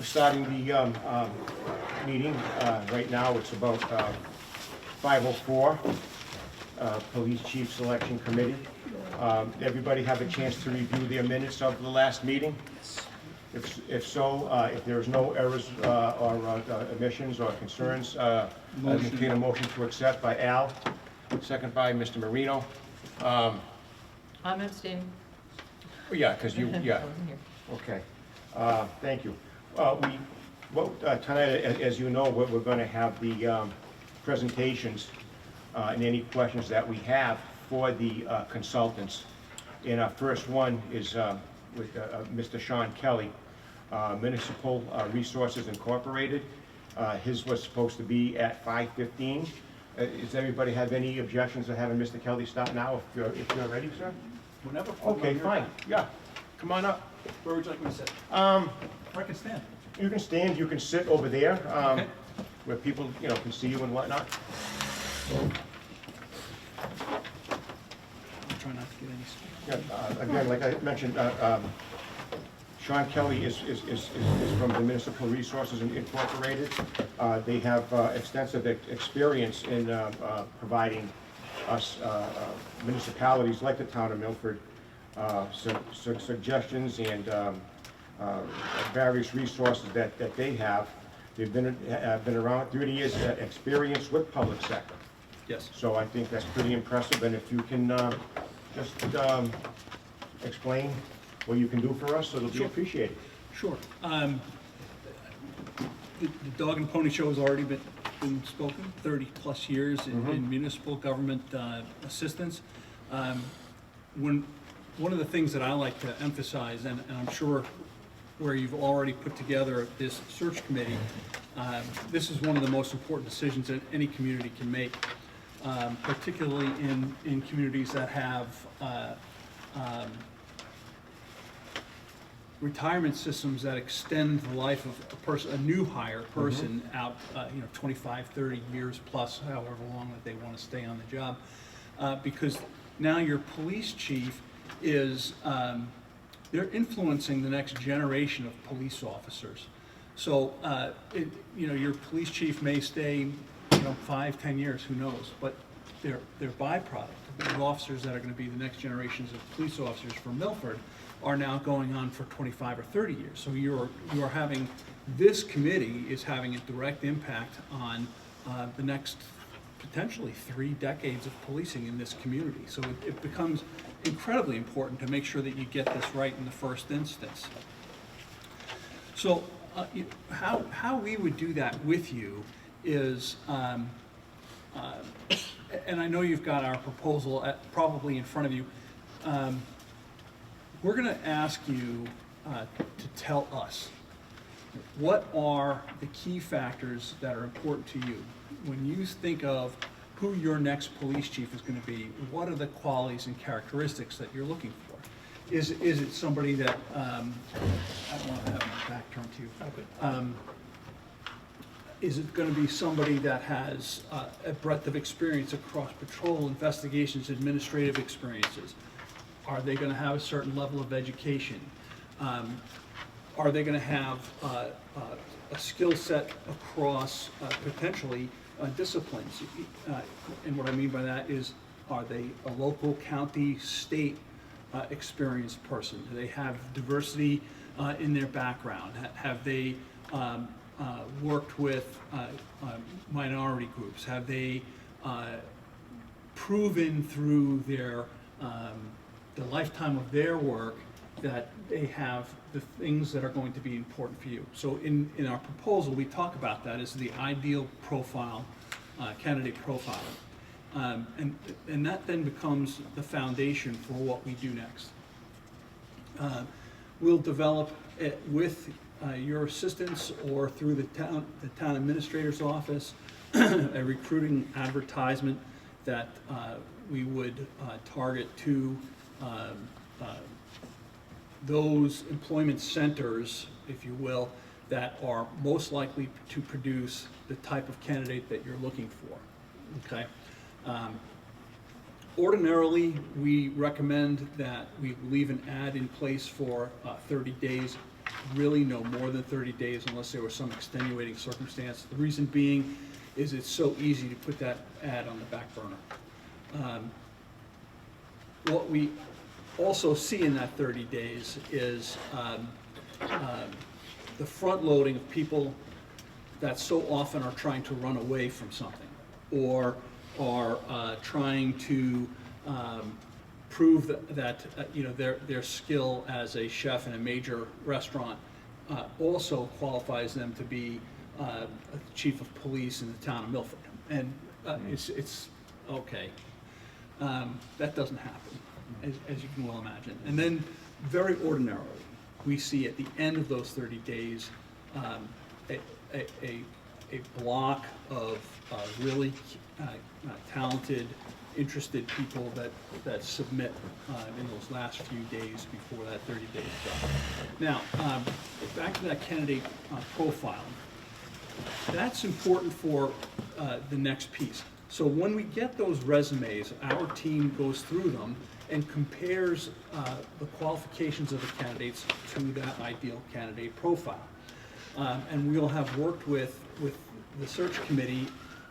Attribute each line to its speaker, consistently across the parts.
Speaker 1: Starting the meeting. Right now, it's about 5:04, Police Chief Selection Committee. Everybody have a chance to review their minutes of the last meeting? If so, if there's no errors or omissions or concerns, I entertain a motion to accept by Al, second by Mr. Marino.
Speaker 2: I'm abstaining.
Speaker 1: Yeah, because you, yeah.
Speaker 2: I wasn't here.
Speaker 1: Okay, thank you. Tonight, as you know, we're going to have the presentations and any questions that we have for the consultants. And our first one is with Mr. Sean Kelly, Municipal Resources Incorporated. His was supposed to be at 5:15. Does everybody have any objections to having Mr. Kelly start now, if you're ready, sir?
Speaker 3: Whenever.
Speaker 1: Okay, fine, yeah. Come on up.
Speaker 3: Where would you like me to sit?
Speaker 1: Um,
Speaker 3: I can stand.
Speaker 1: You can stand, you can sit over there,
Speaker 3: Okay.
Speaker 1: where people, can see you and whatnot.
Speaker 3: I'll try not to get any space.
Speaker 1: Yeah, again, like I mentioned, Sean Kelly is from the Municipal Resources Incorporated. They have extensive experience in providing us municipalities like the town of Milford suggestions and various resources that they have. They've been around 30 years experience with public sector.
Speaker 3: Yes.
Speaker 1: So I think that's pretty impressive, and if you can just explain what you can do for us, it'll be
Speaker 3: Sure.
Speaker 1: appreciated.
Speaker 3: Sure. The Dog and Pony Show has already been spoken, 30-plus years in municipal government assistance. One of the things that I like to emphasize, and I'm sure where you've already put together this search committee, this is one of the most important decisions that any community can make, particularly in communities that have retirement systems that extend the life of a new hire person out, 25, 30 years plus, however long that they want to stay on the job. Because now your police chief is, they're influencing the next generation of police officers. So, your police chief may stay, 5, 10 years, who knows, but they're byproduct. The officers that are going to be the next generations of police officers for Milford are now going on for 25 or 30 years. So you're having, this committee is having a direct impact on the next potentially 3 decades of policing in this community. So it becomes incredibly important to make sure that you get this right in the first instance. So how we would do that with you is, and I know you've got our proposal probably in front of you. We're going to ask you to tell us what are the key factors that are important to you. When you think of who your next police chief is going to be, what are the qualities and characteristics that you're looking for? Is it somebody that, I don't want to have my back turned to you. Okay. Is it going to be somebody that has a breadth of experience across patrol, investigations, administrative experiences? Are they going to have a certain level of education? Are they going to have a skill set across potentially disciplines? And what I mean by that is, are they a local, county, state experienced person? Do they have diversity in their background? Have they worked with minority groups? Have they proven through their the lifetime of their work that they have the things that are going to be important for you? So in our proposal, we talk about that as the ideal profile, candidate profile. And that then becomes the foundation for what we do next. We'll develop it with your assistance or through the town administrator's office, a recruiting advertisement that we would target to those employment centers, if you will, that are most likely to produce the type of candidate that you're looking for, okay? Ordinarily, we recommend that we leave an ad in place for 30 days really no more than 30 days unless there was some extenuating circumstance. The reason being is it's so easy to put that ad on the back burner. What we also see in that 30 days is the front loading of people that so often are trying to run away from something or are trying to prove that you know, their skill as a chef in a major restaurant also qualifies them to be a chief of police in the town of Milford. And it's okay. That doesn't happen, as you can well imagine. And then, very ordinarily, we see at the end of those 30 days a block of really talented, interested people that submit in those last few days before that 30 days is up. Now, back to that candidate profile. That's important for the next piece. So when we get those resumes, our team goes through them and compares the qualifications of the candidates to that ideal candidate profile. And we'll have worked with the search committee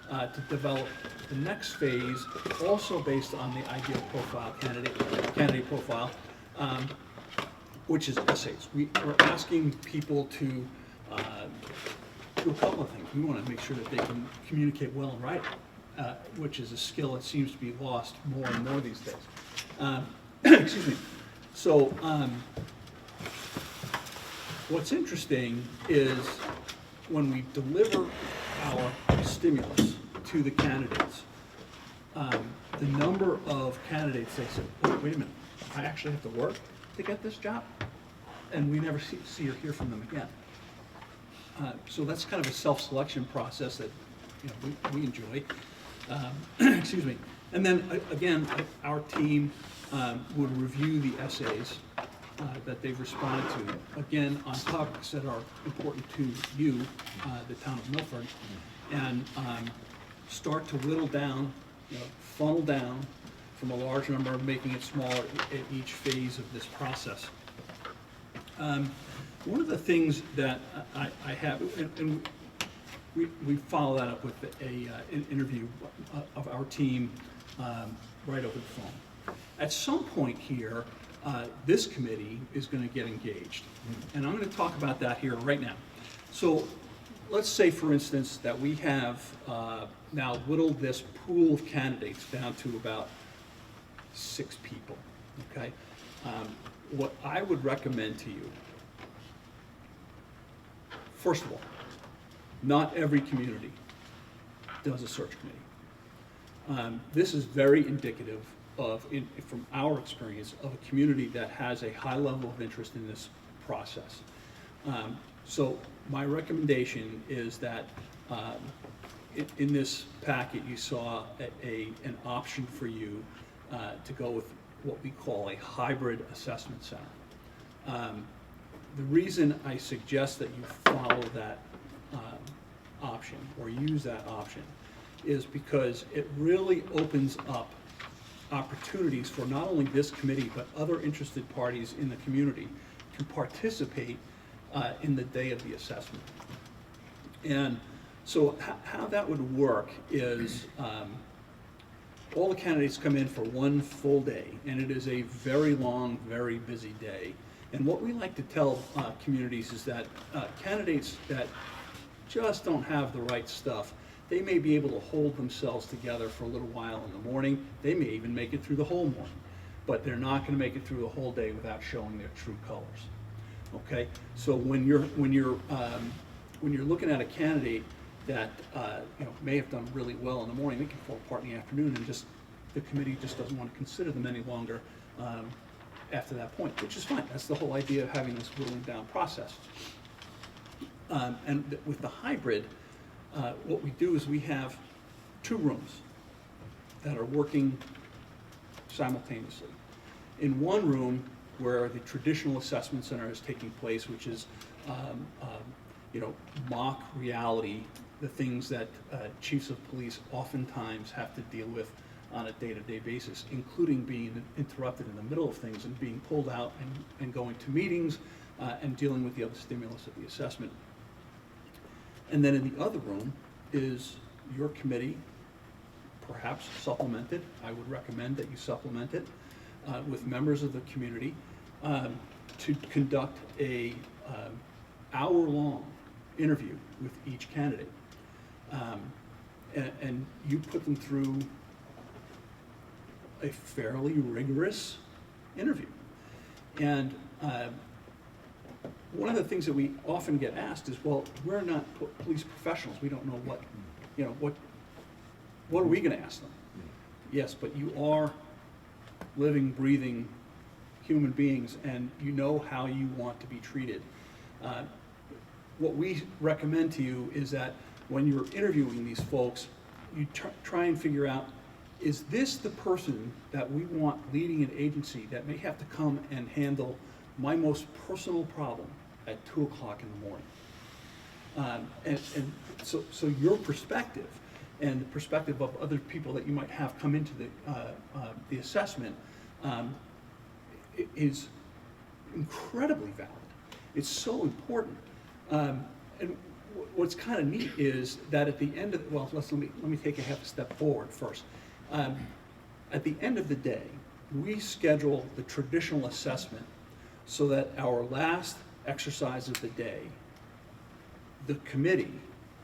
Speaker 3: to develop the next phase, also based on the ideal profile candidate profile, which is essays. We're asking people to do a couple of things. We want to make sure that they can communicate well in writing, which is a skill that seems to be lost more and more these days. Excuse me. So what's interesting is when we deliver our stimulus to the candidates, the number of candidates, they say, oh, wait a minute, I actually have to work to get this job? And we never see or hear from them again. So that's kind of a self-selection process that, you know, we enjoy. Excuse me. And then again, our team would review the essays that they've responded to, again, on topics that are important to you, the town of Milford, and start to whittle down, you know, funnel down from a large number, making it smaller at each phase of this process. One of the things that I have, and we follow that up with an interview of our team right over the phone. At some point here, this committee is going to get engaged. And I'm going to talk about that here right now. So let's say, for instance, that we have now whittled this pool of candidates down to about 6 people, okay? What I would recommend to you, first of all, not every community does a search committee. This is very indicative of, from our experience, of a community that has a high level of interest in this process. So my recommendation is that in this packet you saw an option for you to go with what we call a hybrid assessment center. The reason I suggest that you follow that option or use that option is because it really opens up opportunities for not only this committee but other interested parties in the community to participate in the day of the assessment. And so how that would work is all the candidates come in for one full day, and it is a very long, very busy day. And what we like to tell communities is that candidates that just don't have the right stuff, they may be able to hold themselves together for a little while in the morning. They may even make it through the whole morning, but they're not going to make it through the whole day without showing their true colors. Okay, so when you're looking at a candidate that you know, may have done really well in the morning, they can fall apart in the afternoon, and just the committee just doesn't want to consider them any longer after that point, which is fine. That's the whole idea of having this whittling down process. And with the hybrid, what we do is we have 2 rooms that are working simultaneously. In one room, where the traditional assessment center is taking place, which is you know, mock reality, the things that chiefs of police oftentimes have to deal with on a day-to-day basis, including being interrupted in the middle of things and being pulled out and going to meetings and dealing with the other stimulus of the assessment. And then in the other room is your committee, perhaps supplemented. I would recommend that you supplement it with members of the community to conduct a hour-long interview with each candidate. And you put them through a fairly rigorous interview. And one of the things that we often get asked is, well, we're not police professionals. We don't know what, you know, what are we going to ask them? Yes, but you are living, breathing human beings, and you know how you want to be treated. What we recommend to you is that when you're interviewing these folks, you try and figure out, is this the person that we want leading an agency that may have to come and handle my most personal problem at 2 o'clock in the morning? And so your perspective and the perspective of other people that you might have come into the assessment is incredibly valid. It's so important. And what's kind of neat is that at the end of, well, let me take a half a step forward first. At the end of the day, we schedule the traditional assessment so that our last exercise of the day, the committee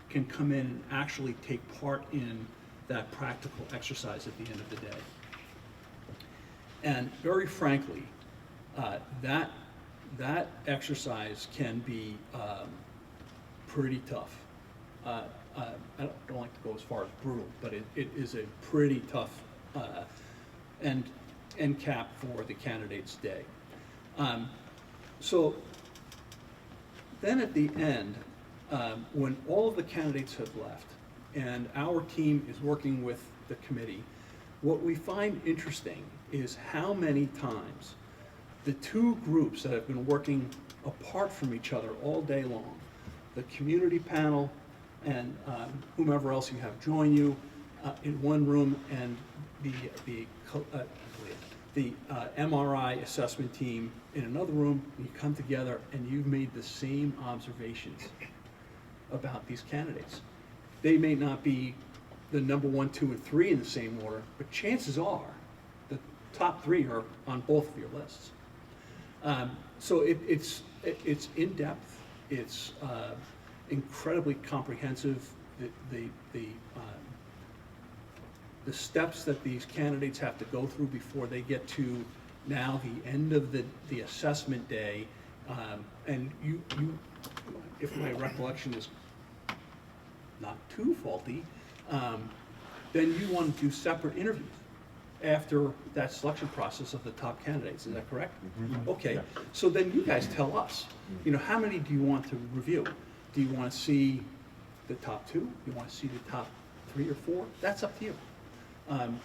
Speaker 3: can come in and actually take part in that practical exercise at the end of the day. And very frankly, that exercise can be pretty tough. I don't like to go as far as brutal, but it is a pretty tough end cap for the candidate's day. So then at the end, when all of the candidates have left and our team is working with the committee, what we find interesting is how many times the two groups that have been working apart from each other all day long, the community panel and whomever else you have join you in one room, and the MRI assessment team in another room, you come together and you've made the same observations about these candidates. They may not be the number 1, 2, and 3 in the same order, but chances are the top 3 are on both of your lists. So it's in-depth, it's incredibly comprehensive. The steps that these candidates have to go through before they get to now the end of the assessment day, and you, if my recollection is not too faulty, then you want to do separate interviews after that selection process of the top candidates. Is that correct?
Speaker 1: Mm-hmm.
Speaker 3: Okay, so then you guys tell us, you know, how many do you want to review? Do you want to see the top 2? Do you want to see the top 3 or 4? That's up to you.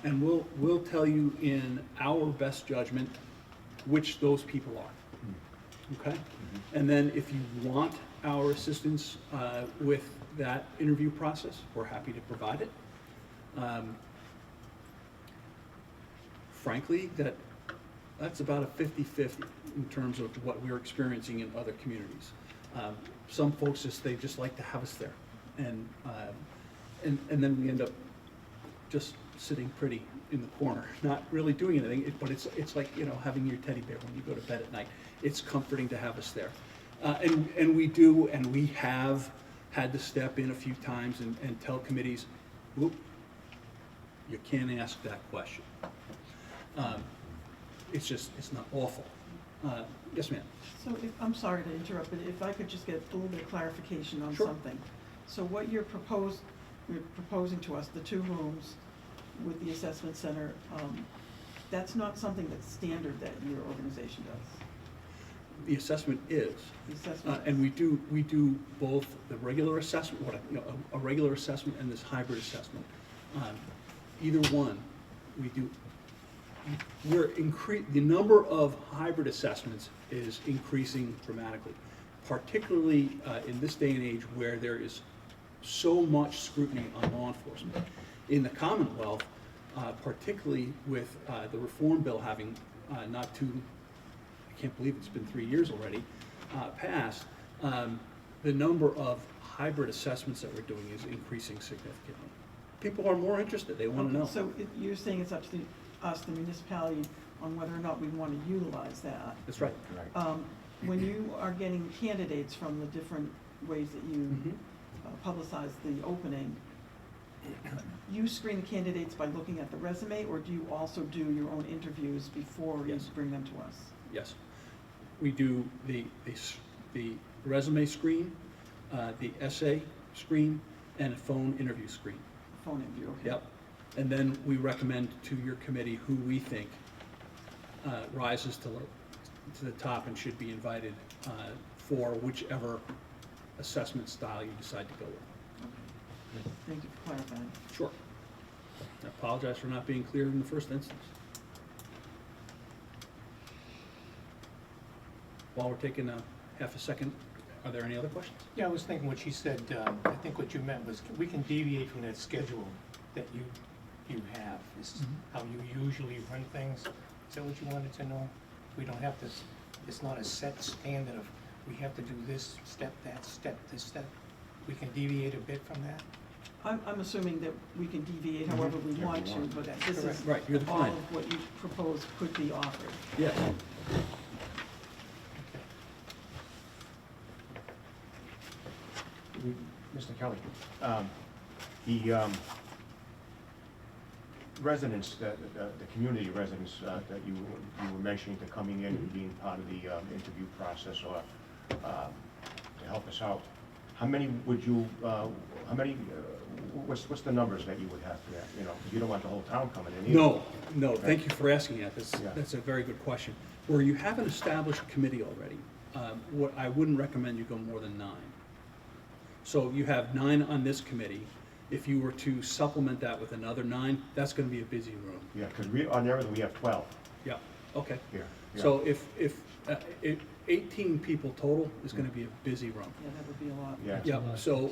Speaker 3: And we'll tell you in our best judgment which those people are. Okay? And then if you want our assistance with that interview process, we're happy to provide it. Frankly, that's about a 50-50 in terms of what we're experiencing in other communities. Some folks they just like to have us there, and then we end up just sitting pretty in the corner, not really doing anything. But it's like, you know, having your teddy bear when you go to bed at night. It's comforting to have us there, and we have had to step in a few times and tell committees, whoop, you can't ask that question. It's not awful. Yes, ma'am.
Speaker 4: So I'm sorry to interrupt, but if I could just get a little bit of clarification on
Speaker 3: Sure.
Speaker 4: something. So what you're proposing to us, the 2 rooms with the assessment center, that's not something that's standard that your organization does?
Speaker 3: The assessment is.
Speaker 4: The assessment
Speaker 3: And we do both the regular assessment, a regular assessment and this hybrid assessment. Either one, we do. The number of hybrid assessments is increasing dramatically, particularly in this day and age where there is so much scrutiny on law enforcement. In the Commonwealth, particularly with the reform bill having not too, I can't believe it's been 3 years already, passed, the number of hybrid assessments that we're doing is increasing significantly. People are more interested, they want to know.
Speaker 4: So you're saying it's up to us, the municipality, on whether or not we want to utilize that.
Speaker 3: That's right.
Speaker 1: Right.
Speaker 4: When you are getting candidates from the different ways that you
Speaker 3: Mhm.
Speaker 4: publicize the opening, you screen the candidates by looking at the resume, or do you also do your own interviews before you
Speaker 3: Yes.
Speaker 4: bring them to us?
Speaker 3: Yes. We do the resume screen, the essay screen, and a phone interview screen.
Speaker 4: Phone interview, okay?
Speaker 3: Yep. And then we recommend to your committee who we think rises to the top and should be invited for whichever assessment style you decide to go with.
Speaker 4: Okay. Thank you for clarifying.
Speaker 3: Sure. I apologize for not being clear in the first instance. While we're taking a half a second, are there any other questions?
Speaker 5: Yeah, I was thinking what she said, I think what you meant was we can deviate from that schedule that you have. This is how you usually run things. Is that what you wanted to know? We don't have to, it's not a set standard of, we have to do this step, that step, this step. We can deviate a bit from that?
Speaker 4: I'm assuming that we can deviate however we
Speaker 1: If
Speaker 4: want
Speaker 1: we
Speaker 4: to,
Speaker 1: want.
Speaker 4: but
Speaker 5: That's
Speaker 4: this is
Speaker 5: correct.
Speaker 3: Right, you're the
Speaker 4: all
Speaker 3: client.
Speaker 4: of what you propose could be offered.
Speaker 3: Yes.
Speaker 1: Mr. Kelly, the residents, the community residents that you were mentioning to coming in and being part of the interview process or to help us out, how many would you, what's the numbers that you would have for that? You know, 'cause you don't want the whole town coming in either.
Speaker 3: No, thank you for asking that.
Speaker 1: Yeah.
Speaker 3: That's a very good question. Where you have an established committee already, what I wouldn't recommend you go more than 9. So you have 9 on this committee. If you were to supplement that with another 9, that's gonna be a busy room.
Speaker 1: Yeah, because on there, we have 12
Speaker 3: Yeah, okay.
Speaker 1: here. Yeah.
Speaker 3: So if 18 people total is gonna be a busy room.
Speaker 4: Yeah, that would be a lot.
Speaker 1: Yeah.
Speaker 3: Yeah, so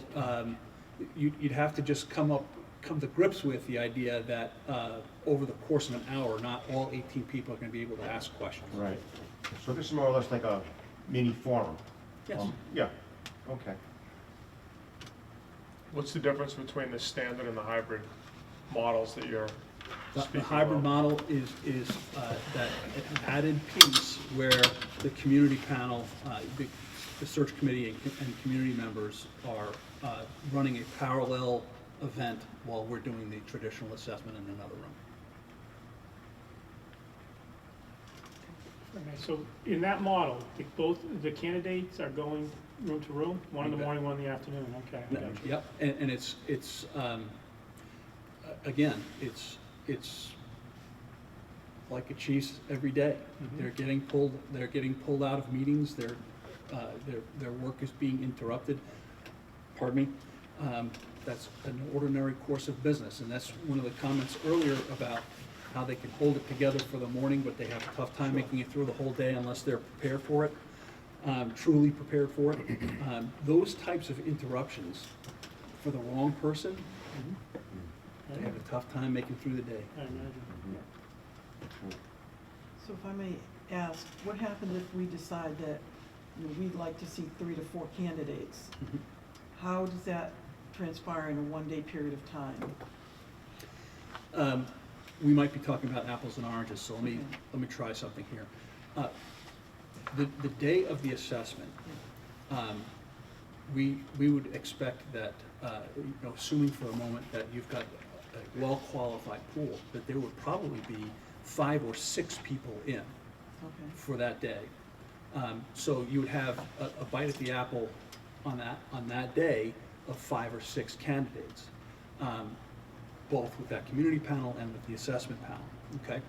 Speaker 3: you'd have to just come to grips with the idea that over the course of an hour, not all 18 people are gonna be able to ask questions.
Speaker 1: Right. So this is more or less like a mini forum?
Speaker 3: Yes.
Speaker 1: Yeah, okay.
Speaker 6: What's the difference between the standard and the hybrid models that you're
Speaker 3: The
Speaker 6: speaking
Speaker 3: hybrid
Speaker 6: of?
Speaker 3: model is that added piece where the community panel, the search committee and community members are running a parallel event while we're doing the traditional assessment in another room.
Speaker 7: Okay, so in that model, both the candidates are going room to room, one in the morning, one in the afternoon, okay, I got you.
Speaker 3: Yep, and it's again, it's like a cheese every day.
Speaker 7: Mhm.
Speaker 3: They're getting pulled out of meetings, their work is being interrupted, pardon me. That's an ordinary course of business, and that's one of the comments earlier about how they can hold it together for the morning, but they have a tough time making it through the whole day unless they're prepared for it, truly prepared for it. Those types of interruptions for the wrong person, they have a tough time making through the day.
Speaker 7: I imagine.
Speaker 4: So if I may ask, what happens if we decide that, we'd like to see 3 to 4 candidates? How does that transpire in a one-day period of time?
Speaker 3: We might be talking about apples and oranges, so let me try something here. The day of the assessment, we would expect that, assuming for a moment that you've got a well-qualified pool, that there would probably be 5 or 6 people in
Speaker 4: Okay.
Speaker 3: for that day. So you would have a bite at the apple on that day of 5 or 6 candidates, both with that community panel and with the assessment panel, okay?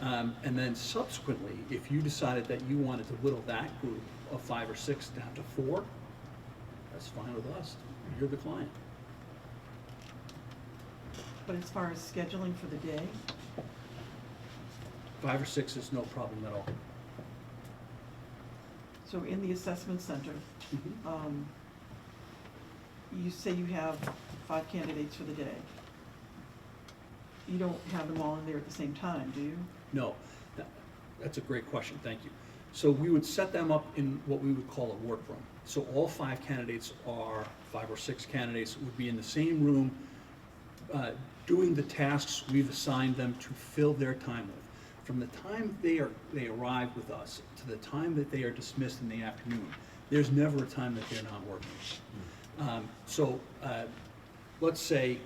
Speaker 3: And then subsequently, if you decided that you wanted to whittle that group of 5 or 6 down to 4, that's fine with us. You're the client.
Speaker 4: But as far as scheduling for the day,
Speaker 3: 5 or 6 is no problem at all.
Speaker 4: so in the assessment center, you say you have 5 candidates for the day. you don't have them all in there at the same time, do you?
Speaker 3: No, that's a great question, thank you. So we would set them up in what we would call a workroom. So all 5 candidates are, 5 or 6 candidates would be in the same room, doing the tasks we've assigned them to fill their time with. From the time they arrive with us to the time that they are dismissed in the afternoon, there's never a time that they're not working. Let's say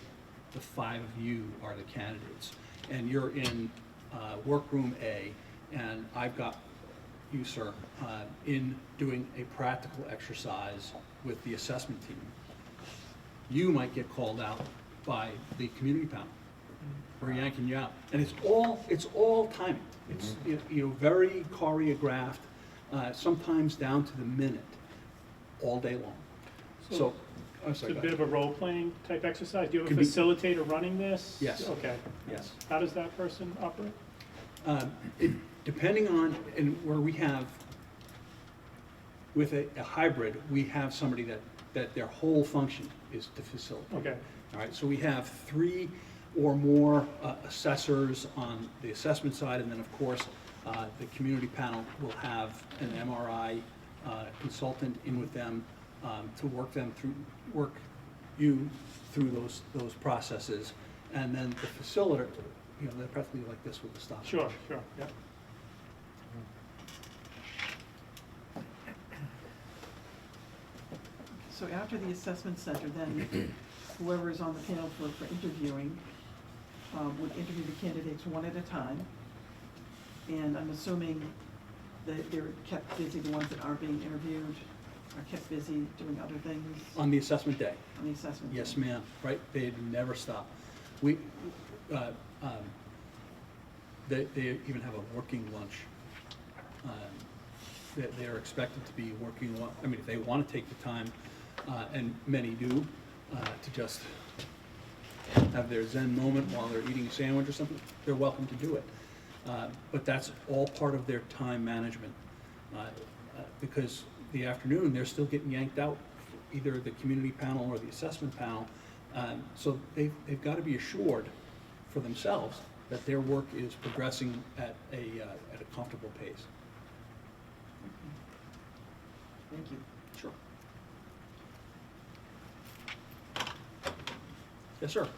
Speaker 3: the 5 of you are the candidates, and you're in workroom A, and I've got you, sir, in doing a practical exercise with the assessment team. You might get called out by the community panel. We're yanking you out, and it's all timing. It's very choreographed, sometimes down to the minute, all day long. So, I'm
Speaker 7: It's
Speaker 3: sorry.
Speaker 7: a
Speaker 3: go
Speaker 7: bit
Speaker 3: ahead.
Speaker 7: of a role-playing type exercise. Do you have a
Speaker 3: Can be-
Speaker 7: facilitator running this?
Speaker 3: Yes.
Speaker 7: Okay.
Speaker 3: Yes.
Speaker 7: How does that person operate?
Speaker 3: Depending on, and where we have, with a hybrid, we have somebody that their whole function is to facilitate.
Speaker 7: Okay.
Speaker 3: All right, so we have 3 or more assessors on the assessment side, and then, of course, the community panel will have an MRI consultant in with them to work you through those processes. And then the facilitator, they're practically like this with the stop.
Speaker 7: Sure, yeah.
Speaker 4: So after the assessment center, then whoever is on the panel for interviewing would interview the candidates one at a time. And I'm assuming that they're kept busy, the ones that aren't being interviewed are kept busy doing other things
Speaker 3: On the assessment day.
Speaker 4: on the assessment.
Speaker 3: Yes,
Speaker 4: day.
Speaker 3: ma'am, right, they never stop. They even have a working lunch. They're expected to be working, if they want to take the time, and many do, to just have their Zen moment while they're eating a sandwich or something, they're welcome to do it. But that's all part of their time management. Because the afternoon, they're still getting yanked out, either the community panel or the assessment panel. So they've got to be assured for themselves that their work is progressing at a comfortable pace.
Speaker 4: Thank you.
Speaker 3: Sure. Yes, sir.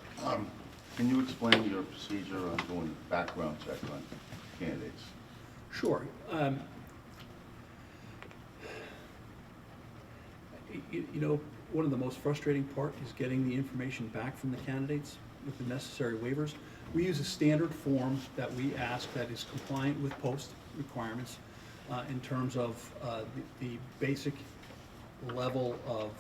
Speaker 8: Can you explain your procedure on doing background check on candidates?
Speaker 3: Sure. One of the most frustrating part is getting the information back from the candidates with the necessary waivers. We use a standard form that we ask that is compliant with post requirements in terms of the basic level of,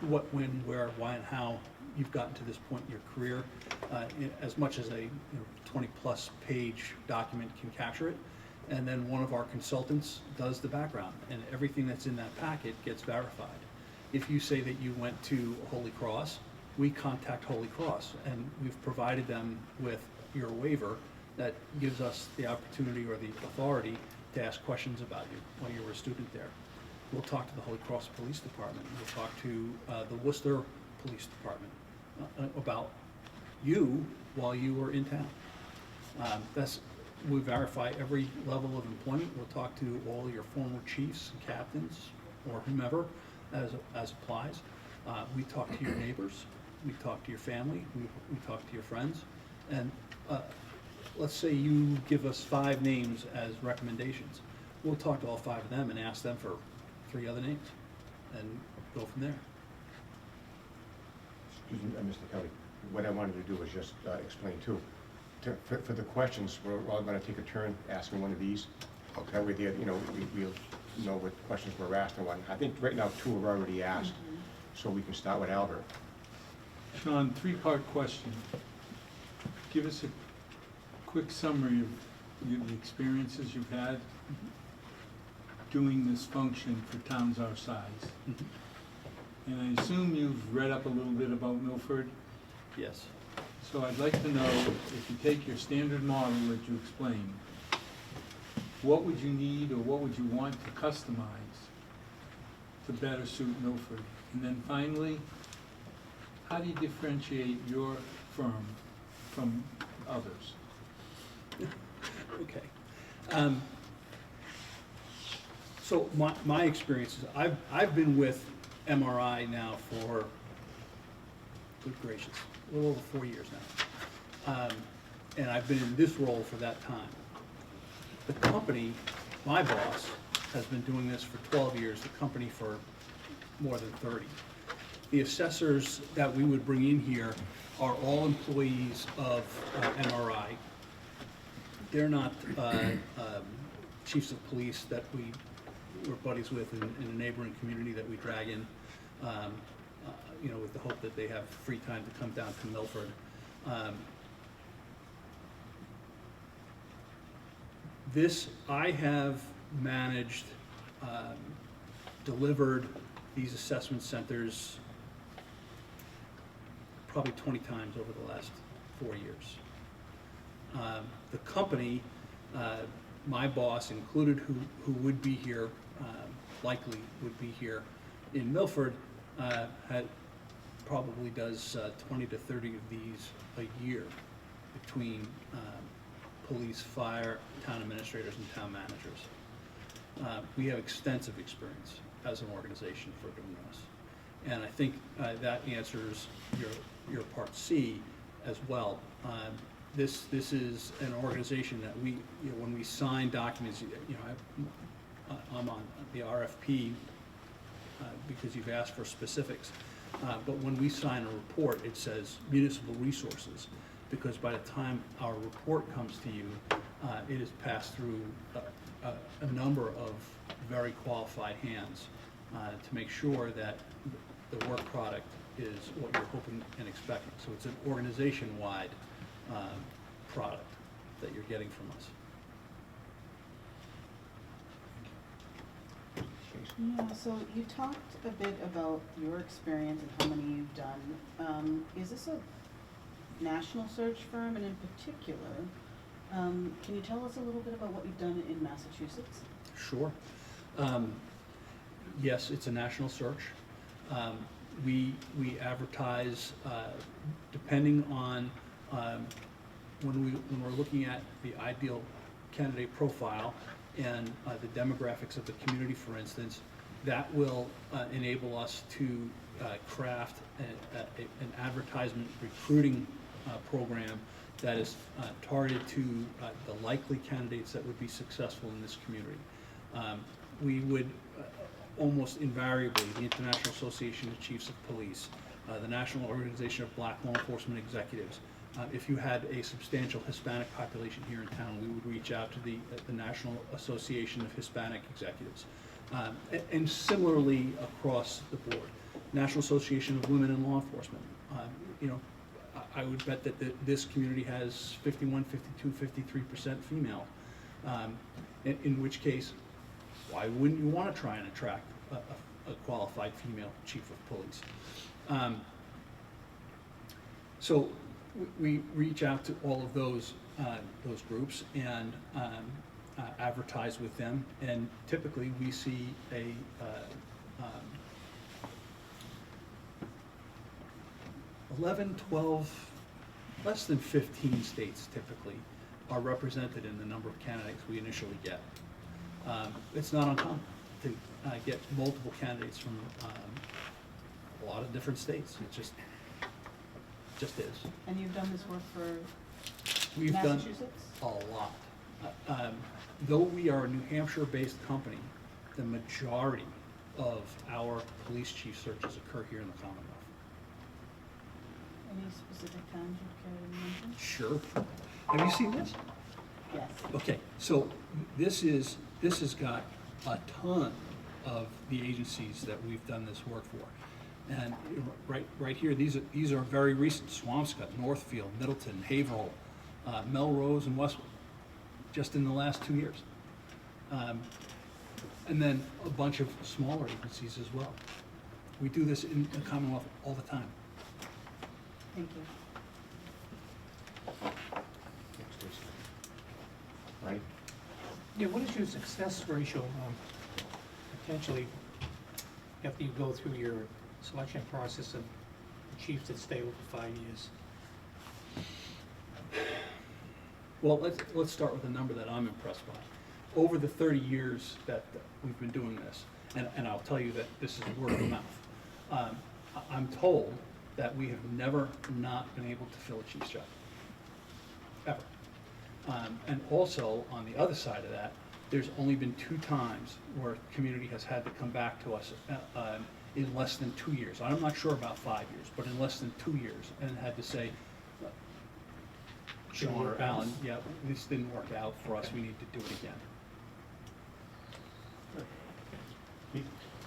Speaker 3: what, when, where, why, and how you've gotten to this point in your career, as much as a 20-plus page document can capture it. And then one of our consultants does the background, and everything that's in that packet gets verified. If you say that you went to Holy Cross, we contact Holy Cross, and we've provided them with your waiver that gives us the opportunity or the authority to ask questions about you while you were a student there. We'll talk to the Holy Cross Police Department. We'll talk to the Worcester Police Department about you while you were in town. We verify every level of employment. We'll talk to all your former chiefs and captains or whomever as applies. We talk to your neighbors. We talk to your family. We talk to your friends. And let's say you give us 5 names as recommendations. We'll talk to all 5 of them and ask them for 3 other names and go from there.
Speaker 1: Excuse me, Mr. Kelly, what I wanted to do was just explain too. For the questions, we're all going to take a turn asking one of these.
Speaker 8: Okay.
Speaker 1: That way, we'll know what questions were asked and what. I think right now 2 are already asked, so we can start with Albert.
Speaker 9: Sean, 3-part question. Give us a quick summary of the experiences you've had doing this function for towns our size. And I assume you've read up a little bit about Milford.
Speaker 3: Yes.
Speaker 9: So I'd like to know, if you take your standard model that you explained, what would you need or what would you want to customize to better suit Milford? And then finally, how do you differentiate your firm from others?
Speaker 3: Okay. So my experience is, I've been with MRI now for, good gracious, a little over 4 years now. And I've been in this role for that time. The company, my boss, has been doing this for 12 years, the company for more than 30. The assessors that we would bring in here are all employees of MRI. They're not chiefs of police that we're buddies with in a neighboring community that we drag in, with the hope that they have free time to come down to Milford. I have managed, delivered these assessment centers probably 20 times over the last 4 years. The company, my boss included, who would be here, likely would be here in Milford, probably does 20 to 30 of these a year between police, fire, town administrators, and town managers. We have extensive experience as an organization for doing this. And I think that answers your part C as well. This is an organization that we, when we sign documents, I'm on the RFP because you've asked for specifics. But when we sign a report, it says municipal resources, because by the time our report comes to you, it is passed through a number of very qualified hands to make sure that the work product is what you're hoping and expecting. So it's an organization-wide product that you're getting from us.
Speaker 10: Yeah, so you talked a bit about your experience and how many you've done. Is this a national search firm, and in particular, can you tell us a little bit about what you've done in Massachusetts?
Speaker 3: Sure. Yes, it's a national search. We advertise depending on when we're looking at the ideal candidate profile and the demographics of the community, for instance. That will enable us to craft an advertisement recruiting program that is targeted to the likely candidates that would be successful in this community. We would almost invariably, the International Association of Chiefs of Police, the National Organization of Black Law Enforcement Executives, if you had a substantial Hispanic population here in town, we would reach out to the National Association of Hispanic Executives. And similarly across the board. National Association of Women in Law Enforcement. I would bet that this community has 51, 52, 53% female. In which case, why wouldn't you want to try and attract a qualified female chief of police? So we reach out to all of those groups and advertise with them, and typically we see 11, 12, less than 15 states typically are represented in the number of candidates we initially get. It's not uncommon to get multiple candidates from a lot of different states. It just is.
Speaker 10: And you've done this work for
Speaker 3: We've done
Speaker 10: Massachusetts?
Speaker 3: a lot. Though we are a New Hampshire-based company, the majority of our police chief searches occur here in the Commonwealth.
Speaker 10: Any specific towns you'd care to mention?
Speaker 3: Sure. Have you seen this?
Speaker 10: Yes.
Speaker 3: Okay, so this has got a ton of the agencies that we've done this work for. And right here, these are very recent: Swampscott, Northfield, Middleton, Haverhill, Melrose, and Westwood, just in the last 2 years. And then a bunch of smaller agencies as well. We do this in the Commonwealth all the time.
Speaker 10: Thank you.
Speaker 1: Right?
Speaker 5: Yeah, what is your success ratio, potentially, after you go through your selection process of chiefs that stay over 5 years?
Speaker 3: Well, let's start with a number that I'm impressed by. Over the 30 years that we've been doing this, and I'll tell you that this is word of mouth, I'm told that we have never not been able to fill a chief's job, ever. And also, on the other side of that, there's only been 2 times where a community has had to come back to us in less than 2 years. I'm not sure about 5 years, but in less than 2 years, and had to say, Sean or Alan, yeah, this didn't work out for us, we need to do it again.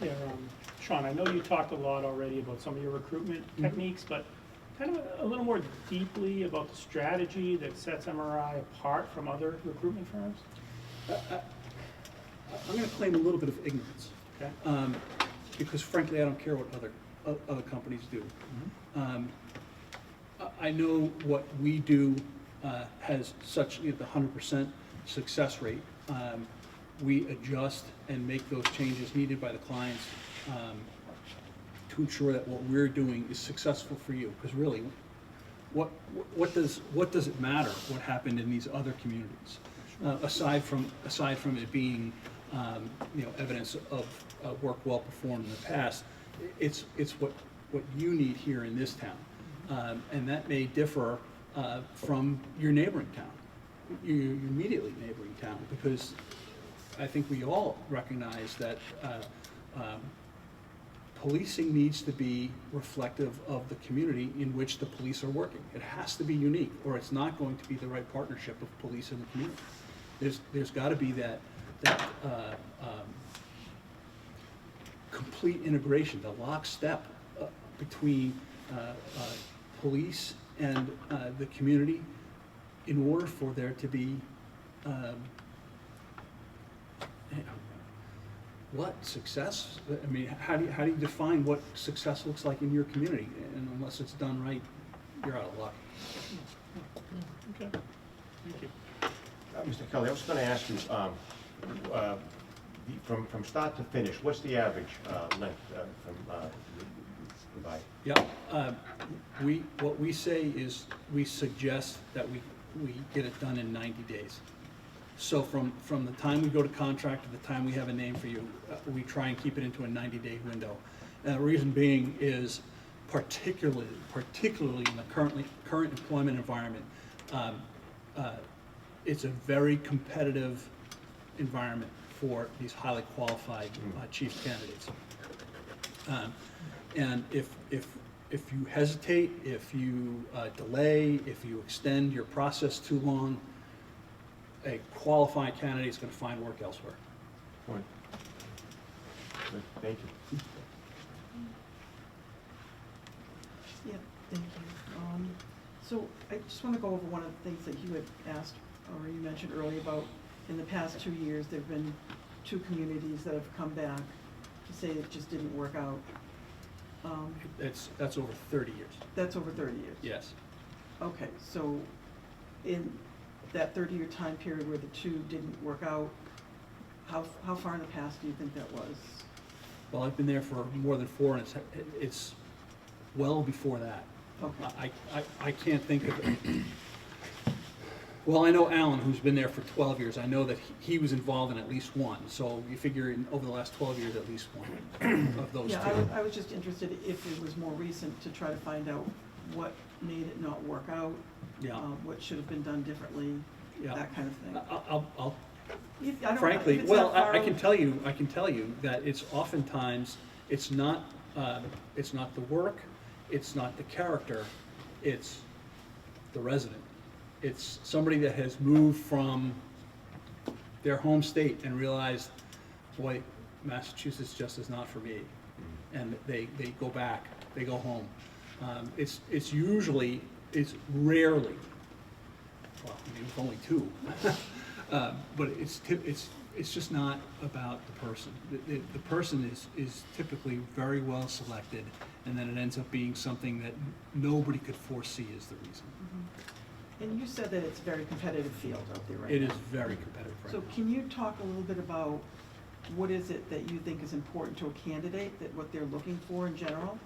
Speaker 7: Yeah, Sean, I know you talked a lot already about some of your recruitment techniques, but kind of a little more deeply about the strategy that sets MRI apart from other recruitment firms?
Speaker 3: I'm gonna claim a little bit of ignorance,
Speaker 7: Okay.
Speaker 3: because frankly, I don't care what other companies do. I know what we do has such the 100% success rate. We adjust and make those changes needed by the clients to ensure that what we're doing is successful for you. Because really, what does it matter what happened in these other communities, aside from it being evidence of work well performed in the past? It's what you need here in this town, and that may differ from your neighboring town, your immediately neighboring town, because I think we all recognize that policing needs to be reflective of the community in which the police are working. It has to be unique, or it's not going to be the right partnership of police and the community. There's got to be that complete integration, the lockstep between police and the community, in order for there to be what success? I mean, how do you define what success looks like in your community? And unless it's done right, you're out of luck.
Speaker 7: Okay, thank you.
Speaker 1: Mr. Kelly, I was going to ask you, from start to finish, what's the average length from by?
Speaker 3: Yeah, what we say is we suggest that we get it done in 90 days. So from the time we go to contract to the time we have a name for you, we try and keep it into a 90-day window. And the reason being is particularly in the current employment environment, it's a very competitive environment for these highly qualified chief candidates. And if you hesitate, if you delay, if you extend your process too long, a qualified candidate is going to find work elsewhere.
Speaker 1: Point. Good, thank you.
Speaker 4: Yeah, thank you. So I just want to go over one of the things that you had asked, or you mentioned earlier about in the past 2 years, there have been 2 communities that have come back to say it just didn't work out.
Speaker 3: That's over 30 years.
Speaker 4: That's over 30 years?
Speaker 3: Yes.
Speaker 4: Okay, so in that 30-year time period where the 2 didn't work out, how far in the past do you think that was?
Speaker 3: Well, I've been there for more than 4, and it's well before that.
Speaker 4: Okay.
Speaker 3: I can't think of it. Well, I know Alan, who's been there for 12 years. I know that he was involved in at least 1. So you figure over the last 12 years, at least 1 of those 2.
Speaker 4: Yeah, I was just interested if it was more recent to try to find out what made it not work out.
Speaker 3: Yeah.
Speaker 4: What should have been done differently,
Speaker 3: Yeah.
Speaker 4: that kind of thing.
Speaker 3: I'll
Speaker 4: I don't know,
Speaker 3: frankly,
Speaker 4: if it's
Speaker 3: well,
Speaker 4: that far
Speaker 3: I
Speaker 4: out-
Speaker 3: can tell you that it's oftentimes, it's not the work, it's not the character, it's the resident. It's somebody that has moved from their home state and realized, boy, Massachusetts just is not for me. And they go back, they go home. It's rarely, well, I mean, it's only 2. But it's just not about the person. The person is typically very well selected, and then it ends up being something that nobody could foresee is the reason.
Speaker 4: And you said that it's a very competitive field out there right now.
Speaker 3: It is very competitive right
Speaker 4: So
Speaker 3: now.
Speaker 4: can you talk a little bit about what is it that you think is important to a candidate, that what they're looking for in general?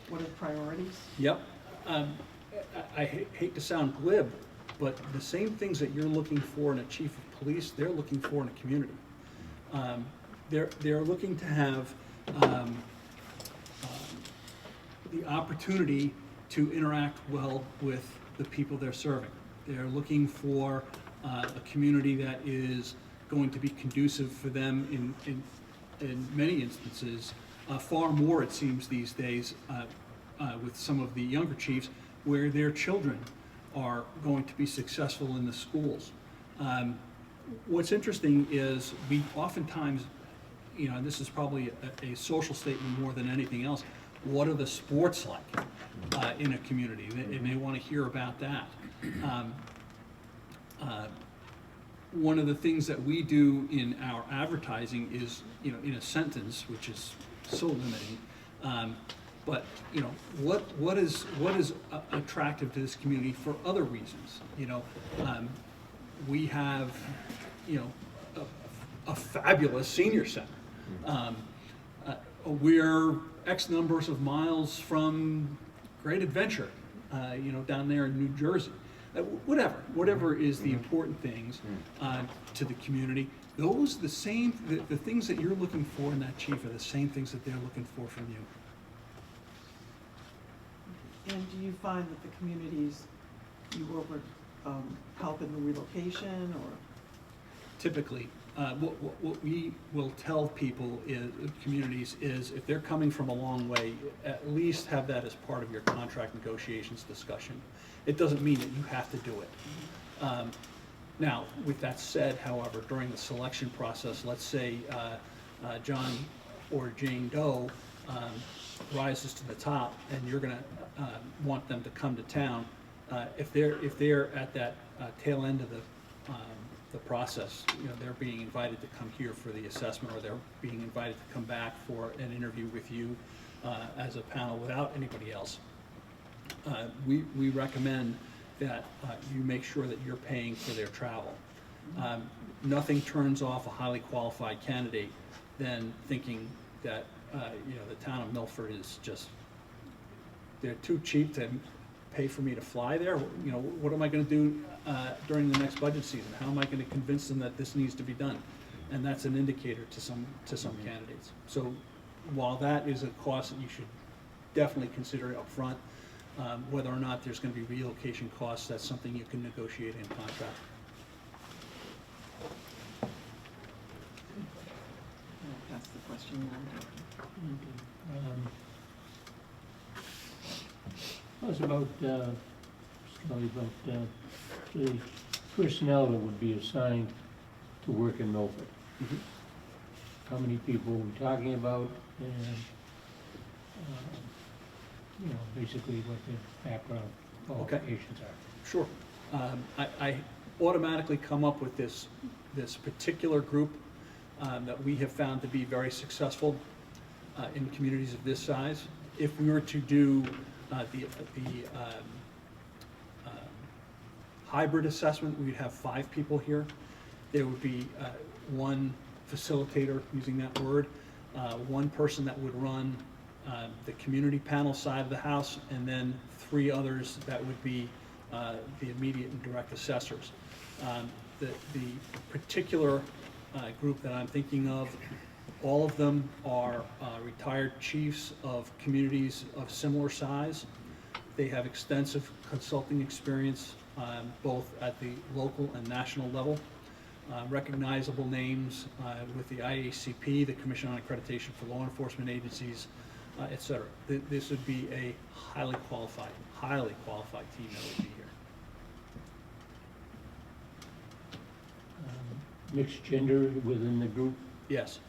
Speaker 4: What are the priorities?
Speaker 3: Yep. I hate to sound glib, but the same things that you're looking for in a chief of police, they're looking for in a community. They're looking to have the opportunity to interact well with the people they're serving. They're looking for a community that is going to be conducive for them in many instances, far more it seems these days with some of the younger chiefs, where their children are going to be successful in the schools. What's interesting is we oftentimes, you know, and this is probably a social statement more than anything else, what are the sports like in a community? They may want to hear about that. One of the things that we do in our advertising is, you know, in a sentence, which is so limiting, but, you know, what is attractive to this community for other reasons? You know, we have, you know, a fabulous senior center. We're X numbers of miles from Great Adventure, you know, down there in New Jersey. Whatever is the important things to the community. Those, the things that you're looking for in that chief are the same things that they're looking for from you.
Speaker 4: And do you find that the communities you work with help in the relocation, or?
Speaker 3: Typically, what we will tell people in communities is if they're coming from a long way, at least have that as part of your contract negotiations discussion. It doesn't mean that you have to do it. Now, with that said, however, during the selection process, let's say John or Jane Doe rises to the top, and you're going to want them to come to town. If they're at that tail end of the process, you know, they're being invited to come here for the assessment, or they're being invited to come back for an interview with you as a panel without anybody else. We recommend that you make sure that you're paying for their travel. Nothing turns off a highly qualified candidate than thinking that you know, the town of Milford is just, they're too cheap to pay for me to fly there. You know, what am I going to do during the next budget season? How am I going to convince them that this needs to be done? And that's an indicator to some candidates. So while that is a cost that you should definitely consider up front, whether or not there's going to be relocation costs, that's something you can negotiate in contract.
Speaker 4: That's the question you wanted.
Speaker 11: Tell us about, Scully, about the personnel that would be assigned to work in Milford. How many people are we talking about, and, you know, basically what their background qualifications are.
Speaker 3: Sure. I automatically come up with this particular group that we have found to be very successful in communities of this size. If we were to do the hybrid assessment, we'd have 5 people here. There would be one facilitator, using that word, one person that would run the community panel side of the house, and then 3 others that would be the immediate and direct assessors. The particular group that I'm thinking of, all of them are retired chiefs of communities of similar size. They have extensive consulting experience, both at the local and national level. Recognizable names with the IACP, the Commission on Accreditation for Law Enforcement Agencies, et cetera. This would be a highly qualified team that would be here.
Speaker 11: Mixed gender within the group?
Speaker 3: Yes.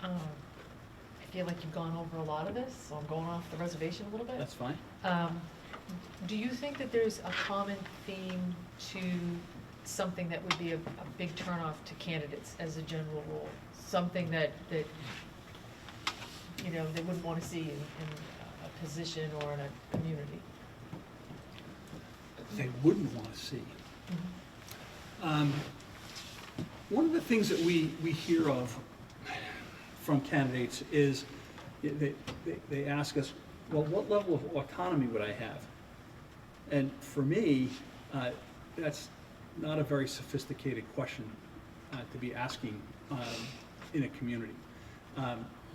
Speaker 2: I feel like you've gone over a lot of this, so I'm going off the reservation a little bit.
Speaker 3: That's fine.
Speaker 2: Do you think that there's a common theme to something that would be a big turnoff to candidates as a general rule? Something that you know, they wouldn't want to see in a position or in a community?
Speaker 3: They wouldn't want to see. One of the things that we hear of from candidates is they ask us, well, what level of autonomy would I have? And for me, that's not a very sophisticated question to be asking in a community.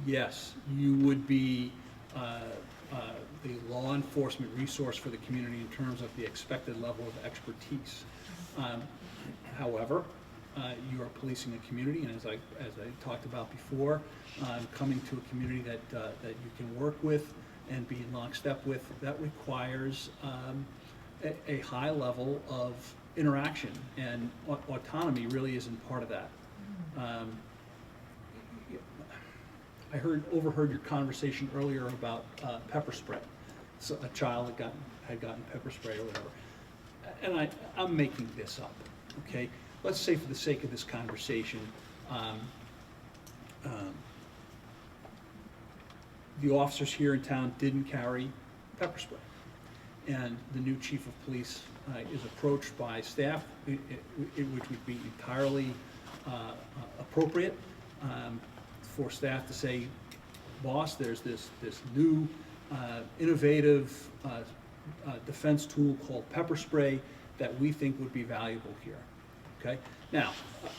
Speaker 3: Yes, you would be the law enforcement resource for the community in terms of the expected level of expertise. However, you are policing a community, and as I talked about before, coming to a community that you can work with and be in lockstep with, that requires a high level of interaction, and autonomy really isn't part of that. I overheard your conversation earlier about pepper spray. So a child had gotten pepper spray or whatever. And I'm making this up, okay? Let's say for the sake of this conversation, the officers here in town didn't carry pepper spray. And the new chief of police is approached by staff, which would be entirely appropriate for staff to say, boss, there's this new innovative defense tool called pepper spray that we think would be valuable here, okay? Now,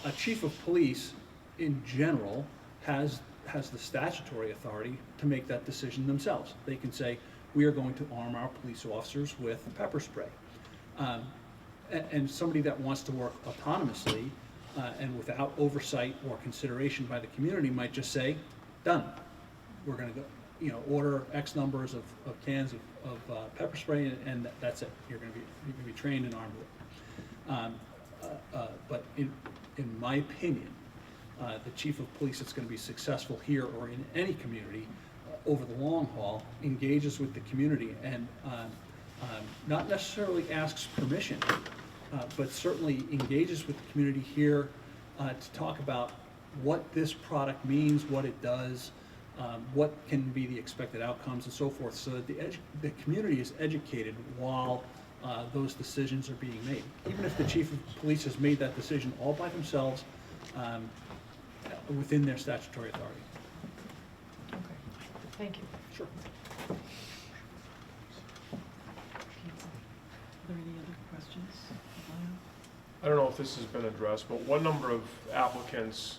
Speaker 3: a chief of police in general has the statutory authority to make that decision themselves. They can say, we are going to arm our police officers with pepper spray. And somebody that wants to work autonomously and without oversight or consideration by the community might just say, done. We're gonna go, order X numbers of cans of pepper spray, and that's it. You're gonna be trained and armed with it. But in my opinion, the chief of police that's gonna be successful here or in any community over the long haul engages with the community and not necessarily asks permission, but certainly engages with the community here to talk about what this product means, what it does, what can be the expected outcomes and so forth, so that the community is educated while those decisions are being made. Even if the chief of police has made that decision all by themselves within their statutory authority.
Speaker 2: Okay, thank you.
Speaker 3: Sure.
Speaker 4: Are there any other questions?
Speaker 6: I don't know if this has been addressed, but what number of applicants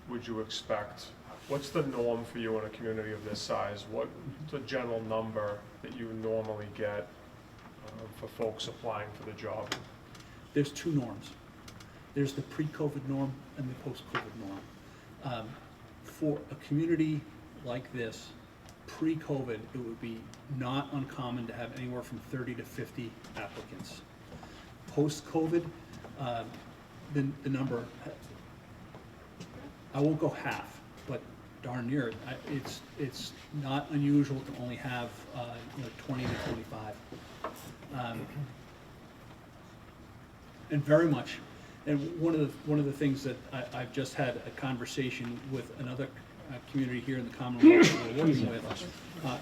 Speaker 6: would you expect? What's the norm for you in a community of this size? What's the general number that you normally get for folks applying for the job?
Speaker 3: There's two norms. There's the pre-COVID norm and the post-COVID norm. For a community like this, pre-COVID, it would be not uncommon to have anywhere from 30 to 50 applicants. Post-COVID, the number, I won't go half, but darn near it. It's not unusual to only have 20 to 25. And very much, and one of the things that I've just had a conversation with another community here in the Commonwealth that we're working with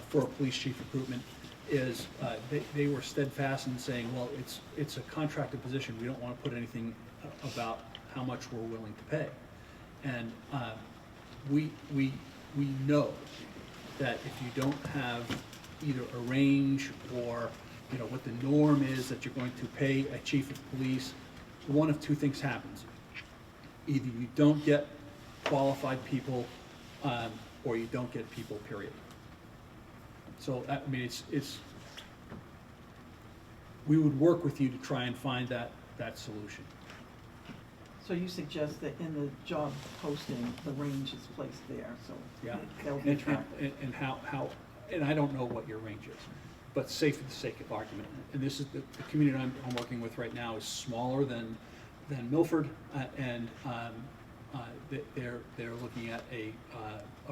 Speaker 3: for a police chief recruitment is they were steadfast in saying, well, it's a contracted position. We don't want to put anything about how much we're willing to pay. And we know that if you don't have either a range or what the norm is that you're going to pay a chief of police, one of two things happens. Either you don't get qualified people or you don't get people, period. So, I mean, we would work with you to try and find that solution.
Speaker 4: So you suggest that in the job posting, the range is placed there, so
Speaker 3: Yeah.
Speaker 4: that'll be tracked.
Speaker 3: And how, and I don't know what your range is, but say for the sake of argument, and this is the community I'm working with right now is smaller than Milford, and they're looking at a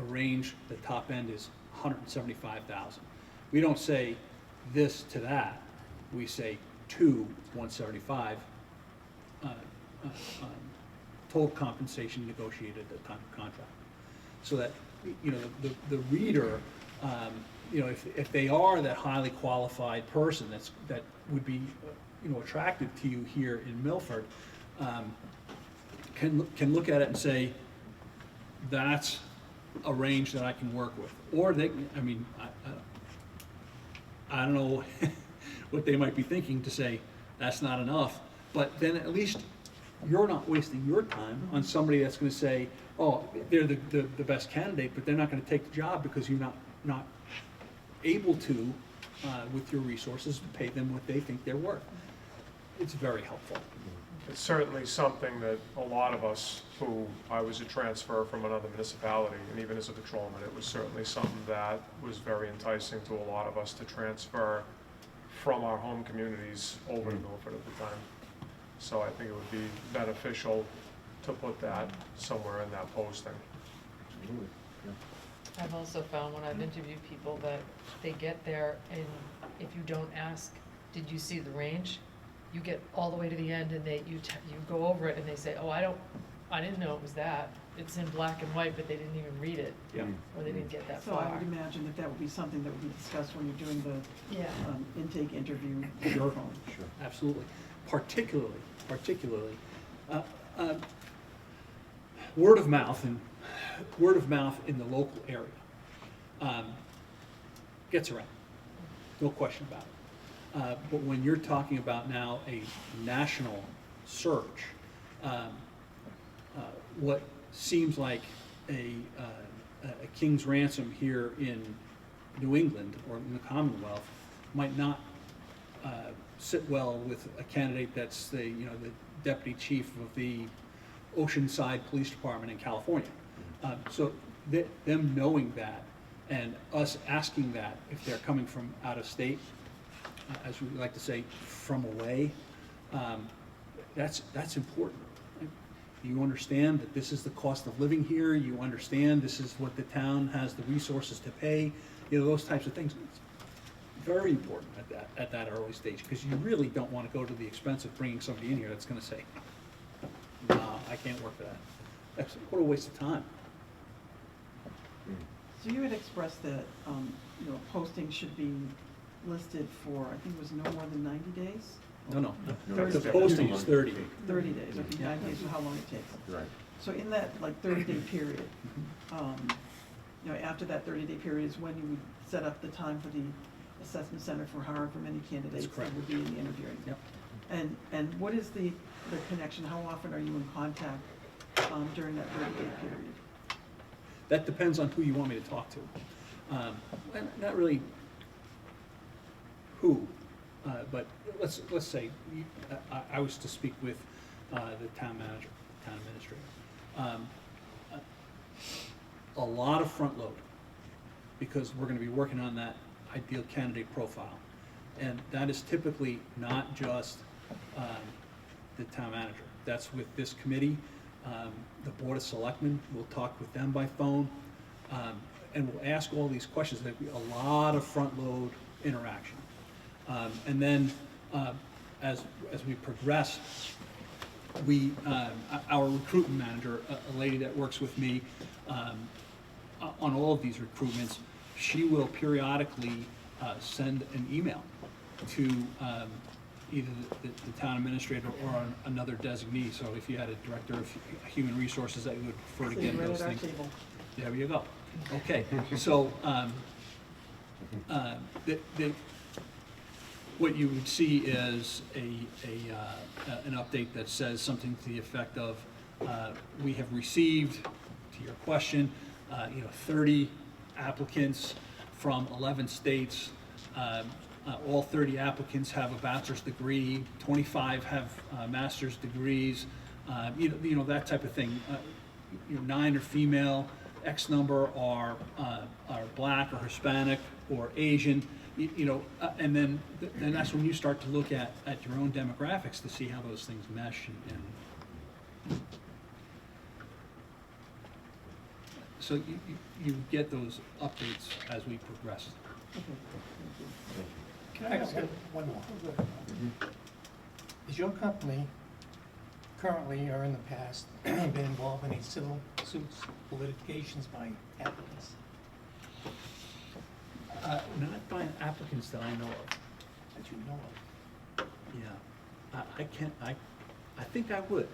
Speaker 3: range. The top end is 175,000. We don't say this to that. We say to 175. Total compensation negotiated at the time of contract, so that the reader, if they are that highly qualified person that would be attractive to you here in Milford, can look at it and say, that's a range that I can work with. Or they, I mean, I don't know what they might be thinking to say, that's not enough, but then at least you're not wasting your time on somebody that's gonna say, oh, they're the best candidate, but they're not gonna take the job because you're not able to, with your resources, to pay them what they think they're worth. It's very helpful.
Speaker 6: It's certainly something that a lot of us who, I was a transfer from another municipality, and even as a patrolman, it was certainly something that was very enticing to a lot of us to transfer from our home communities over to Milford at the time. So I think it would be beneficial to put that somewhere in that posting.
Speaker 2: I've also found when I've interviewed people that they get there and if you don't ask, did you see the range? You get all the way to the end and you go over it and they say, oh, I didn't know it was that. It's in black and white, but they didn't even read it.
Speaker 3: Yeah.
Speaker 2: Or they didn't get that
Speaker 4: So I
Speaker 2: far.
Speaker 4: would imagine that that would be something that would be discussed when you're doing the
Speaker 2: Yeah.
Speaker 4: intake interview.
Speaker 3: Sure.
Speaker 4: phone.
Speaker 1: Sure.
Speaker 3: Absolutely. Particularly, word of mouth in the local area gets around, no question about it. But when you're talking about now a national search, what seems like a king's ransom here in New England or in the Commonwealth might not sit well with a candidate that's the deputy chief of the Oceanside Police Department in California. So them knowing that and us asking that if they're coming from out of state, as we like to say, from away, that's important. You understand that this is the cost of living here, you understand this is what the town has the resources to pay, those types of things. It's very important at that early stage, because you really don't want to go to the expense of bringing somebody in here that's gonna say, no, I can't work for that. That's, what a waste of time.
Speaker 4: So you had expressed that, posting should be listed for, I think it was no more than 90 days?
Speaker 3: No,
Speaker 1: No,
Speaker 3: the
Speaker 1: that's
Speaker 3: posting is 30.
Speaker 4: 30 days, okay, 90 days is how long it takes.
Speaker 1: Right.
Speaker 4: So in that, 30-day period, after that 30-day period is when you would set up the time for the assessment center for hiring from any candidates that
Speaker 3: correct.
Speaker 4: would be in the interviewing.
Speaker 3: Yep.
Speaker 4: And what is the connection, how often are you in contact during that 30-day period?
Speaker 3: That depends on who you want me to talk to. Not really who, but let's say I was to speak with the town manager, town administrator. A lot of front load, because we're gonna be working on that ideal candidate profile. And that is typically not just the town manager. That's with this committee. The Board of Selectmen, we'll talk with them by phone. And we'll ask all these questions. There'll be a lot of front load interaction. And then as we progress, our recruitment manager, a lady that works with me on all of these recruitments, she will periodically send an email to either the town administrator or another designee. So if you had a director of human resources that you would prefer to
Speaker 4: Sitting
Speaker 3: get
Speaker 4: right
Speaker 3: those
Speaker 4: at our
Speaker 3: things.
Speaker 4: table.
Speaker 3: There you go. Okay, so what you would see is an update that says something to the effect of, we have received, to your question, 30 applicants from 11 states. All 30 applicants have a bachelor's degree, 25 have master's degrees, that type of thing. 9 are female, X number are black or Hispanic or Asian, and then that's when you start to look at your own demographics to see how those things mesh and so you get those updates as we progress.
Speaker 4: Okay, thank you.
Speaker 5: Can I ask one more? Is your company currently or in the past been involved in any civil suits or litigations by applicants?
Speaker 3: Not by applicants that I know of.
Speaker 5: That you know of?
Speaker 3: I think I would.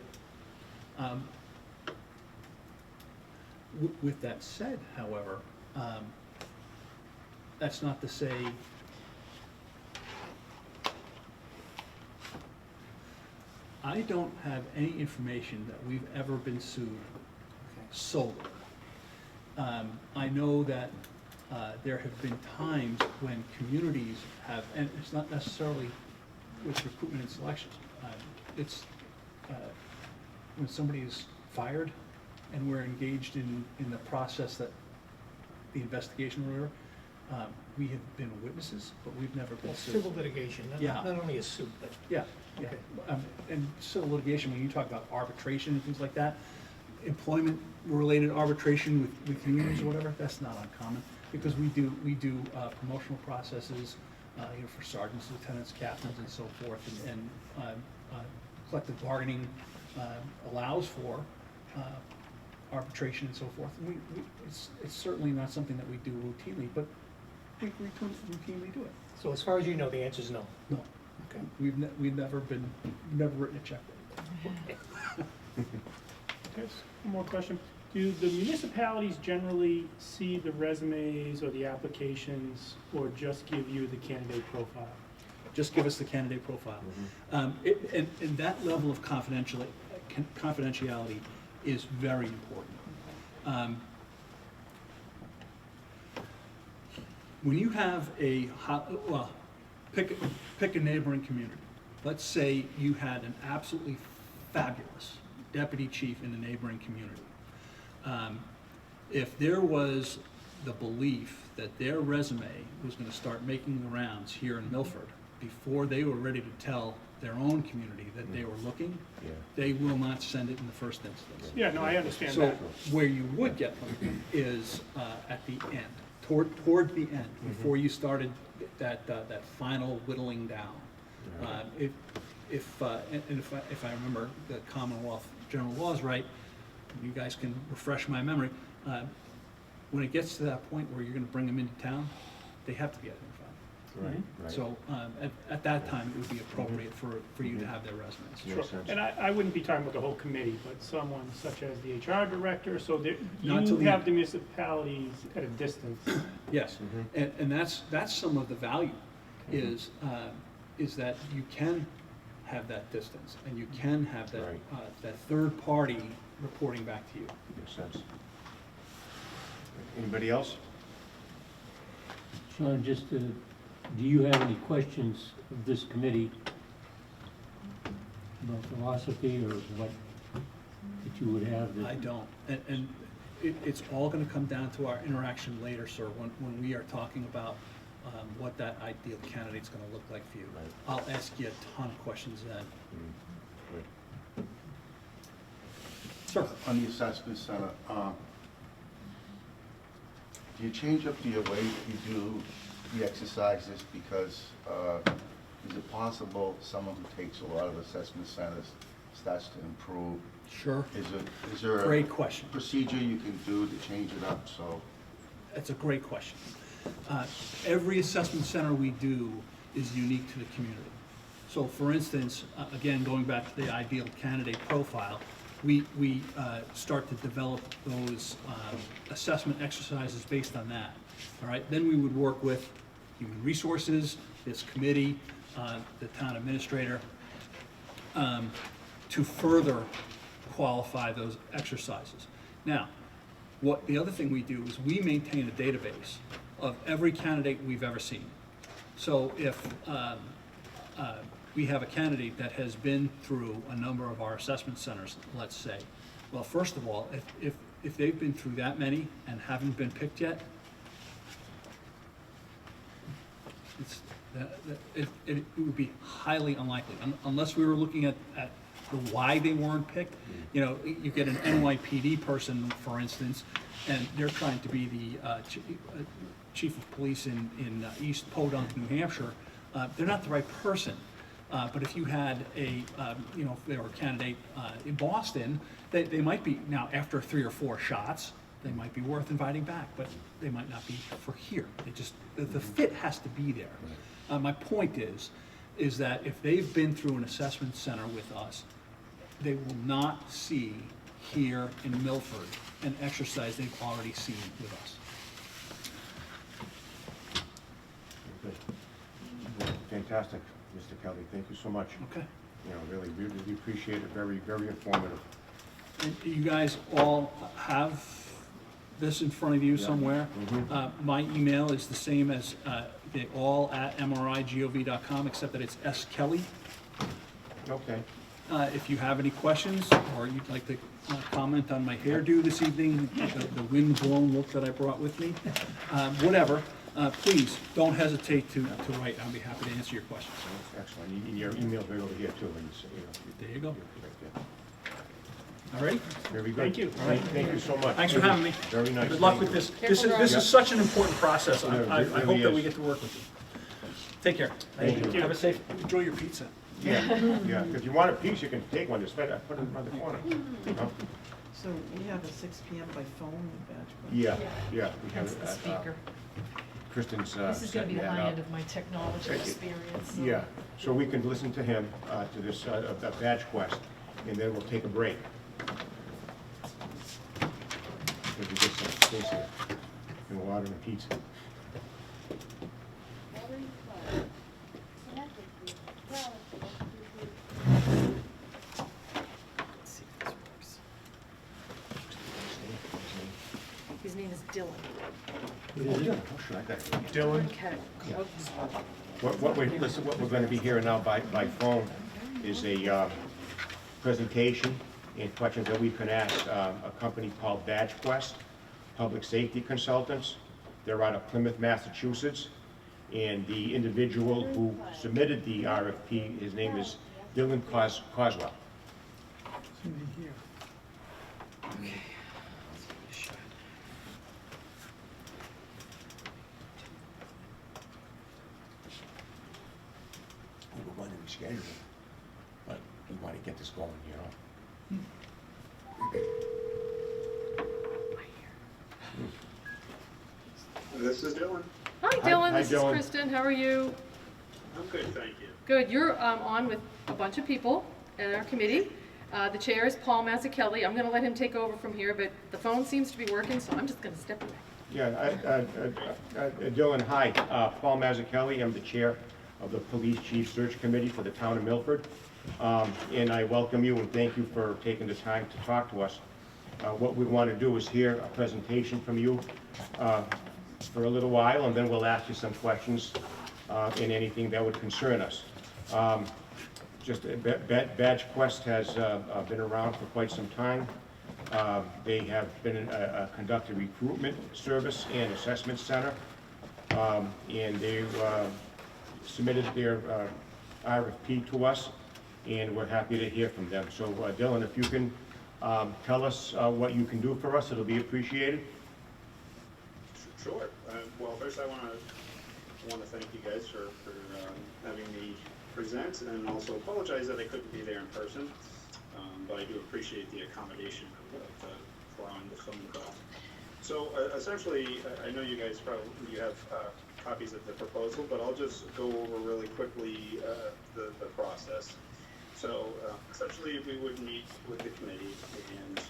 Speaker 3: With that said, however, that's not to say I don't have any information that we've ever been sued solely. I know that there have been times when communities have, and it's not necessarily with recruitment and selection, it's when somebody is fired and we're engaged in the process that the investigation or whatever, we have been witnesses, but we've never been sued.
Speaker 5: Civil litigation,
Speaker 3: Yeah.
Speaker 5: not only a suit, but.
Speaker 3: Yeah, yeah.
Speaker 5: Okay.
Speaker 3: And civil litigation, when you talk about arbitration and things like that, employment-related arbitration with communities or whatever, that's not uncommon, because we do promotional processes, for sergeants, lieutenants, captains, and so forth, and collective bargaining allows for arbitration and so forth. And it's certainly not something that we do routinely, but we routinely do it.
Speaker 5: So as far as you know, the answer is no.
Speaker 3: No,
Speaker 5: Okay.
Speaker 3: we've never written a check.
Speaker 7: Okay, one more question. Do the municipalities generally see the resumes or the applications, or just give you the candidate profile?
Speaker 3: Just give us the candidate profile. And that level of confidentiality is very important. When you have pick a neighboring community. Let's say you had an absolutely fabulous deputy chief in the neighboring community. If there was the belief that their resume was going to start making the rounds here in Milford before they were ready to tell their own community that they were looking, they will not send it in the first instance.
Speaker 7: Yeah, no, I understand
Speaker 3: So
Speaker 7: that.
Speaker 3: where you would get them is at the end, toward the end, before you started that final whittling down. If I remember the Commonwealth general laws right, you guys can refresh my memory. When it gets to that point where you're going to bring them into town, they have to be identified.
Speaker 1: Right.
Speaker 3: So at that time, it would be appropriate for you to have their resumes.
Speaker 1: Makes sense.
Speaker 7: And I wouldn't be talking about the whole committee, but someone such as the HR director, so that
Speaker 3: Not
Speaker 7: you
Speaker 3: till the-
Speaker 7: have the municipalities at a distance.
Speaker 3: Yes, and that's some of the value, is that you can have that distance, and you can have that,
Speaker 1: Right.
Speaker 3: that third party reporting back to you.
Speaker 1: Makes sense. Anybody else?
Speaker 11: Sean, just, do you have any questions of this committee about philosophy or what that you would have? That
Speaker 3: I don't, and it's all gonna come down to our interaction later, sir, when we are talking about what that ideal candidate's gonna look like for you.
Speaker 1: Right.
Speaker 3: I'll ask you a ton of questions then.
Speaker 1: Good.
Speaker 3: Sir?
Speaker 8: On the assessment center, do you change up the way you do the exercises? Because is it possible someone who takes a lot of assessment centers starts to improve?
Speaker 3: Sure.
Speaker 8: Is there a
Speaker 3: Great question.
Speaker 8: procedure you can do to change it up so?
Speaker 3: That's a great question. Every assessment center we do is unique to the community. So for instance, again, going back to the ideal candidate profile, we start to develop those assessment exercises based on that. All right, then we would work with human resources, this committee, the town administrator, to further qualify those exercises. Now, what the other thing we do is we maintain a database of every candidate we've ever seen. So if we have a candidate that has been through a number of our assessment centers, let's say, well, first of all, if they've been through that many and haven't been picked yet, it would be highly unlikely, unless we were looking at the why they weren't picked. You know, you get an NYPD person, for instance, and they're trying to be the chief of police in East Podunk, New Hampshire. They're not the right person. But if you had if they were a candidate in Boston, they might be, now after 3 or 4 shots, they might be worth inviting back, but they might not be for here. The fit has to be there. My point is that if they've been through an assessment center with us, they will not see here in Milford, an exercise they've already seen with us.
Speaker 1: Fantastic, Mr. Kelly, thank you so much.
Speaker 3: Okay?
Speaker 1: You know, really, really appreciate it, very, very informative.
Speaker 3: And you guys all have this in front of you
Speaker 1: Yeah.
Speaker 3: somewhere.
Speaker 1: Mhm.
Speaker 3: My email is the same as all@mrigov.com, except that it's skelly.
Speaker 1: Okay.
Speaker 3: If you have any questions, or you'd like to comment on my hairdo this evening, the wind-blown look that I brought with me, whatever, please don't hesitate to write. I'll be happy to answer your questions.
Speaker 1: Excellent, and your email's right over here too, and
Speaker 3: There you go.
Speaker 1: right there.
Speaker 3: All right?
Speaker 1: Very good.
Speaker 7: Thank you.
Speaker 1: Thank you so much.
Speaker 3: Thanks for having me.
Speaker 1: Very nice.
Speaker 3: Good luck
Speaker 1: Thank
Speaker 3: with
Speaker 1: you.
Speaker 3: this.
Speaker 2: Careful
Speaker 3: This
Speaker 1: driving.
Speaker 3: is such an important process.
Speaker 1: Yeah, it
Speaker 3: I
Speaker 1: really
Speaker 3: hope that we
Speaker 1: is.
Speaker 3: get to work with you. Take care.
Speaker 1: Thank you.
Speaker 3: Have a safe, enjoy your pizza.
Speaker 1: Yeah, yeah, if you want a piece, you can take one, just put it around the corner. No?
Speaker 4: So we have a 6 PM by phone badge.
Speaker 1: Yeah, yeah. we have
Speaker 2: That's
Speaker 1: it
Speaker 2: the
Speaker 1: at,
Speaker 2: speaker.
Speaker 1: Kristen's
Speaker 2: This is gonna be
Speaker 1: setting
Speaker 2: the
Speaker 1: that
Speaker 2: high
Speaker 1: up.
Speaker 2: end of my technology experience. so-
Speaker 1: Yeah, so we can listen to him, to this, badge quest, and then we'll take a break. Maybe get some space here, and we'll order a pizza.
Speaker 2: Let's see if this works. His name is Dylan.
Speaker 1: Oh, sure, I got it.
Speaker 6: Dylan?
Speaker 2: Okay.
Speaker 1: What we're gonna be hearing now by phone is a, presentation and questions that we can ask, a company called Badge Quest, Public Safety Consultants. They're out of Plymouth, Massachusetts, and the individual who submitted the RFP, his name is Dylan Coswell. We were going to reschedule it, but we want to get this going, you know?
Speaker 12: This is Dylan.
Speaker 2: Hi,
Speaker 1: Hi-
Speaker 2: Dylan,
Speaker 1: hi,
Speaker 2: this is
Speaker 1: Dylan.
Speaker 2: Kristen, how are you?
Speaker 12: I'm good, thank you.
Speaker 2: Good, you're on with a bunch of people in our committee. The chair is Paul Mazzucchelli. I'm gonna let him take over from here, but the phone seems to be working, so I'm just gonna step away.
Speaker 1: Yeah, Dylan, hi. Paul Mazzucchelli, I'm the chair of the Police Chief Search Committee for the town of Milford. And I welcome you and thank you for taking the time to talk to us. What we want to do is hear a presentation from you for a little while, and then we'll ask you some questions in anything that would concern us. Badge Quest has been around for quite some time. They have been conducted recruitment service and assessment center, and they've submitted their RFP to us, and we're happy to hear from them. So Dylan, if you can tell us what you can do for us, it'll be appreciated.
Speaker 12: Sure. Well, first I want to thank you guys for having me present, and also apologize that I couldn't be there in person. But I do appreciate the accommodation of allowing the phone call. So essentially, I know you guys you have copies of the proposal, but I'll just go over really quickly the process. So essentially, we would meet with the committee, and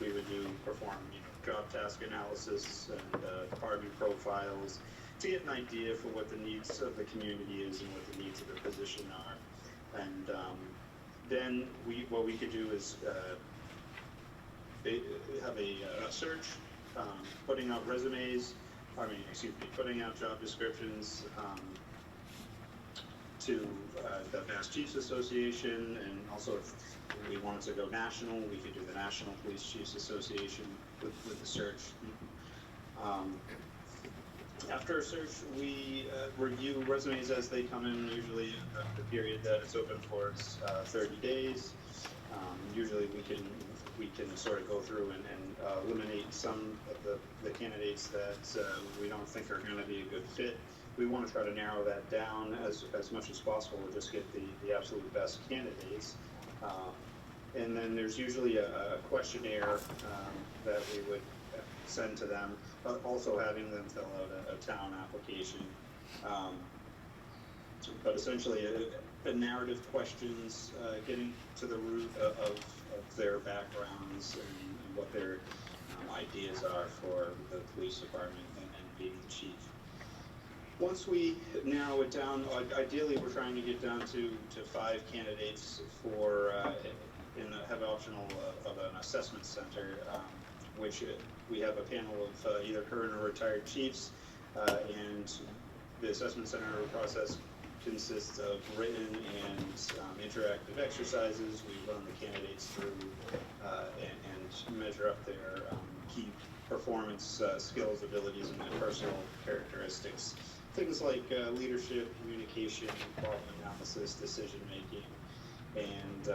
Speaker 12: we would perform job task analysis and department profiles to get an idea for what the needs of the community is and what the needs of the position are. And then what we could do is have a search, putting out resumes, putting out job descriptions to the Mass Chiefs Association, and also if we wanted to go national, we could do the National Police Chiefs Association with the search. After a search, we review resumes as they come in. Usually the period that it's open for is 30 days. Usually we can sort of go through and eliminate some of the candidates that we don't think are going to be a good fit. We want to try to narrow that down as much as possible and just get the absolute best candidates. And then there's usually a questionnaire that we would send to them, but also having them fill out a town application. But essentially, the narrative questions, getting to the root of their backgrounds and what their ideas are for the police department and being the chief. Once we narrow it down, ideally we're trying to get down to 5 candidates for, have optional of an assessment center, which we have a panel of either current or retired chiefs, and the assessment center process consists of written and interactive exercises. We run the candidates through and measure up their key performance skills, abilities, and their personal characteristics. Things like leadership, communication, problem analysis, decision making, and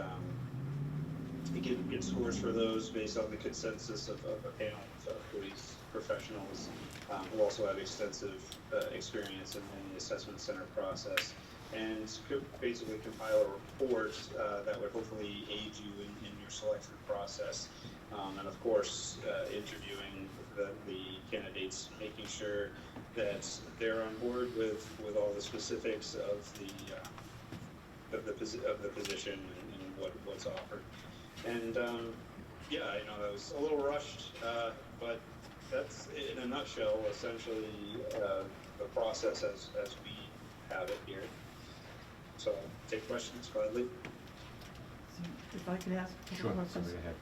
Speaker 12: get scores for those based on the consensus of a panel of police professionals who also have extensive experience in the assessment center process, and could basically compile a report that would hopefully aid you in your selection process. And of course, interviewing the candidates, making sure that they're on board with all the specifics of the position and what's offered. And yeah, I know that was a little rushed, but that's in a nutshell essentially the process as we have it here. So take questions gladly.
Speaker 4: So if I could ask a couple
Speaker 1: Sure,
Speaker 4: questions.
Speaker 1: go ahead.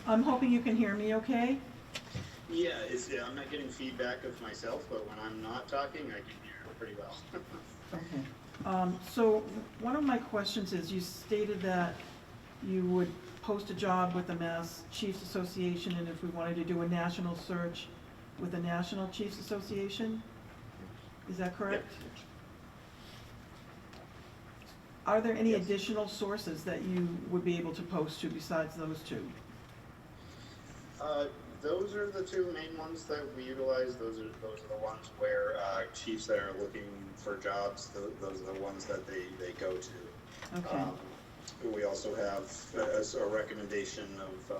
Speaker 4: I'm hoping you can hear me okay?
Speaker 12: Yeah, I'm not getting feedback of myself, but when I'm not talking, I can hear pretty well.
Speaker 4: Okay. So one of my questions is, you stated that you would post a job with the Mass Chiefs Association, and if we wanted to do a national search with the National Chiefs Association? Is that correct? Are there any
Speaker 12: Yes.
Speaker 4: additional sources that you would be able to post to besides those two?
Speaker 12: Those are the two main ones that we utilize. Those are the ones where chiefs that are looking for jobs, those are the ones that they go to.
Speaker 4: Okay.
Speaker 12: We also have a recommendation of,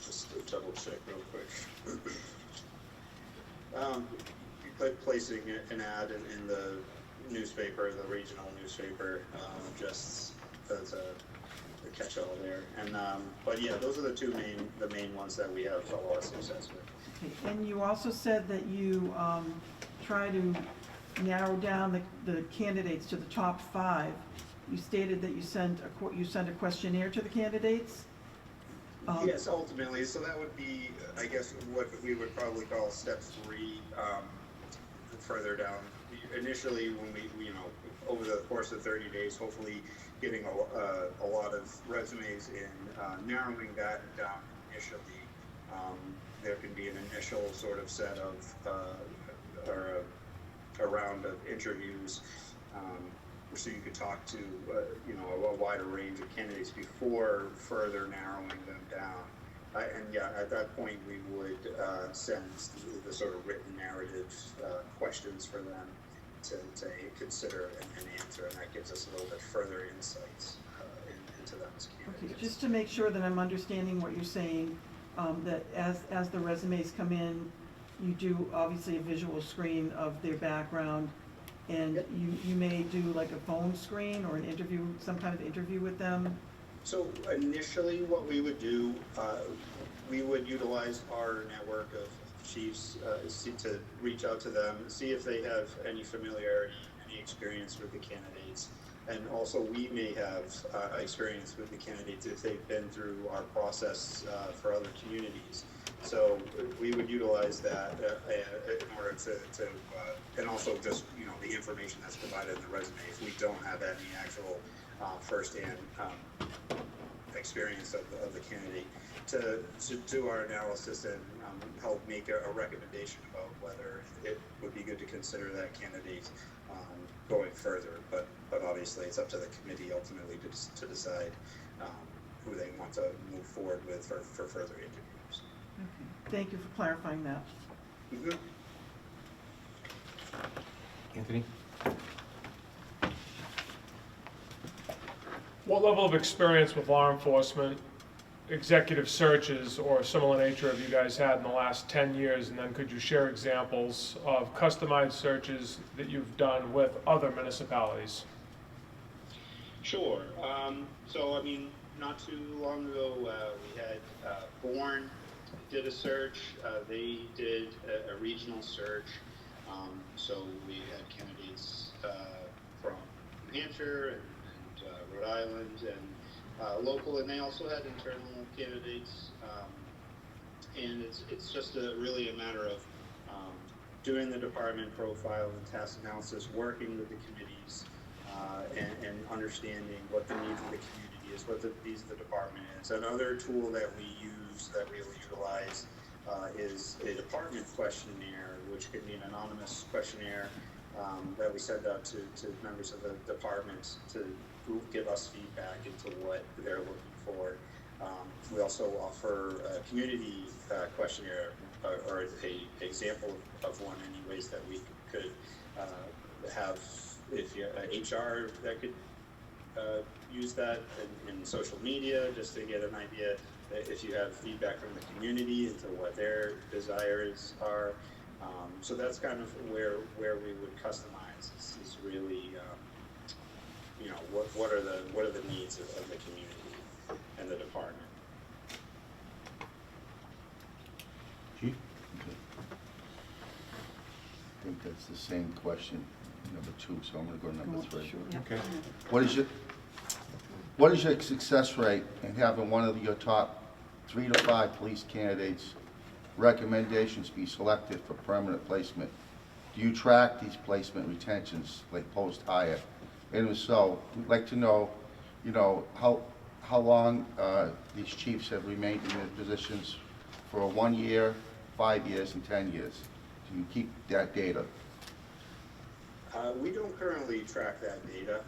Speaker 12: just to double check real quick. Placing an ad in the newspaper, the regional newspaper, just as a catch-all there. And but yeah, those are the main ones that we have a lot of success with.
Speaker 4: Okay. And you also said that you try to narrow down the candidates to the top 5. You stated that you sent a questionnaire to the candidates?
Speaker 12: Yes, ultimately. So that would be, I guess, what we would probably call step 3, further down. Initially, when we over the course of 30 days, hopefully getting a lot of resumes in, narrowing that down initially. There can be an initial sort of set of, or a round of interviews, so you could talk to, a wider range of candidates before further narrowing them down. And yeah, at that point, we would send the sort of written narrative questions for them to consider and answer, and that gives us a little bit further insights into them as candidates.
Speaker 4: Okay, just to make sure that I'm understanding what you're saying, that as the resumes come in, you do obviously a visual screen of their background, and
Speaker 12: Yep.
Speaker 4: you may do like a phone screen or an interview, some kind of interview with them?
Speaker 12: So initially, what we would do, we would utilize our network of chiefs to reach out to them, see if they have any familiarity, any experience with the candidates, and also we may have experience with the candidates if they've been through our process for other communities. So we would utilize that in order to and also just the information that's provided in the resume. If we don't have any actual firsthand experience of the candidate, to do our analysis and help make a recommendation about whether it would be good to consider that candidate going further. But obviously it's up to the committee ultimately to decide who they want to move forward with for further interviews.
Speaker 4: Okay. Thank you for clarifying that.
Speaker 12: Mhm.
Speaker 1: Anthony?
Speaker 6: What level of experience with law enforcement executive searches or similar nature have you guys had in the last 10 years? And then could you share examples of customized searches that you've done with other municipalities?
Speaker 12: Sure. So, I mean, not too long ago, we had Bourne did a search. They did a regional search. So we had candidates from New Hampshire and Rhode Island and local, and they also had internal candidates. And it's just really a matter of doing the department profile and task analysis, working with the committees, and understanding what the needs of the community is, what the needs of the department is. Another tool that we use, that we utilize, is a department questionnaire, which could be an anonymous questionnaire that we send out to members of the department to give us feedback into what they're looking for. We also offer a community questionnaire, or a example of one, anyways, that we could have. If you're HR, that could use that in social media, just to get an idea. If you have feedback from the community into what their desires are, so that's kind of where we would customize. Is really, you know, what are the needs of the community and the department.
Speaker 1: Chief?
Speaker 8: Okay. I think that's the same question, number 2, so I'm gonna go to number 3.
Speaker 4: Sure.
Speaker 1: Okay.
Speaker 8: What is your success rate in having one of your top 3 to 5 police candidates' recommendations be selected for permanent placement? Do you track these placement retentions, like post-hire? And if so, we'd like to know, you know, how long these chiefs have remained in their positions for 1 year, 5 years, and 10 years. Do you keep that data?
Speaker 12: We don't currently track that data,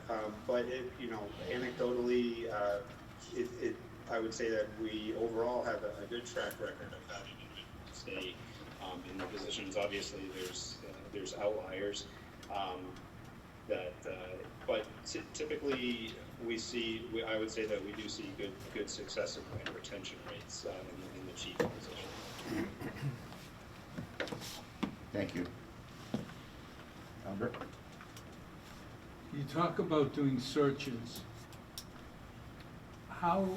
Speaker 12: but you know, anecdotally, I would say that we overall have a good track record of having individuals stay in the positions. Obviously, there's outliers, but typically I would say that we do see good success and retention rates in the chief position.
Speaker 8: Thank you.
Speaker 1: Albert?
Speaker 9: You talk about doing searches. How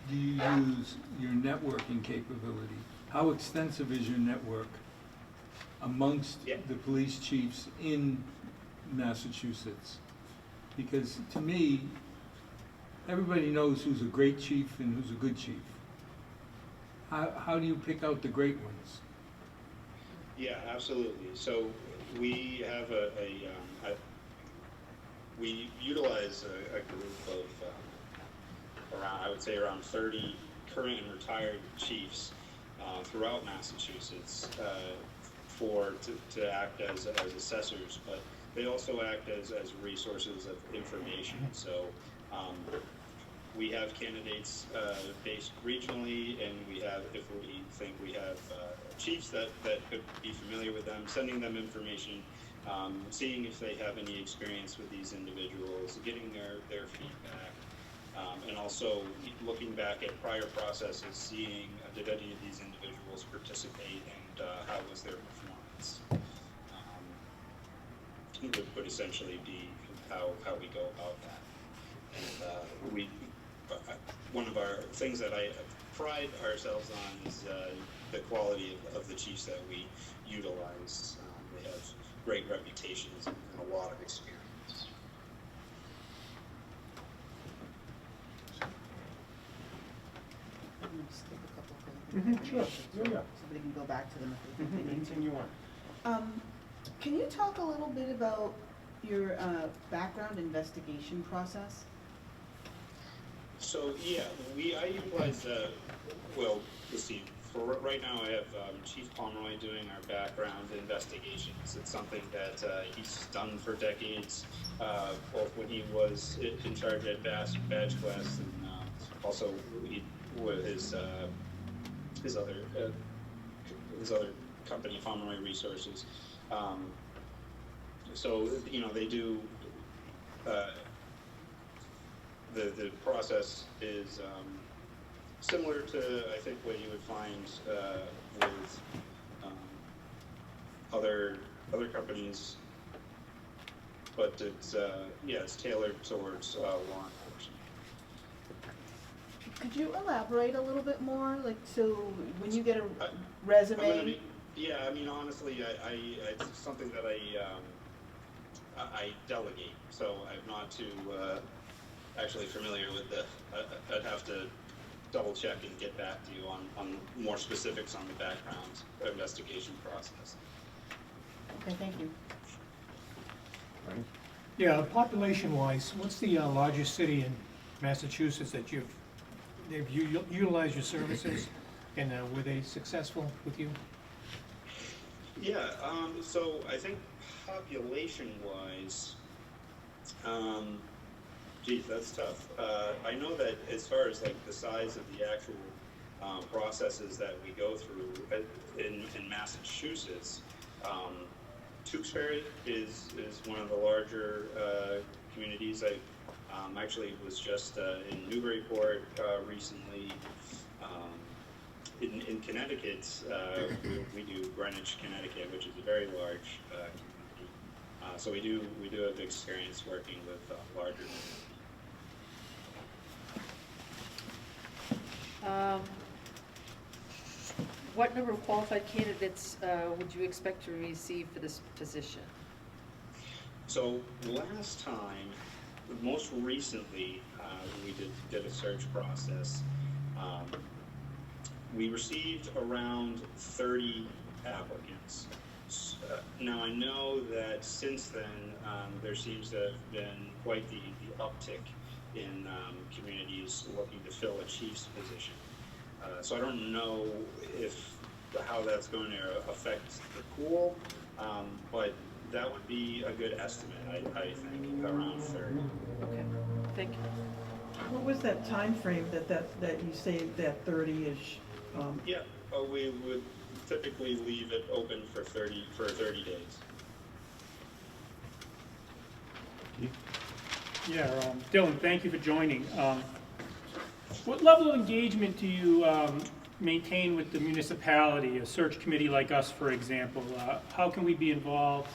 Speaker 9: do you use your networking capability? How extensive is your network amongst the police chiefs in Massachusetts? Because to me, everybody knows who's a great chief and who's a good chief. How do you pick out the great ones?
Speaker 12: Yeah, absolutely. So we have we utilize a group of around 30 current and retired chiefs throughout Massachusetts to act as assessors, but they also act as resources of information. So we have candidates based regionally, and we have, if we think we have chiefs that could be familiar with them, sending them information, seeing if they have any experience with these individuals, getting their feedback, and also looking back at prior processes, seeing did any of these individuals participate, and how was their performance. Would essentially be how we go about that. And one of our things that I pride ourselves on is the quality of the chiefs that we utilize. They have great reputations and a lot of experience.
Speaker 10: I'm gonna skip a couple things.
Speaker 1: Sure. Yeah.
Speaker 10: Somebody can go back to them if they think they need to.
Speaker 1: Continue on.
Speaker 10: Can you talk a little bit about your background investigation process?
Speaker 12: So yeah, I utilize well, let's see. For right now, I have Chief Pomeroy doing our background investigations. It's something that he's done for decades, both when he was in charge at Badge Quest, and also with his other company, Pomeroy Resources. So you know, they do. The process is similar to, I think, what you would find with other companies, but it's yeah, it's tailored towards law enforcement.
Speaker 10: Could you elaborate a little bit more? Like, so when you get a
Speaker 12: I'm gonna
Speaker 10: resume,
Speaker 12: be, yeah, I mean, honestly, it's something that I delegate, so I'm not too actually familiar with the. I'd have to double check and get back to you on more specifics on the background investigation process.
Speaker 10: okay, thank you.
Speaker 1: Right?
Speaker 5: Yeah, population-wise, what's the largest city in Massachusetts that they've utilized your services, and were they successful with you?
Speaker 12: Yeah, so I think population-wise, geez, that's tough. I know that as far as like the size of the actual processes that we go through in Massachusetts, Tewksbury is one of the larger communities. I actually was just in Newburyport recently. In Connecticut, we do Greenwich, Connecticut, which is a very large community. So we do have experience working with larger.
Speaker 2: What number of qualified candidates would you expect to receive for this position?
Speaker 12: So last time, most recently, we did a search process. We received around 30 applicants. Now I know that since then, there seems to have been quite the uptick in communities looking to fill a chief's position. So I don't know how that's going to affect the pool, but that would be a good estimate, I think, around 30.
Speaker 2: Okay, thank you.
Speaker 4: What was that time frame that you say that 30-ish?
Speaker 12: Yeah, we would typically leave it open for 30 days.
Speaker 7: Yeah, Dylan, thank you for joining. What level of engagement do you maintain with the municipality, a search committee like us, for example? How can we be involved?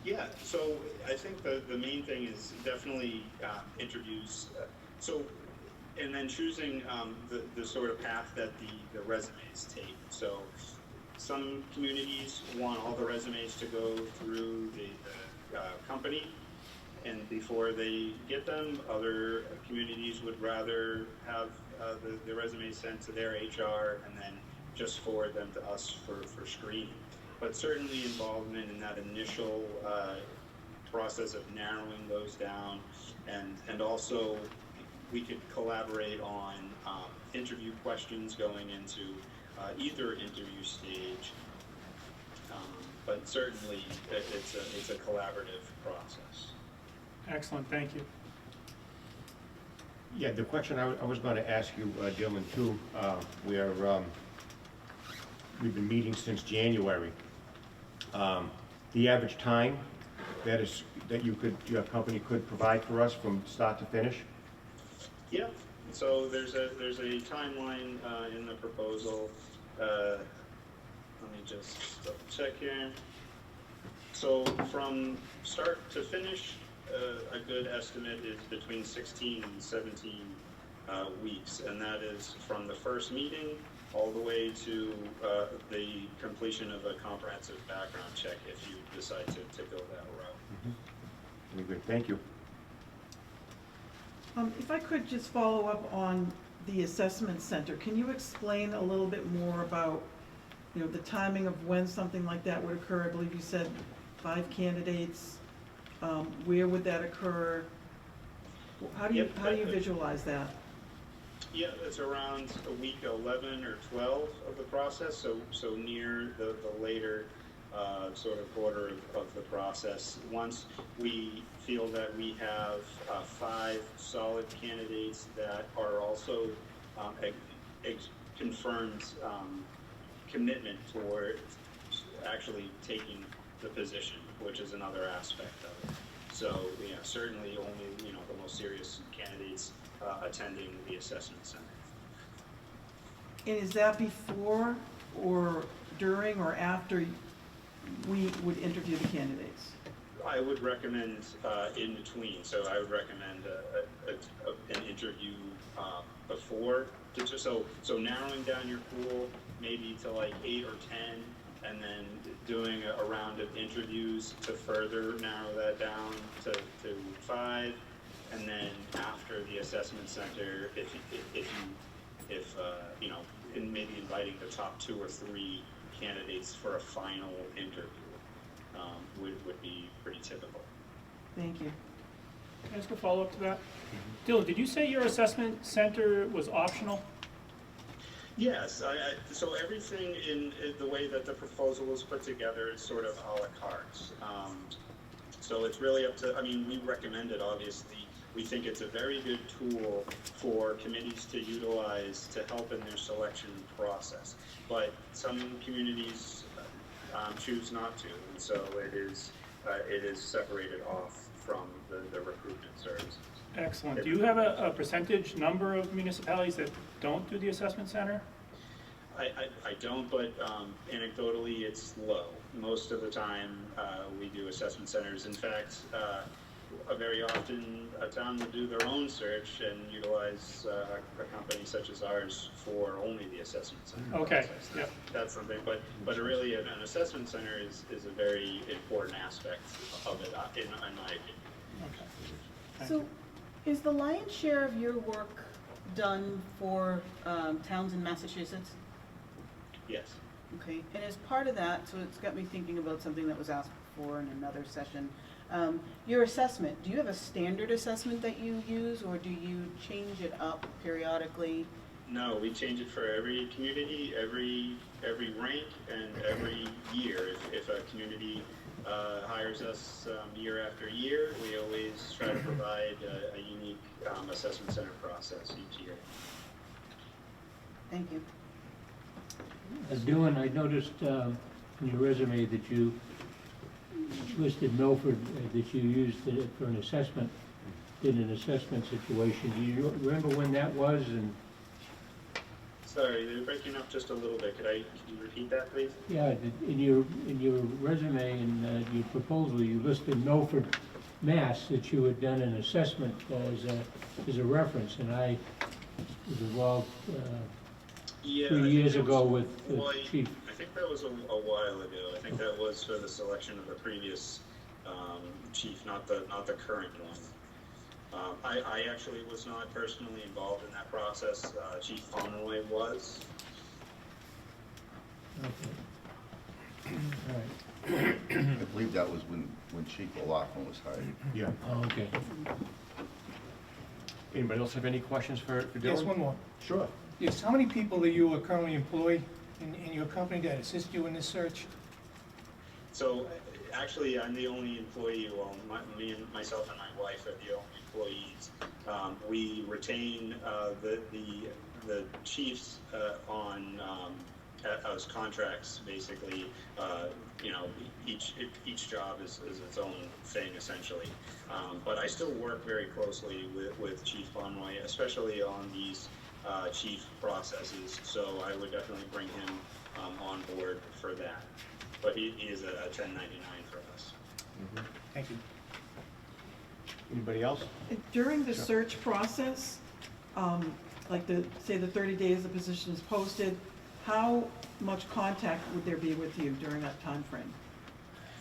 Speaker 12: Yeah, so I think the main thing is definitely interviews. And then choosing the sort of path that the resumes take. So some communities want all the resumes to go through the company, and before they get them, other communities would rather have the resumes sent to their HR and then just forward them to us for screening. But certainly involvement in that initial process of narrowing those down, and also we could collaborate on interview questions going into either interview stage, but certainly it's a collaborative process.
Speaker 7: Excellent, thank you.
Speaker 1: Yeah, the question I was going to ask you, Dylan, too, we've been meeting since January. The average time that your company could provide for us from start to finish?
Speaker 12: Yeah, so there's a timeline in the proposal. Let me just double check here. So from start to finish, a good estimate is between 16 and 17 weeks, and that is from the first meeting all the way to the completion of a comprehensive background check if you decide to go that route.
Speaker 1: Mm-hmm. Very good, thank you.
Speaker 4: If I could just follow up on the assessment center, can you explain a little bit more about, the timing of when something like that would occur? I believe you said 5 candidates. Where would that occur? How do you visualize that?
Speaker 12: Yeah, it's around week 11 or 12 of the process, so near the later sort of quarter of the process. Once we feel that we have 5 solid candidates that are also confirmed commitment toward actually taking the position, which is another aspect of it. So, yeah, certainly only, you know, the most serious candidates attending the assessment center.
Speaker 4: And is that before or during or after we would interview the candidates?
Speaker 12: I would recommend in between, so I would recommend an interview before, so narrowing down your pool maybe to like 8 or 10, and then doing a round of interviews to further narrow that down to 5, and then after the assessment center, if you know, and maybe inviting the top 2 or 3 candidates for a final interview. Would be pretty typical.
Speaker 4: Thank you.
Speaker 7: Can I ask a follow-up to that? Dylan, did you say your assessment center was optional?
Speaker 12: Yes, so everything in the way that the proposal was put together is sort of a la carte. So it's really up to, I mean, we recommend it, obviously. We think it's a very good tool for committees to utilize to help in their selection process. But some communities choose not to, and so it is separated off from the recruitment services.
Speaker 7: Excellent. Do you have a percentage number of municipalities that don't do the assessment center?
Speaker 12: I don't, but anecdotally, it's low. Most of the time, we do assessment centers. In fact, very often a town will do their own search and utilize a company such as ours for only the assessment center.
Speaker 7: Okay,
Speaker 12: process.
Speaker 7: yep.
Speaker 12: That's something, but really an assessment center is a very important aspect of it, in my opinion.
Speaker 7: Okay. Thank
Speaker 10: So,
Speaker 7: you.
Speaker 10: is the lion's share of your work done for towns in Massachusetts?
Speaker 12: Yes.
Speaker 10: Okay, and as part of that, so it's got me thinking about something that was asked before in another session. Your assessment, do you have a standard assessment that you use, or do you change it up periodically?
Speaker 12: No, we change it for every community, every rank, and every year. If a community hires us year after year, we always try to provide a unique assessment center process each year.
Speaker 10: Thank you.
Speaker 11: Dylan, I noticed in your resume that you listed Milford, that you used it for an assessment, in an assessment situation. Do you remember when that was? And
Speaker 12: Sorry, they're breaking up just a little bit. Can you repeat that, please?
Speaker 11: yeah, in your resume and your proposal, you listed Milford, Mass, that you had done an assessment as a reference, and I was involved
Speaker 12: Yeah,
Speaker 11: 3 years ago with the
Speaker 12: well,
Speaker 11: chief.
Speaker 12: I think that was a while ago. I think that was for the selection of the previous chief, not the current one. I actually was not personally involved in that process. Chief Pomeroy was.
Speaker 11: Okay. All right.
Speaker 8: I believe that was when Chief O'Loughlin was hired.
Speaker 1: Yeah.
Speaker 11: Oh, okay.
Speaker 1: Anybody else have any questions for Dylan?
Speaker 5: Yes, one more.
Speaker 1: Sure.
Speaker 5: Yes, how many people do you currently employ in your company that assist you in this search?
Speaker 12: So actually, I'm the only employee. Well, me and myself and my wife are the only employees. We retain the chiefs on as contracts. Basically, you know, each job is its own thing essentially. But I still work very closely with Chief Pomeroy, especially on these chief processes. So I would definitely bring him on board for that. But he is a 1099 for us.
Speaker 5: Thank you.
Speaker 1: Anybody else?
Speaker 4: During the search process, like say the 30 days the position is posted, how much contact would there be with you during that time frame?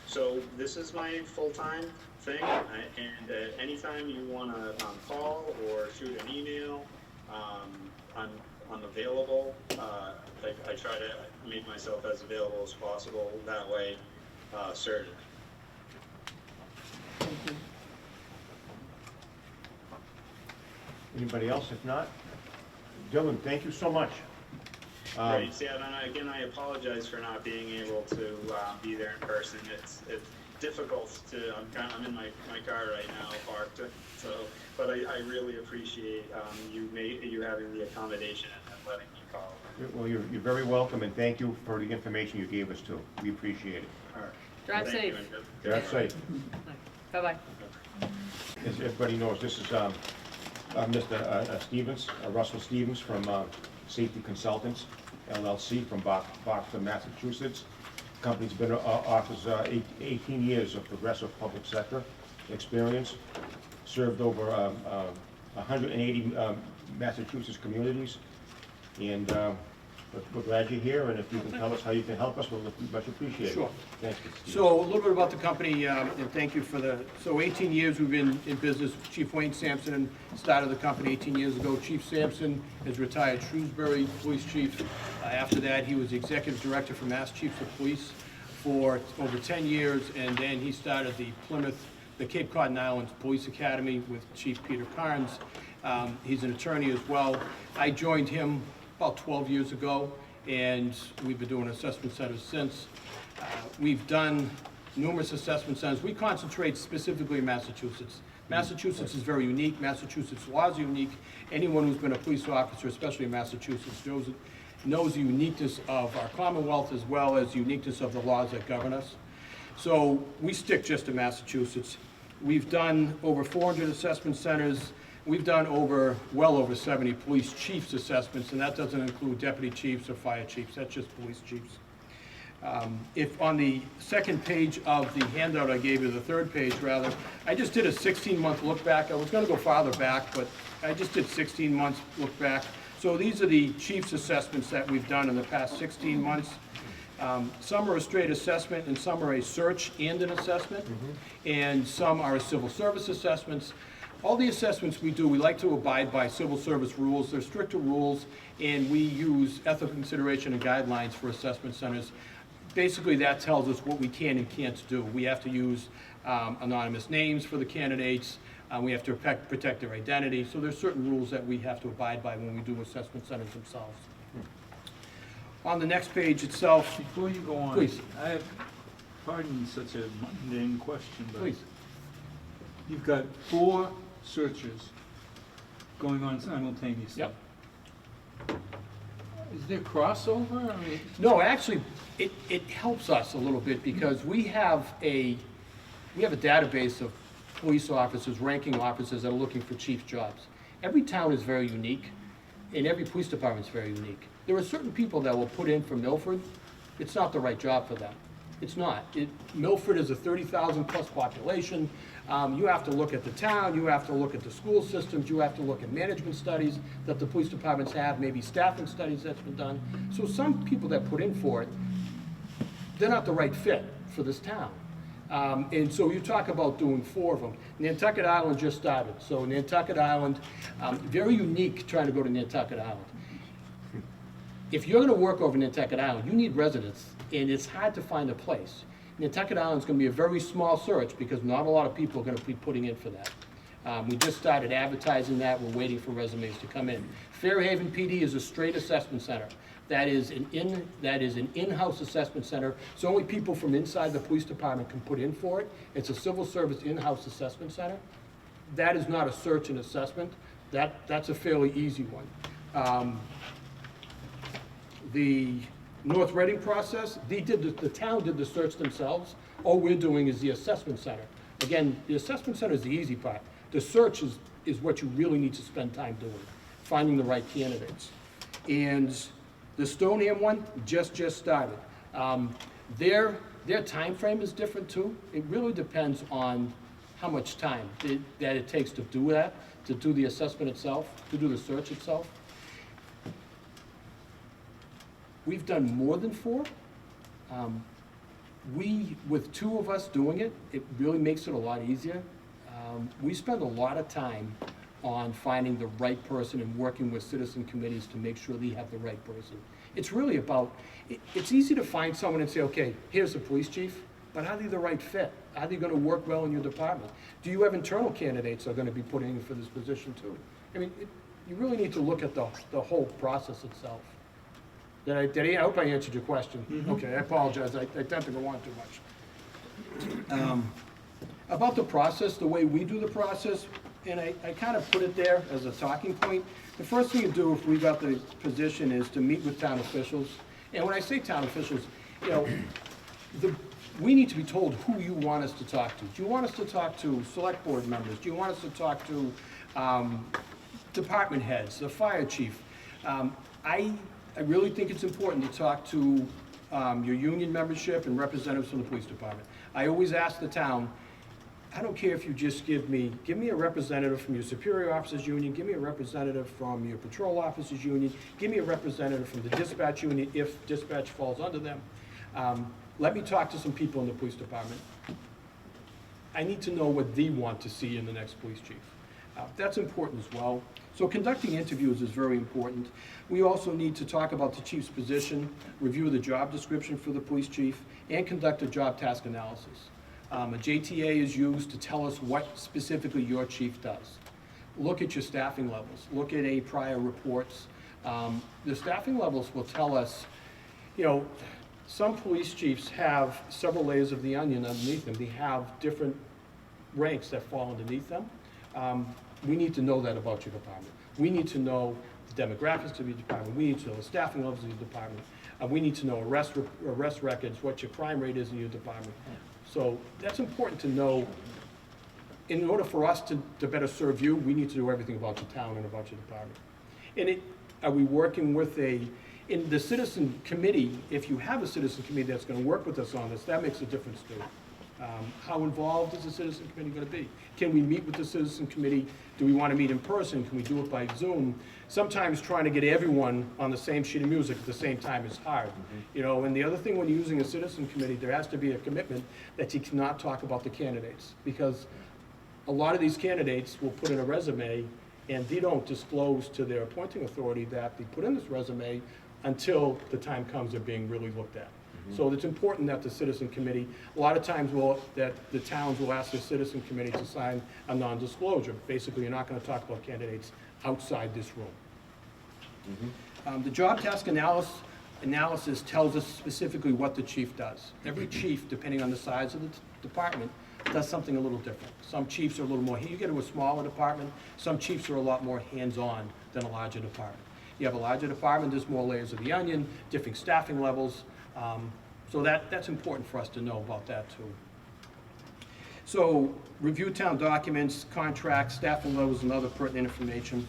Speaker 12: So this is my full-time thing, and anytime you want to call or shoot an email, I'm available. I try to make myself as available as possible that way, certainly.
Speaker 4: Thank you.
Speaker 1: Anybody else? If not, Dylan, thank you so much.
Speaker 12: Great. Yeah, and again, I apologize for not being able to be there in person. It's difficult to. I'm in my car right now, parked. So, but I really appreciate you having the accommodation and letting me call.
Speaker 1: Well, you're very welcome, and thank you for the information you gave us too. We appreciate it.
Speaker 12: All right.
Speaker 2: Drive
Speaker 12: Thank
Speaker 2: safe.
Speaker 12: you, and
Speaker 1: Drive safe.
Speaker 2: Bye-bye.
Speaker 1: As everybody knows, this is Mr. Stevens, Russell Stevens from Safety Consultants, LLC from Boston, Massachusetts. The company's been offers 18 years of progressive public sector experience, served over 180 Massachusetts communities, and we're glad you're here, and if you can tell us how you can help us, we'll much appreciate it.
Speaker 13: Sure.
Speaker 1: Thank you, Steve.
Speaker 13: So a little bit about the company, and thank you for so 18 years we've been in business. Chief Wayne Sampson started the company 18 years ago. Chief Sampson is retired Shrewsbury Police Chief. After that, he was Executive Director for Mass Chiefs of Police for over 10 years, and then he started the Cape Cod and Islands Police Academy with Chief Peter Carnes. He's an attorney as well. I joined him about 12 years ago, and we've been doing assessment centers since. We've done numerous assessment centers. We concentrate specifically in Massachusetts. Massachusetts is very unique. Massachusetts laws are unique. Anyone who's been a police officer, especially in Massachusetts, knows the uniqueness of our Commonwealth as well as the uniqueness of the laws that govern us. So we stick just to Massachusetts. We've done over 400 assessment centers. We've done well over 70 police chiefs assessments, and that doesn't include deputy chiefs or fire chiefs. That's just police chiefs. If on the second page of the handout I gave you, the third page rather, I just did a 16-month look back. I was going to go farther back, but I just did 16 months look back. So these are the chiefs assessments that we've done in the past 16 months. Some are a straight assessment, and some are a search and an assessment, and some are civil service assessments. All the assessments we do, we like to abide by civil service rules. They're stricter rules, and we use ethical consideration and guidelines for assessment centers. Basically, that tells us what we can and can't do. We have to use anonymous names for the candidates. We have to protect their identity. So there's certain rules that we have to abide by when we do assessment centers themselves. On the next page itself.
Speaker 9: Before you go on.
Speaker 13: Please.
Speaker 9: I have, pardon such a mundane question, but.
Speaker 13: Please.
Speaker 9: You've got 4 searches going on simultaneously.
Speaker 13: Yep.
Speaker 9: Is there crossover? I mean,
Speaker 13: No, actually, it helps us a little bit because we have a database of police officers, ranking officers that are looking for chief jobs. Every town is very unique, and every police department is very unique. There are certain people that will put in for Milford. It's not the right job for them. It's not. Milford is a 30,000 plus population. You have to look at the town, you have to look at the school systems, you have to look at management studies that the police departments have, maybe staffing studies that's been done. So some people that put in for it, they're not the right fit for this town. And so you talk about doing 4 of them. Nantucket Island just started. So Nantucket Island, very unique trying to go to Nantucket Island. If you're gonna work over Nantucket Island, you need residents, and it's hard to find a place. Nantucket Island's gonna be a very small search because not a lot of people are gonna be putting in for that. We just started advertising that. We're waiting for resumes to come in. Fairhaven PD is a straight assessment center. That is an in-house assessment center, so only people from inside the police department can put in for it. It's a civil service in-house assessment center. That is not a search and assessment. That's a fairly easy one. The North Reading process, the town did the search themselves. All we're doing is the assessment center. Again, the assessment center is the easy part. The search is what you really need to spend time doing, finding the right candidates. And the Stoneham one just started. Their time frame is different too. It really depends on how much time that it takes to do that, to do the assessment itself, to do the search itself. We've done more than 4. With 2 of us doing it, it really makes it a lot easier. We spend a lot of time on finding the right person and working with citizen committees to make sure they have the right person. It's really about, it's easy to find someone and say, okay, here's the police chief, but are they the right fit? Are they gonna work well in your department? Do you have internal candidates that are gonna be put in for this position too? I mean, you really need to look at the whole process itself. I hope I answered your question. Okay, I apologize, I tend to go on too much. About the process, the way we do the process, and I kind of put it there as a talking point. The first thing you do if we got the position is to meet with town officials. And when I say town officials, you know, we need to be told who you want us to talk to. Do you want us to talk to select board members? Do you want us to talk to department heads, the fire chief? I really think it's important to talk to your union membership and representatives from the police department. I always ask the town, I don't care if you just give me a representative from your superior officers union, give me a representative from your patrol officers union, give me a representative from the dispatch union if dispatch falls under them. Let me talk to some people in the police department. I need to know what they want to see in the next police chief. That's important as well. So conducting interviews is very important. We also need to talk about the chief's position, review the job description for the police chief, and conduct a job task analysis. A JTA is used to tell us what specifically your chief does. Look at your staffing levels. Look at prior reports. The staffing levels will tell us, you know, some police chiefs have several layers of the onion underneath them. They have different ranks that fall underneath them. We need to know that about your department. We need to know the demographics of your department. We need to know the staffing levels of your department. We need to know arrest records, what your crime rate is in your department. So that's important to know. In order for us to better serve you, we need to know everything about your town and about your department. And are we working with in the citizen committee, if you have a citizen committee that's gonna work with us on this, that makes a difference too. How involved is the citizen committee gonna be? Can we meet with the citizen committee? Do we wanna meet in person? Can we do it by Zoom? Sometimes trying to get everyone on the same sheet of music at the same time is hard. You know, and the other thing when you're using a citizen committee, there has to be a commitment that you cannot talk about the candidates. Because a lot of these candidates will put in a resume and they don't disclose to their appointing authority that they put in this resume until the time comes they're being really looked at. So it's important that the citizen committee, a lot of times that the towns will ask the citizen committee to sign a non-disclosure. Basically, you're not gonna talk about candidates outside this room. The job task analysis tells us specifically what the chief does. Every chief, depending on the size of the department, does something a little different. Some chiefs are a little more, you get to a smaller department, some chiefs are a lot more hands-on than a larger department. You have a larger department, there's more layers of the onion, different staffing levels. So that's important for us to know about that too. So review town documents, contracts, staffing levels, and other pertinent information.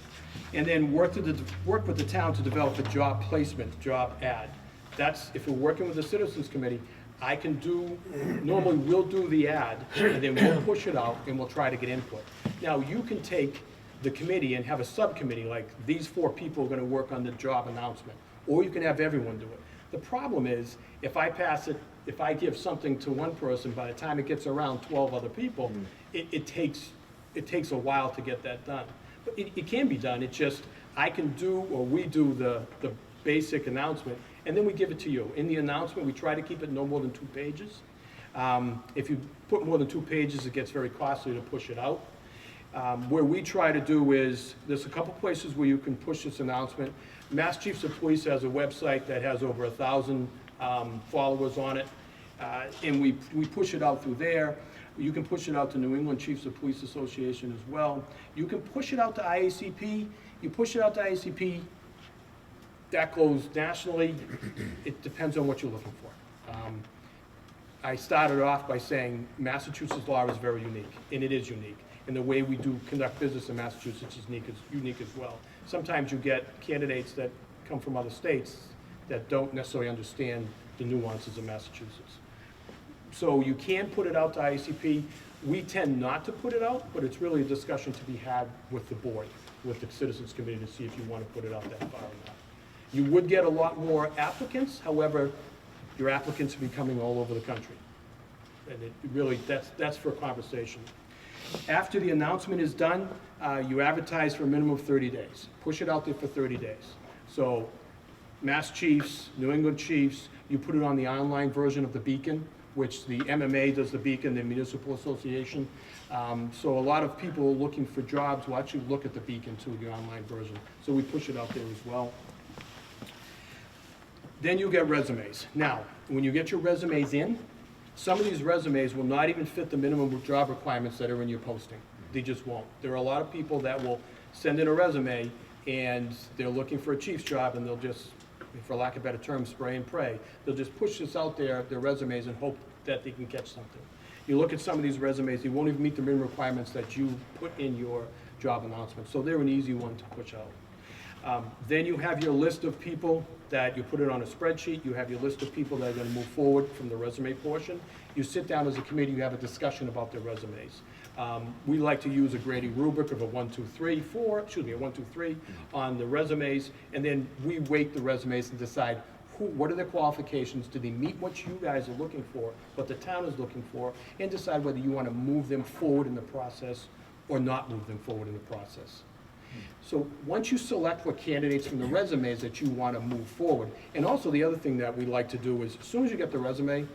Speaker 13: And then work with the town to develop a job placement, job ad. That's, if we're working with the citizens committee, normally we'll do the ad, and then we'll push it out, and we'll try to get input. Now, you can take the committee and have a subcommittee, like these 4 people are gonna work on the job announcement, or you can have everyone do it. The problem is, if I give something to one person, by the time it gets around 12 other people, it takes a while to get that done. But it can be done, it's just, we do the basic announcement, and then we give it to you. In the announcement, we try to keep it no more than 2 pages. If you put more than 2 pages, it gets very costly to push it out. Where we try to do is, there's a couple places where you can push this announcement. Mass Chiefs of Police has a website that has over 1,000 followers on it, and we push it out through there. You can push it out to New England Chiefs of Police Association as well. You can push it out to IACP. You push it out to IACP, that goes nationally. It depends on what you're looking for. I started off by saying Massachusetts law is very unique, and it is unique. And the way we conduct business in Massachusetts is unique as well. Sometimes you get candidates that come from other states that don't necessarily understand the nuances of Massachusetts. So you can put it out to IACP. We tend not to put it out, but it's really a discussion to be had with the board, with the Citizens Committee, to see if you want to put it out that far or not. You would get a lot more applicants, however, your applicants will be coming all over the country. And it really, that's for a conversation. After the announcement is done, you advertise for a minimum of 30 days. Push it out there for 30 days. So Mass Chiefs, New England Chiefs, you put it on the online version of the Beacon, which the MMA does the Beacon, the Municipal Association. So a lot of people looking for jobs will actually look at the Beacon too, the online version. So we push it out there as well. Then you get resumes. Now, when you get your resumes in, some of these resumes will not even fit the minimum job requirements that are in your posting. They just won't. There are a lot of people that will send in a resume and they're looking for a chief's job, and they'll just, for lack of a better term, spray and pray. They'll just push this out there, their resumes, and hope that they can catch something. You look at some of these resumes, they won't even meet the minimum requirements that you put in your job announcement, so they're an easy one to push out. Then you have your list of people that you put it on a spreadsheet, you have your list of people that are gonna move forward from the resume portion. You sit down as a committee, you have a discussion about their resumes. We like to use a grading rubric of a 1, 2, 3, 4, excuse me, a 1, 2, 3 on the resumes, and then we weight the resumes and decide what are their qualifications, do they meet what you guys are looking for, what the town is looking for, and decide whether you wanna move them forward in the process or not move them forward in the process. So once you select what candidates from the resumes that you want to move forward, and also the other thing that we like to do is, as soon as you get the resume,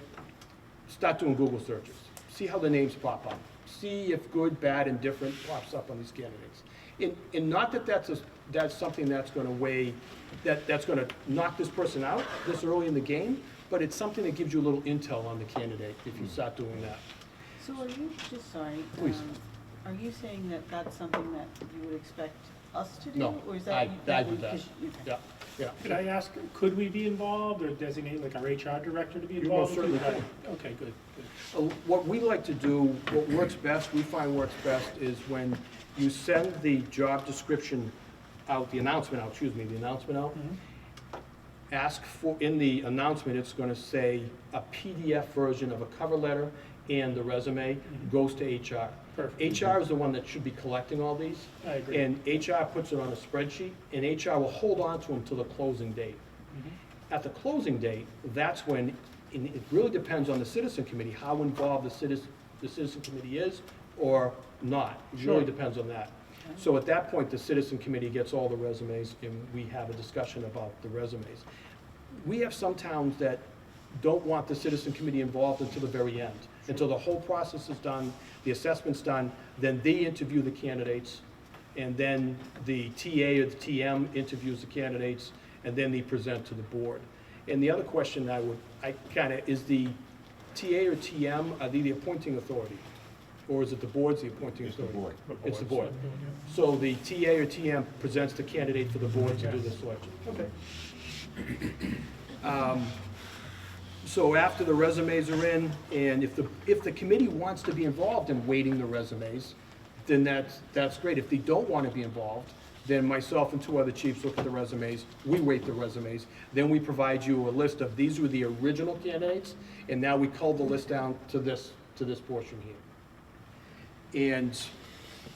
Speaker 13: start doing Google searches. See how the names pop up. See if good, bad, and different pops up on these candidates. And not that that's something that's going to weigh, that's going to knock this person out this early in the game, but it's something that gives you a little intel on the candidate if you start doing that.
Speaker 10: So are you, just sorry,
Speaker 13: Please.
Speaker 10: Are you saying that that's something that you would expect us to do?
Speaker 13: No,
Speaker 10: Or is
Speaker 13: I
Speaker 10: that
Speaker 13: do
Speaker 10: would-
Speaker 13: that.
Speaker 10: 'cause you-
Speaker 13: Yeah, yeah.
Speaker 7: Could I ask, could we be involved or designate like our HR director to be
Speaker 13: You
Speaker 7: involved?
Speaker 13: most
Speaker 7: with
Speaker 13: certainly
Speaker 7: that? Okay, good, good.
Speaker 13: What we like to do, what works best, we find works best, is when you send the job description out, the announcement out, ask for, in the announcement, it's gonna say a PDF version of a cover letter and the resume goes to HR.
Speaker 7: Perfect.
Speaker 13: HR is the one that should be collecting all these.
Speaker 7: I agree.
Speaker 13: And HR puts it on a spreadsheet, and HR will hold on to them till the closing date. At the closing date, that's when, and it really depends on the citizen committee, how involved the citizen committee is or not. It really
Speaker 7: Sure.
Speaker 13: depends on that. So at that point, the citizen committee gets all the resumes, and we have a discussion about the resumes. We have some towns that don't want the citizen committee involved until the very end, until the whole process is done, the assessment's done, then they interview the candidates, and then the TA or the TM interviews the candidates, and then they present to the board. And the other question is the TA or TM, are they the appointing authority? Or is it the board's the appointing
Speaker 1: It's the
Speaker 13: authority?
Speaker 1: board.
Speaker 13: It's the board. So the TA or TM presents the candidate for the board to do the selection. Okay. So after the resumes are in, and if the committee wants to be involved in weighting the resumes, then that's great. If they don't want to be involved, then myself and 2 other chiefs look at the resumes, we weight the resumes, then we provide you a list of, these were the original candidates, and now we cull the list down to this portion here. And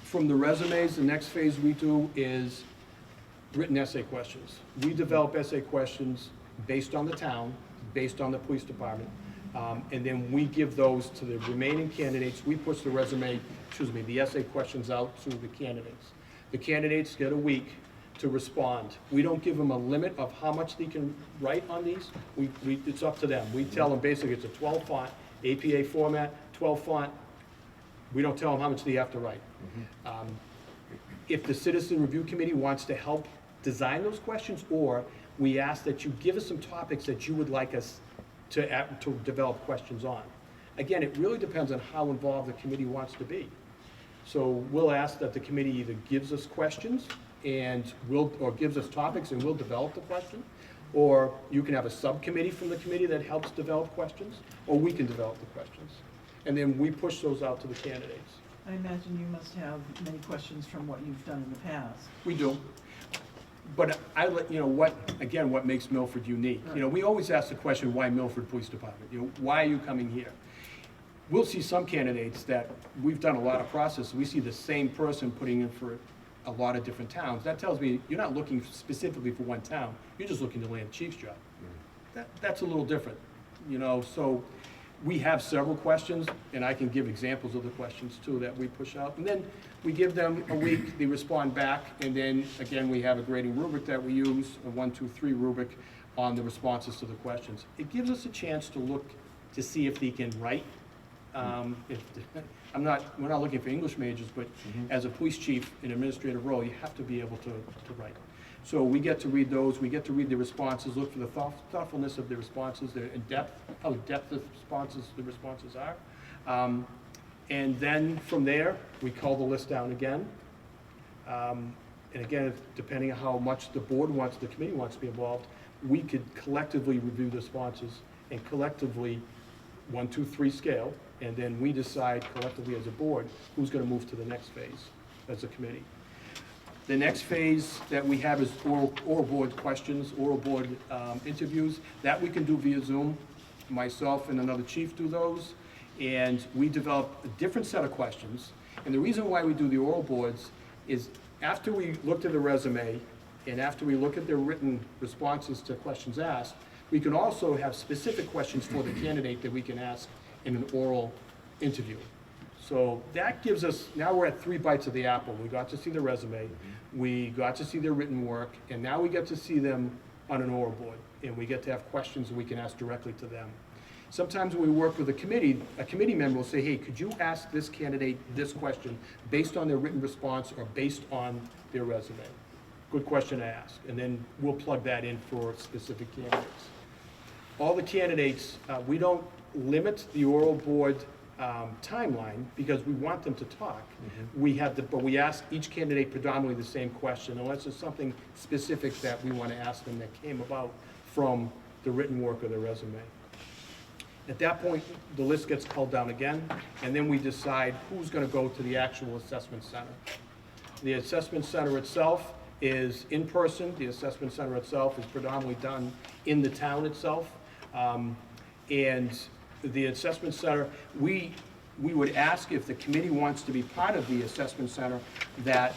Speaker 13: from the resumes, the next phase we do is written essay questions. We develop essay questions based on the town, based on the police department, and then we give those to the remaining candidates. We push the essay questions out to the candidates. The candidates get a week to respond. We don't give them a limit of how much they can write on these. It's up to them. We tell them basically it's a 12 font, APA format, 12 font. We don't tell them how much they have to write. If the Citizen Review Committee wants to help design those questions, or we ask that you give us some topics that you would like us to develop questions on. Again, it really depends on how involved the committee wants to be. So we'll ask that the committee either gives us questions or gives us topics and we'll develop the question, or you can have a subcommittee from the committee that helps develop questions, or we can develop the questions. And then we push those out to the candidates.
Speaker 4: I imagine you must have many questions from what you've done in the past.
Speaker 13: We do. But what makes Milford unique? We always ask the question, why Milford Police Department? Why are you coming here? We'll see some candidates that we've done a lot of process. We see the same person putting in for a lot of different towns. That tells me you're not looking specifically for one town. You're just looking to land the chief's job. That's a little different, So we have several questions, and I can give examples of the questions too that we push out. And then we give them a week, they respond back, and then again, we have a grading rubric that we use, a 1, 2, 3 rubric on the responses to the questions. It gives us a chance to look to see if they can write. We're not looking for English majors, but as a police chief in an administrative role, you have to be able to write. So we get to read those, we get to read the responses, look for the thoughtfulness of the responses, their in-depth, how depth the responses are. And then from there, we cull the list down again. And again, depending on how much the board wants, the committee wants to be involved, we could collectively review the responses and collectively 1, 2, 3 scale, and then we decide collectively as a board who's gonna move to the next phase as a committee. The next phase that we have is oral board questions, oral board interviews. That we can do via Zoom. Myself and another chief do those, and we develop a different set of questions. And the reason why we do the oral boards is after we looked at the resume and after we look at their written responses to questions asked, we can also have specific questions for the candidate that we can ask in an oral interview. So that gives us, now we're at 3 bites of the apple. We got to see the resume, we got to see their written work, and now we get to see them on an oral board. And we get to have questions that we can ask directly to them. Sometimes when we work with a committee member will say, hey, could you ask this candidate this question based on their written response or based on their resume? Good question to ask. And then we'll plug that in for specific candidates. All the candidates, we don't limit the oral board timeline because we want them to talk. But we ask each candidate predominantly the same question unless there's something specific that we want to ask them that came about from the written work of their resume. At that point, the list gets culled down again, and then we decide who's going to go to the actual assessment center. The assessment center itself is in person. The assessment center itself is predominantly done in the town itself. And the assessment center, we would ask if the committee wants to be part of the assessment center that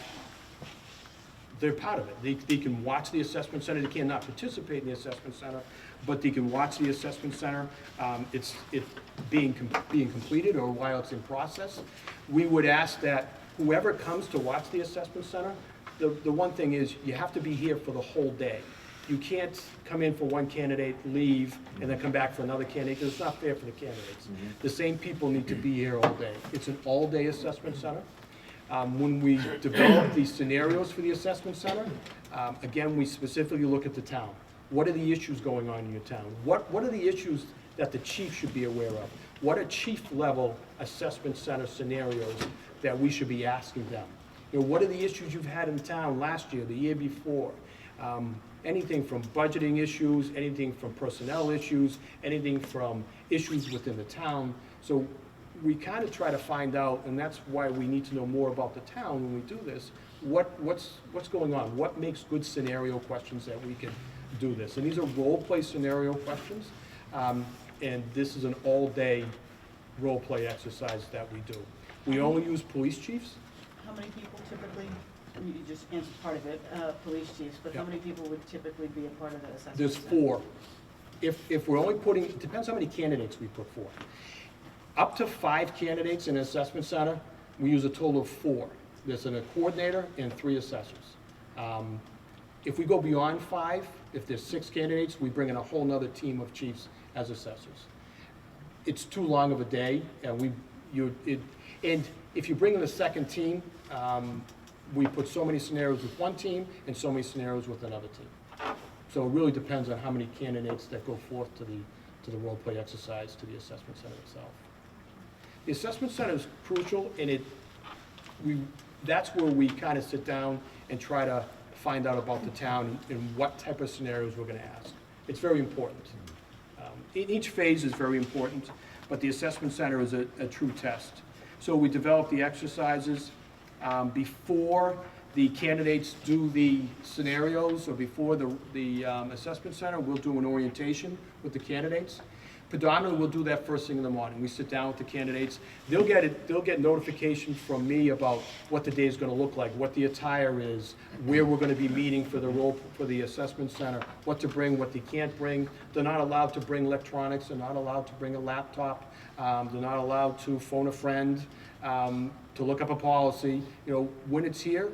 Speaker 13: they're part of it. They can watch the assessment center. They cannot participate in the assessment center, but they can watch the assessment center. It's being completed or while it's in process. We would ask that whoever comes to watch the assessment center, the one thing is you have to be here for the whole day. You can't come in for one candidate, leave, and then come back for another candidate, because it's not fair for the candidates. The same people need to be here all day. It's an all-day assessment center. When we develop these scenarios for the assessment center, again, we specifically look at the town. What are the issues going on in your town? What are the issues that the chief should be aware of? What are chief-level assessment center scenarios that we should be asking them? You know, what are the issues you've had in town last year, the year before? Anything from budgeting issues, anything from personnel issues, anything from issues within the town. So we kind of try to find out, and that's why we need to know more about the town when we do this, what's going on? What makes good scenario questions that we can do this? And these are role-play scenario questions, and this is an all-day role-play exercise that we do. We only use police chiefs.
Speaker 10: How many people typically, you just answered part of it, police chiefs, but how many people would typically be a part of the assessment
Speaker 13: There's
Speaker 10: center?
Speaker 13: 4. If we're only putting, it depends how many candidates we put forth. Up to 5 candidates in an assessment center, we use a total of 4. There's a coordinator and 3 assessors. If we go beyond 5, if there's 6 candidates, we bring in a whole nother team of chiefs as assessors. It's too long of a day, and and if you bring in a second team, we put so many scenarios with one team and so many scenarios with another team. So it really depends on how many candidates that go forth to the role-play exercise, to the assessment center itself. The assessment center is crucial, and that's where we kind of sit down and try to find out about the town and what type of scenarios we're going to ask. It's very important. Each phase is very important, but the assessment center is a true test. So we develop the exercises before the candidates do the scenarios, or before the assessment center, we'll do an orientation with the candidates. Predominantly, we'll do that first thing in the morning. We sit down with the candidates. They'll get notification from me about what the day is going to look like, what the attire is, where we're going to be meeting for the assessment center, what to bring, what they can't bring. They're not allowed to bring electronics. They're not allowed to bring a laptop. They're not allowed to phone a friend, to look up a policy. You know, when it's here,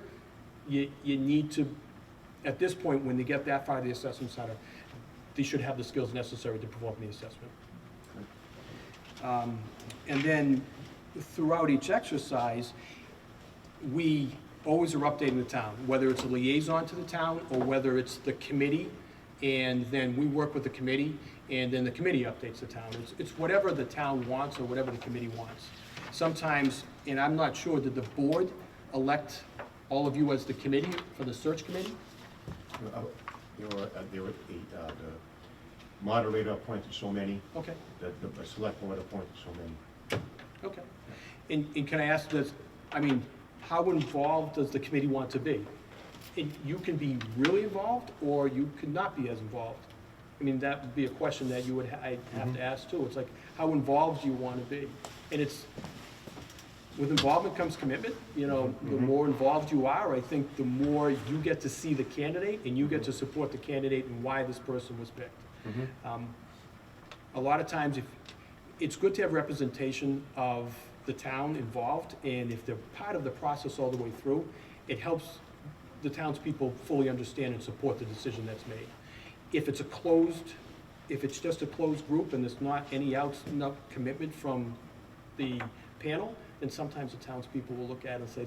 Speaker 13: you need to, at this point, when they get that far to the assessment center, they should have the skills necessary to perform the assessment. And then throughout each exercise, we always are updating the town, whether it's a liaison to the town or whether it's the committee, and then we work with the committee, and then the committee updates the town. It's whatever the town wants or whatever the committee wants. Sometimes, and I'm not sure, did the board elect all of you as the committee for the search committee?
Speaker 1: There were 8, moderator appointed so many,
Speaker 13: Okay,
Speaker 1: the select board appointed so many.
Speaker 13: okay. And can I ask this, I mean, how involved does the committee want to be? And you can be really involved, or you could not be as involved. I mean, that would be a question that you would, I'd have to ask too. It's like, how involved do you want to be? And it's, with involvement comes commitment, you know, the more involved you are, I think the more you get to see the candidate, and you get to support the candidate and why this person was picked. A lot of times, it's good to have representation of the town involved, and if they're part of the process all the way through, it helps the townspeople fully understand and support the decision that's made. If it's just a closed group and there's not any enough commitment from the panel, then sometimes the townspeople will look at it and say,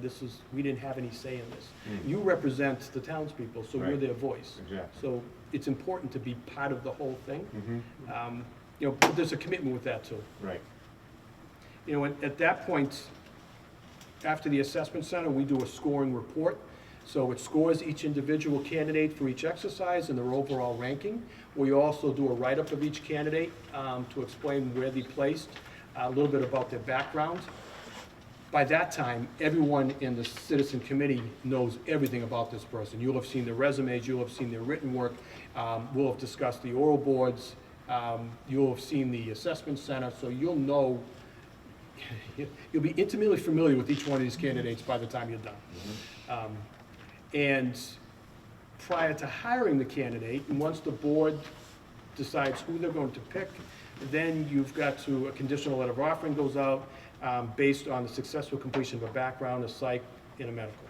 Speaker 13: we didn't have any say in this. You represent the townspeople, so you're
Speaker 1: Right.
Speaker 13: their voice.
Speaker 1: Exactly.
Speaker 13: So it's important to be part of the whole thing. You know, but there's a commitment with that too.
Speaker 1: Right.
Speaker 13: You know, at that point, after the assessment center, we do a scoring report. So it scores each individual candidate for each exercise and their overall ranking. We also do a write-up of each candidate to explain where they placed, a little bit about their background. By that time, everyone in the citizen committee knows everything about this person. You'll have seen their resumes, you'll have seen their written work, we'll have discussed the oral boards, you'll have seen the assessment center, so you'll know, you'll be intimately familiar with each one of these candidates by the time you're done. And prior to hiring the candidate, and once the board decides who they're going to pick, then you've got to, a conditional letter of offering goes out based on the successful completion of a background, a psych, and a medical.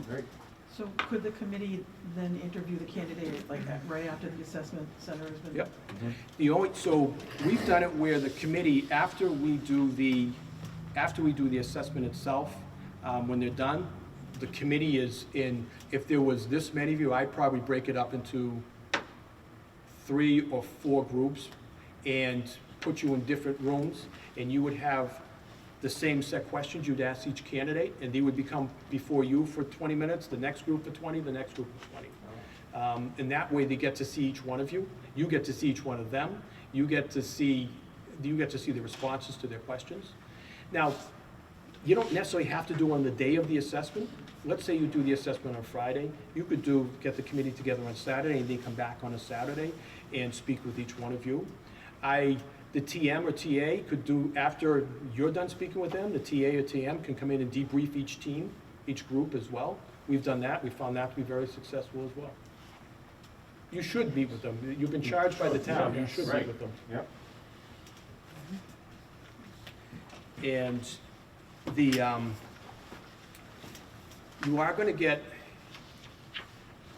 Speaker 1: Great.
Speaker 4: So could the committee then interview the candidate, like, right after the assessment center has been?
Speaker 13: Yep. So we've done it where the committee, after we do the assessment itself, when they're done, the committee is in, if there was this many of you, I'd probably break it up into 3 or 4 groups and put you in different rooms, and you would have the same set questions you'd ask each candidate, and they would become before you for 20 minutes, the next group for 20, the next group for 20. And that way they get to see each one of you, you get to see each one of them, you get to see the responses to their questions. Now, you don't necessarily have to do on the day of the assessment. Let's say you do the assessment on Friday, you could get the committee together on Saturday, and they come back on a Saturday and speak with each one of you. The TM or TA could do, after you're done speaking with them, the TA or TM can come in and debrief each team, each group as well. We've done that, we found that to be very successful as well. You should meet with them, you've been charged by the town, you should meet with them.
Speaker 1: Yep.
Speaker 13: And you are gonna get,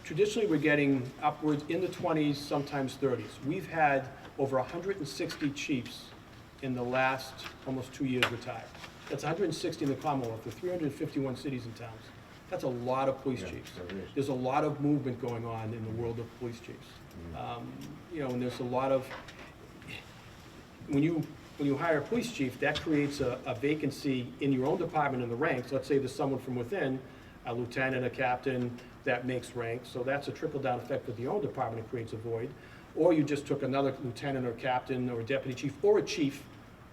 Speaker 13: traditionally we're getting upwards in the 20s, sometimes 30s. We've had over 160 chiefs in the last almost 2 years retired. That's 160 in the Commonwealth, there are 351 cities and towns. That's a lot of police chiefs.
Speaker 1: there is.
Speaker 13: There's a lot of movement going on in the world of police chiefs. You know, and there's a lot of, when you hire a police chief, that creates a vacancy in your own department in the ranks. Let's say there's someone from within, a lieutenant, a captain, that makes ranks. So that's a trickle-down effect with your own department, it creates a void. Or you just took another lieutenant or captain or a deputy chief or a chief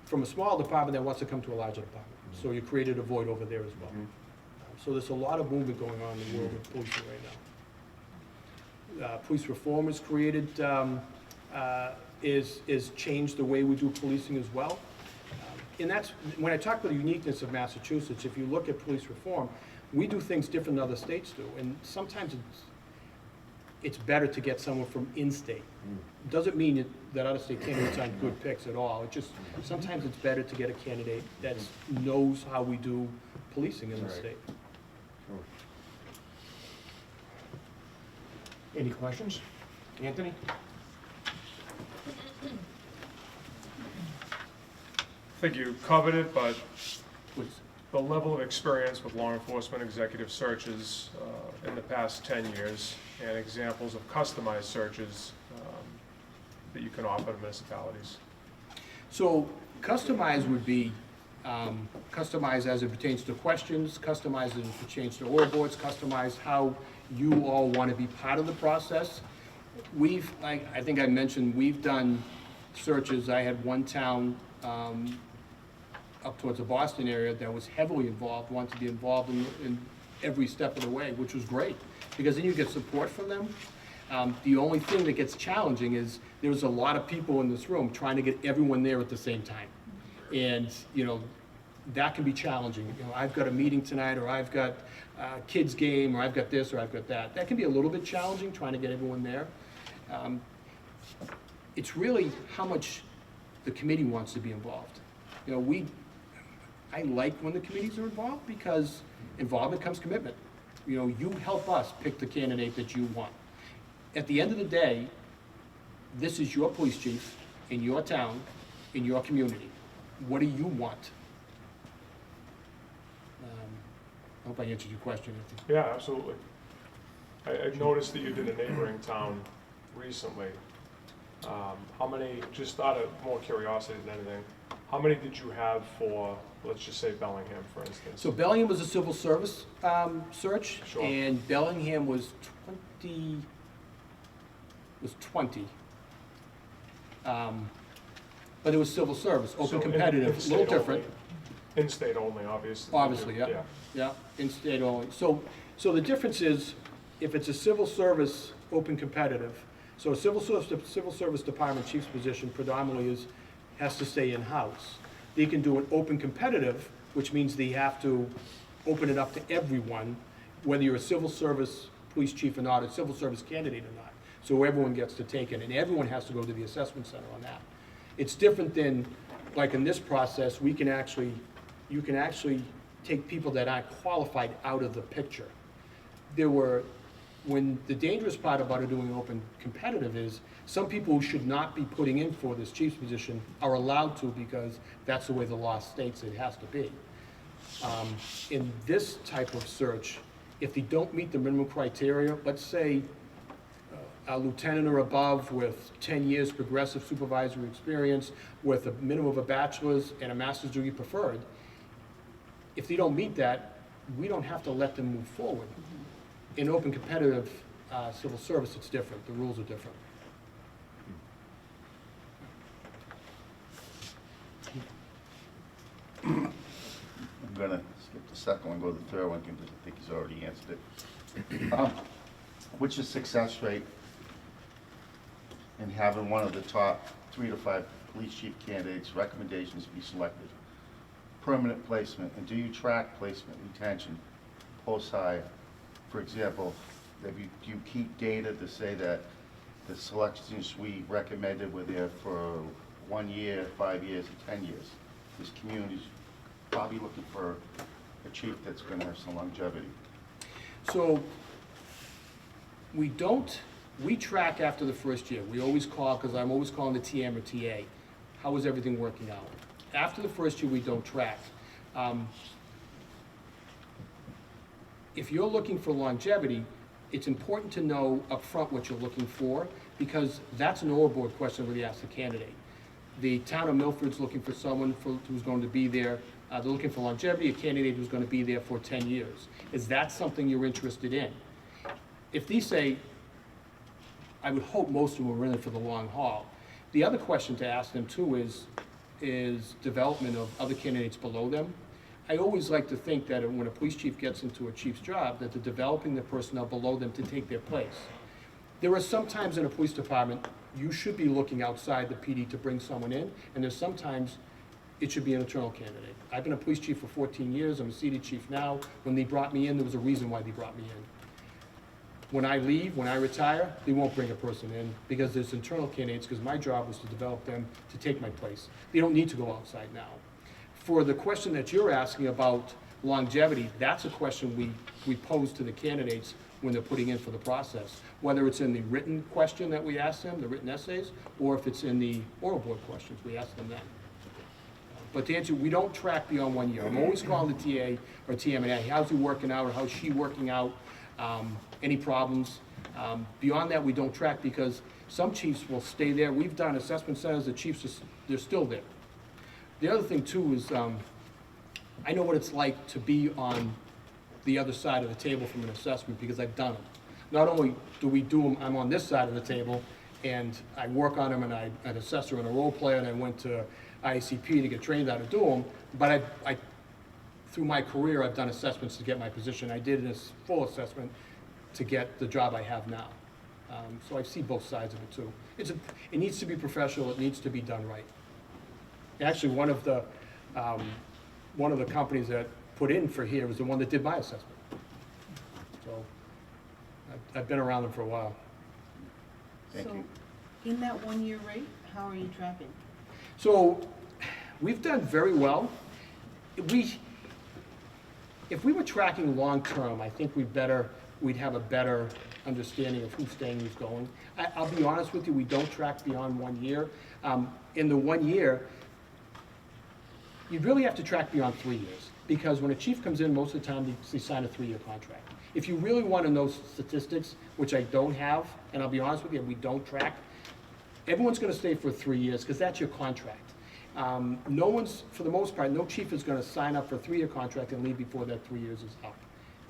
Speaker 13: from a small department that wants to come to a larger department. So you created a void over there as well. So there's a lot of movement going on in the world of policing right now. Police reform is created, is changed the way we do policing as well. And that's, when I talk about the uniqueness of Massachusetts, if you look at police reform, we do things different than other states do. And sometimes it's better to get someone from in-state. Doesn't mean that out-of-state candidates aren't good picks at all. It just, sometimes it's better to get a candidate that knows how we do policing in the
Speaker 1: Right.
Speaker 13: state.
Speaker 1: Sure. Any questions? Anthony?
Speaker 6: I think you covered it, but the level of experience with law enforcement executive searches in the past 10 years and examples of customized searches that you can offer to municipalities.
Speaker 13: So customized would be customized as it pertains to questions, customized as it pertains to oral boards, customized how you all want to be part of the process. I think I mentioned, we've done searches. I had one town up towards the Boston area that was heavily involved, wanted to be involved in every step of the way, which was great, because then you get support from them. The only thing that gets challenging is there's a lot of people in this room trying to get everyone there at the same time. And, you know, that can be challenging. You know, I've got a meeting tonight, or I've got a kids game, or I've got this, or I've got that. That can be a little bit challenging, trying to get everyone there. It's really how much the committee wants to be involved. You know, I like when the committees are involved, because involvement comes commitment. You know, you help us pick the candidate that you want. At the end of the day, this is your police chief in your town, in your community. What do you want? I hope I answered your question.
Speaker 6: Yeah, absolutely. I noticed that you did a neighboring town recently. How many, just out of more curiosity than anything, how many did you have for, let's just say Bellingham, for instance?
Speaker 13: So Bellingham was a civil service search,
Speaker 6: Sure.
Speaker 13: and Bellingham was 20. But it was civil service, open
Speaker 6: So
Speaker 13: competitive, a little
Speaker 6: in-state
Speaker 13: different.
Speaker 6: only. In-state only, obviously.
Speaker 13: Obviously, yeah, yeah, in-state only. So the difference is, if it's a civil service, open competitive, so a civil service department chief's position predominantly has to stay in-house. They can do an open competitive, which means they have to open it up to everyone, whether you're a civil service police chief or not, a civil service candidate or not. So everyone gets to take it, and everyone has to go to the assessment center on that. It's different than, like in this process, you can actually take people that aren't qualified out of the picture. When the dangerous part about it doing open competitive is, some people who should not be putting in for this chief's position are allowed to, because that's the way the law states it has to be. In this type of search, if they don't meet the minimum criteria, let's say a lieutenant or above with 10 years progressive supervisory experience, with a minimum of a bachelor's and a master's degree preferred, if they don't meet that, we don't have to let them move forward. In open competitive civil service, it's different. The rules are different.
Speaker 8: I'm gonna skip the second one, go to the third one, because I think he's already answered it. What's your success rate in having one of the top 3 to 5 police chief candidates' recommendations be selected? Permanent placement, and do you track placement, retention, post-hire? For example, do you keep data to say that the selections we recommended were there for 1 year, 5 years, and 10 years? This community's probably looking for a chief that's gonna have some longevity.
Speaker 13: So we track after the first year. We always call, because I'm always calling the TM or TA. How is everything working out? After the first year, we don't track. If you're looking for longevity, it's important to know upfront what you're looking for, because that's an overboard question when you ask the candidate. The town of Milford's looking for someone who's going to be there. They're looking for longevity, a candidate who's going to be there for 10 years. Is that something you're interested in? If they say, I would hope most of them are in it for the long haul. The other question to ask them too is development of other candidates below them. I always like to think that when a police chief gets into a chief's job, that they're developing the personnel below them to take their place. There are some times in a police department, you should be looking outside the PD to bring someone in, and there's sometimes it should be an internal candidate. I've been a police chief for 14 years, I'm a seated chief now. When they brought me in, there was a reason why they brought me in. When I leave, when I retire, they won't bring a person in, because there's internal candidates, because my job was to develop them to take my place. They don't need to go outside now. For the question that you're asking about longevity, that's a question we pose to the candidates when they're putting in for the process, whether it's in the written question that we ask them, the written essays, or if it's in the oral board questions, we ask them then. But to answer, we don't track beyond 1 year. I'm always calling the TA or TMA, how's he working out, or how's she working out, any problems. Beyond that, we don't track, because some chiefs will stay there. We've done assessment centers, the chiefs, they're still there. The other thing too is, I know what it's like to be on the other side of the table from an assessment, because I've done them. not only do we do them, I'm on this side of the table, and I work on them, and I'm an assessor and a role player, and I went to ICP to get trained how to do them, but I through my career, I've done assessments to get my position. I did this full assessment to get the job I have now. So I see both sides of it too. It needs to be professional, it needs to be done right. Actually, one of the companies that put in for here was the one that did my assessment. So I've been around them for a while.
Speaker 8: Thank you.
Speaker 10: So, in that 1-year rate, how are you tracking?
Speaker 13: So we've done very well. If we were tracking long-term, I think we'd have a better understanding of who's staying, who's going. I'll be honest with you, we don't track beyond 1 year. In the 1 year, you'd really have to track beyond 3 years, because when a chief comes in, most of the time, they sign a 3-year contract. If you really want to know statistics, which I don't have, and I'll be honest with you, we don't track, everyone's going to stay for 3 years, because that's your contract. No one's, for the most part, no chief is going to sign up for a 3-year contract and leave before that 3 years is up.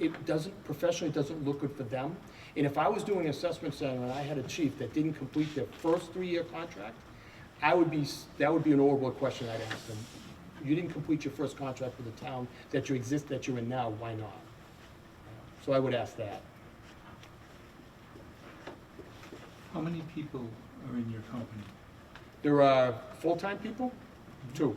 Speaker 13: It doesn't, professionally, it doesn't look good for them. And if I was doing an assessment center and I had a chief that didn't complete their first 3-year contract, that would be an horrible question I'd ask them. You didn't complete your first contract with the town that you're in now, why not? So I would ask that.
Speaker 9: How many people are in your company?
Speaker 13: There are full-time people, 2.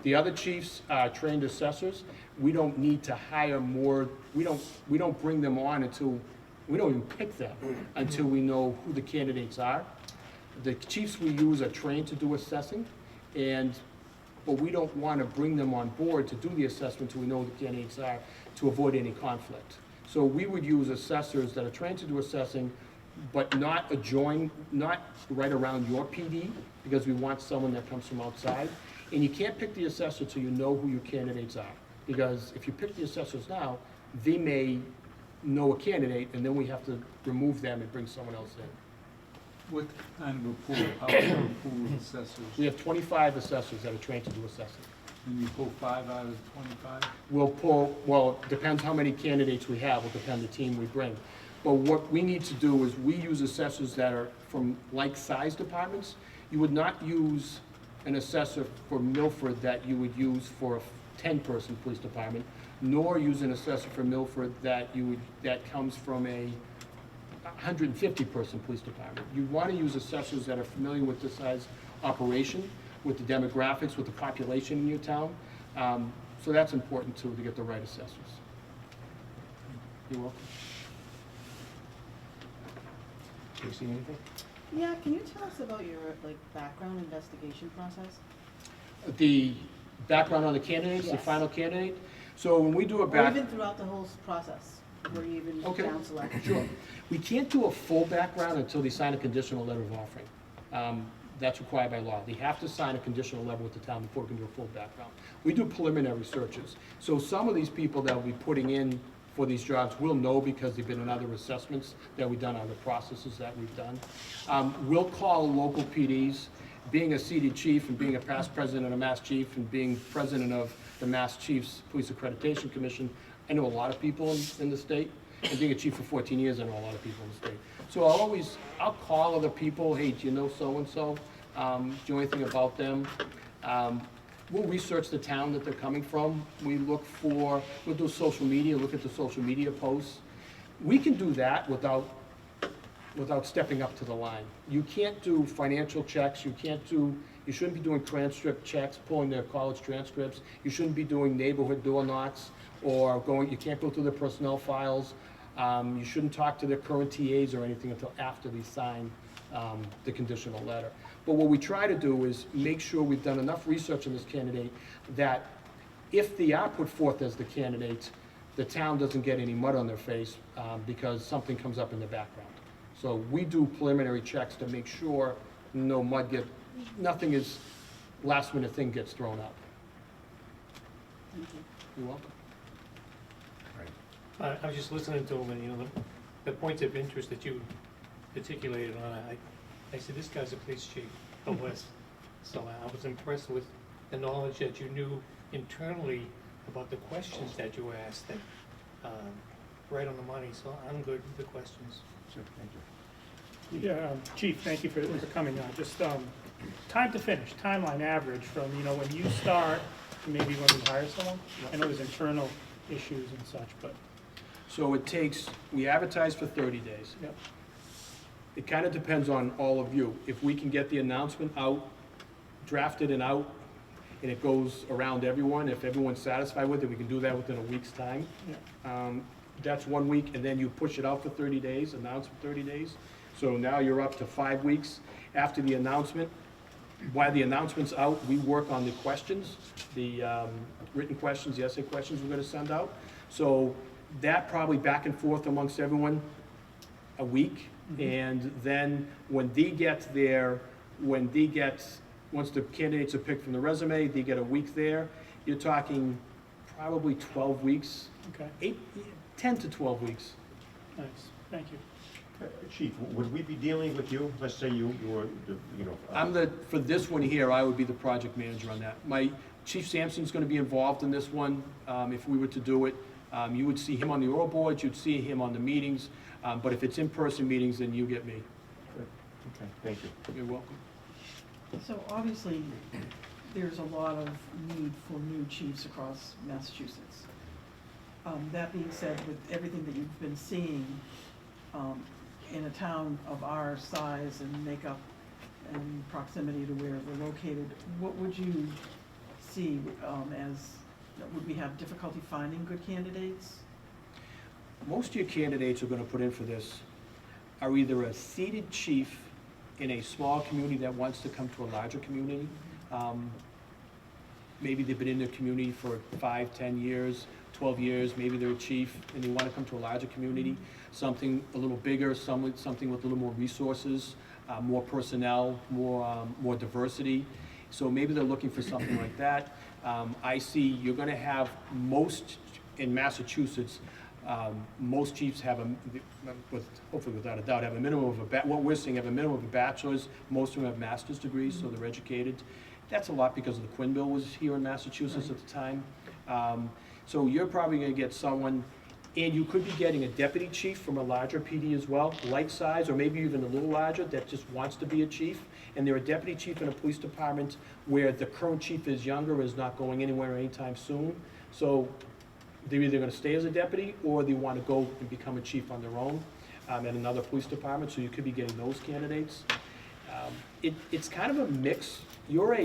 Speaker 13: The other chiefs are trained assessors. We don't need to hire more, we don't bring them on until, we don't even pick them until we know who the candidates are. The chiefs we use are trained to do assessing, but we don't want to bring them on board to do the assessment until we know who the candidates are, to avoid any conflict. So we would use assessors that are trained to do assessing, but not right around your PD, because we want someone that comes from outside. And you can't pick the assessor till you know who your candidates are, because if you pick the assessors now, they may know a candidate, and then we have to remove them and bring someone else in.
Speaker 9: What kind of a pool, how big a pool of assessors?
Speaker 13: We have 25 assessors that are trained to do assessing.
Speaker 9: And you pull 5 out of 25?
Speaker 13: We'll pull, well, it depends how many candidates we have, will depend the team we bring. But what we need to do is we use assessors that are from like-sized departments. You would not use an assessor for Milford that you would use for a 10-person police department, nor use an assessor for Milford that comes from a 150-person police department. You want to use assessors that are familiar with this size operation, with the demographics, with the population in your town. So that's important too, to get the right assessors. You're welcome. Casey, anything?
Speaker 10: Yeah, can you tell us about your, background investigation process?
Speaker 13: The background on the candidates, the
Speaker 10: Yes.
Speaker 13: final candidate? So when we do a
Speaker 10: Or
Speaker 13: back.
Speaker 10: even throughout the whole process, where you even
Speaker 13: Okay.
Speaker 10: down select?
Speaker 13: Sure. We can't do a full background until they sign a conditional letter of offering. That's required by law. They have to sign a conditional letter with the town before we can do a full background. We do preliminary searches. So some of these people that we'll be putting in for these jobs will know because they've been in other assessments that we've done, other processes that we've done. We'll call local PDs. Being a seated chief and being a past president of Mass Chief and being president of the Mass Chiefs Police Accreditation Commission, I know a lot of people in the state. And being a chief for 14 years, I know a lot of people in the state. So I'll call other people, hey, do you know so-and-so? Do you know anything about them? We'll research the town that they're coming from. We'll do social media, look at the social media posts. We can do that without stepping up to the line. You can't do financial checks, you shouldn't be doing transcript checks, pulling their college transcripts. You shouldn't be doing neighborhood door knocks, you can't go through their personnel files. You shouldn't talk to their current TAs or anything until after they sign the conditional letter. But what we try to do is make sure we've done enough research on this candidate that if they are put forth as the candidates, the town doesn't get any mud on their face because something comes up in the background. So we do preliminary checks to make sure nothing is last minute thing gets thrown up.
Speaker 10: Thank you.
Speaker 13: You're welcome.
Speaker 5: I was just listening to him, and, the points of interest that you articulated on, I said, this guy's a police chief out west. So I was impressed with the knowledge that you knew internally about the questions that you asked, that right on the money, so I'm good with the questions.
Speaker 1: So, thank you.
Speaker 7: Yeah, Chief, thank you for coming on. Just, time to finish, timeline average from, when you start to maybe when we hire someone? I know there's internal issues and such, but,
Speaker 13: So it takes, we advertise for 30 days.
Speaker 7: Yep.
Speaker 13: It kind of depends on all of you. If we can get the announcement out, drafted and out, and it goes around everyone, if everyone's satisfied with it, we can do that within a week's time.
Speaker 7: yeah.
Speaker 13: That's 1 week, and then you push it out for 30 days, announce for 30 days. So now you're up to 5 weeks after the announcement. While the announcement's out, we work on the questions, the written questions, the essay questions we're gonna send out. So that probably back and forth amongst everyone, a week. And then when they get there, once the candidates are picked from the resume, they get a week there. You're talking probably 12 weeks,
Speaker 7: Okay,
Speaker 13: 10 to 12 weeks.
Speaker 7: nice, thank you.
Speaker 1: Chief, would we be dealing with you? Let's say you were,
Speaker 13: For this one here, I would be the project manager on that. Chief Sampson's gonna be involved in this one, if we were to do it. You would see him on the oral boards, you'd see him on the meetings, but if it's in-person meetings, then you get me.
Speaker 1: Okay, thank you.
Speaker 13: You're welcome.
Speaker 4: So obviously, there's a lot of need for new chiefs across Massachusetts. That being said, with everything that you've been seeing, in a town of our size and makeup and proximity to where we're located, what would you see would we have difficulty finding good candidates?
Speaker 13: Most of your candidates who are gonna put in for this are either a seated chief in a small community that wants to come to a larger community. Maybe they've been in their community for 5, 10 years, 12 years, maybe they're a chief and they wanna come to a larger community, something a little bigger, something with a little more resources, more personnel, more diversity. So maybe they're looking for something like that. I see you're gonna have in Massachusetts, most chiefs have hopefully without a doubt, have a minimum of what we're seeing, have a minimum of a bachelor's. Most of them have master's degrees, so they're educated. That's a lot because of the Quinn Bill was here in Massachusetts at the time. So you're probably gonna get someone, and you could be getting a deputy chief from a larger PD as well, like size, or maybe even a little larger, that just wants to be a chief. And they're a deputy chief in a police department where the current chief is younger, is not going anywhere anytime soon. So they're either gonna stay as a deputy, or they wanna go and become a chief on their own at another police department, so you could be getting those candidates. It's kind of a mix. You're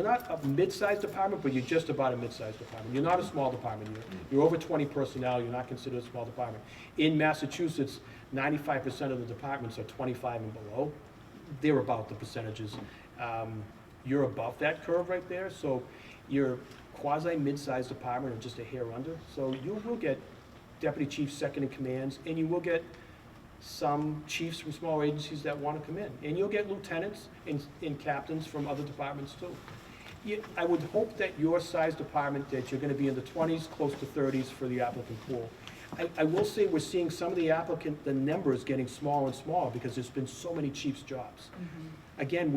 Speaker 13: not a mid-sized department, but you're just about a mid-sized department. You're not a small department. You're over 20 personnel, you're not considered a small department. In Massachusetts, 95% of the departments are 25 and below. They're about the percentages. You're above that curve right there, so you're quasi-mid-sized department or just a hair under. So you will get deputy chiefs, second in commands, and you will get some chiefs from smaller agencies that want to come in. And you'll get lieutenants and captains from other departments too. I would hope that your size department, that you're gonna be in the 20s, close to 30s for the applicant pool. I will say we're seeing some of the numbers getting smaller and smaller because there's been so many chiefs' jobs. Again,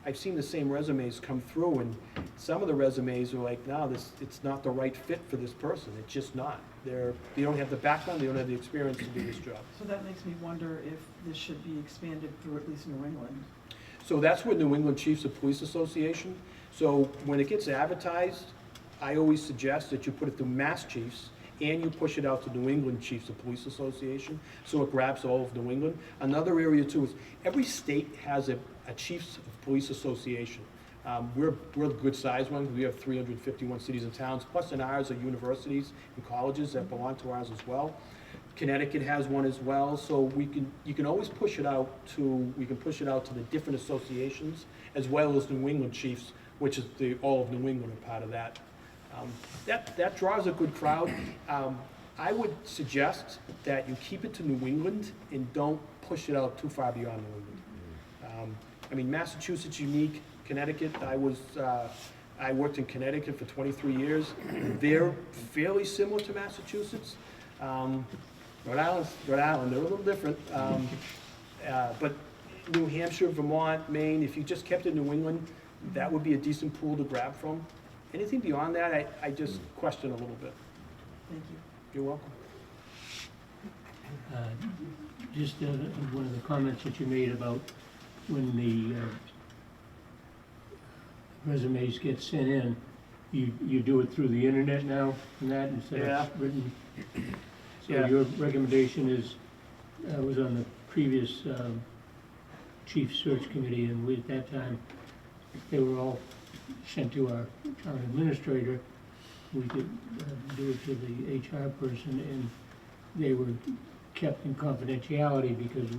Speaker 13: I've seen the same resumes come through, and some of the resumes are like, no, it's not the right fit for this person. It's just not. They don't have the background, they don't have the experience to do this job.
Speaker 4: So that makes me wonder if this should be expanded through at least New England.
Speaker 13: So that's what New England Chiefs of Police Association. So when it gets advertised, I always suggest that you put it through Mass Chiefs, and you push it out to New England Chiefs of Police Association, so it grabs all of New England. Another area too is, every state has a Chiefs of Police Association. We're a good sized one. We have 351 cities and towns, plus in ours are universities and colleges that belong to ours as well. Connecticut has one as well, so you can always push it out to, we can push it out to the different associations, as well as New England Chiefs, which is all of New England are part of that. That draws a good crowd. I would suggest that you keep it to New England and don't push it out too far beyond New England. I mean, Massachusetts unique, Connecticut, I worked in Connecticut for 23 years. They're fairly similar to Massachusetts. Rhode Island, they're a little different. But New Hampshire, Vermont, Maine, if you just kept it New England, that would be a decent pool to grab from. Anything beyond that, I just question a little bit.
Speaker 4: Thank you.
Speaker 13: You're welcome.
Speaker 11: Just one of the comments that you made about when the resumes get sent in, you do it through the internet now and that instead
Speaker 13: Yeah.
Speaker 11: of written? So
Speaker 13: Yeah.
Speaker 11: your recommendation is, I was on the previous chief search committee, and we, at that time, they were all sent to our town administrator. We could do it to the HR person, and they were kept in confidentiality because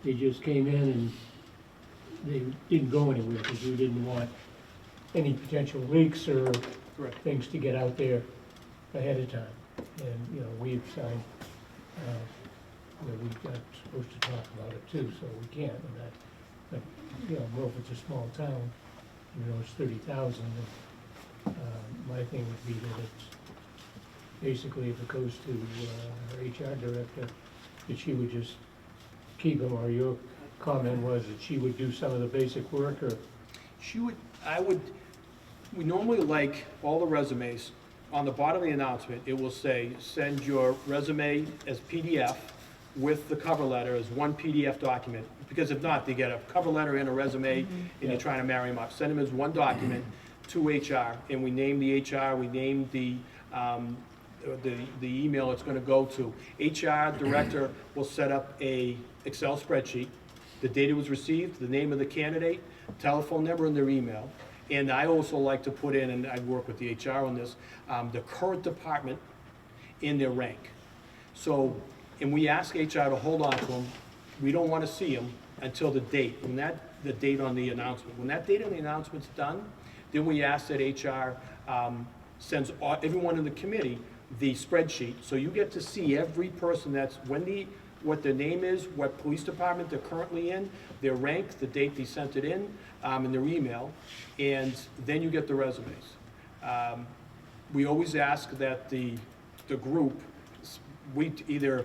Speaker 11: they just came in and they didn't go anywhere because we didn't want any potential leaks or
Speaker 13: Correct.
Speaker 11: things to get out there ahead of time. And, you know, we've signed, where we got supposed to talk about it too, so we can't, and that, but, you know, Milford's a small town, you know, it's 30,000, and, my thing would be that it's, basically, if it goes to, our HR director, that she would just keep them, or your comment was that she would do some of the basic work, or?
Speaker 13: We normally like all the resumes. On the bottom of the announcement, it will say, send your resume as PDF with the cover letter as one PDF document. Because if not, they get a cover letter and a resume, and you're trying to marry them up. Send them as one document to HR, and we name the HR, we name the email it's gonna go to. HR director will set up a Excel spreadsheet, the date it was received, the name of the candidate, telephone number, and their email. And I also like to put in, and I work with the HR on this, the current department and their rank. So, and we ask HR to hold on to them. We don't want to see them until the date, the date on the announcement. When that date on the announcement's done, then we ask that HR sends everyone in the committee the spreadsheet. So you get to see every person what their name is, what police department they're currently in, their rank, the date they sent it in, and their email, and then you get the resumes. We always ask that the group, a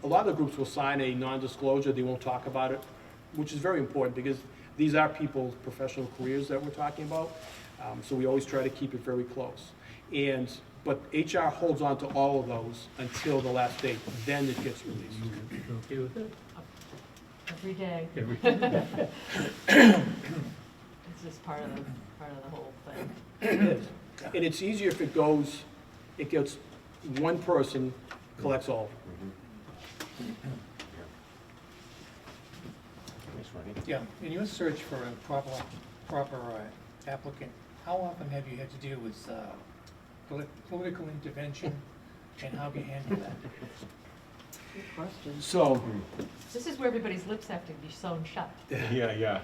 Speaker 13: lot of the groups will sign a non-disclosure, they won't talk about it, which is very important because these are people's professional careers that we're talking about, so we always try to keep it very close. But HR holds on to all of those until the last date, then it gets released.
Speaker 11: Okay with it?
Speaker 2: Every day.
Speaker 11: Every-
Speaker 2: It's just part of the whole thing.
Speaker 13: It is. And it's easier if it gets, one person collects all.
Speaker 1: Ms. Running?
Speaker 5: Yeah, in your search for a proper applicant, how often have you had to deal with political intervention, and how have you handled that?
Speaker 4: Good question.
Speaker 13: So,
Speaker 2: This is where everybody's lips have to be sewn shut.
Speaker 1: Yeah.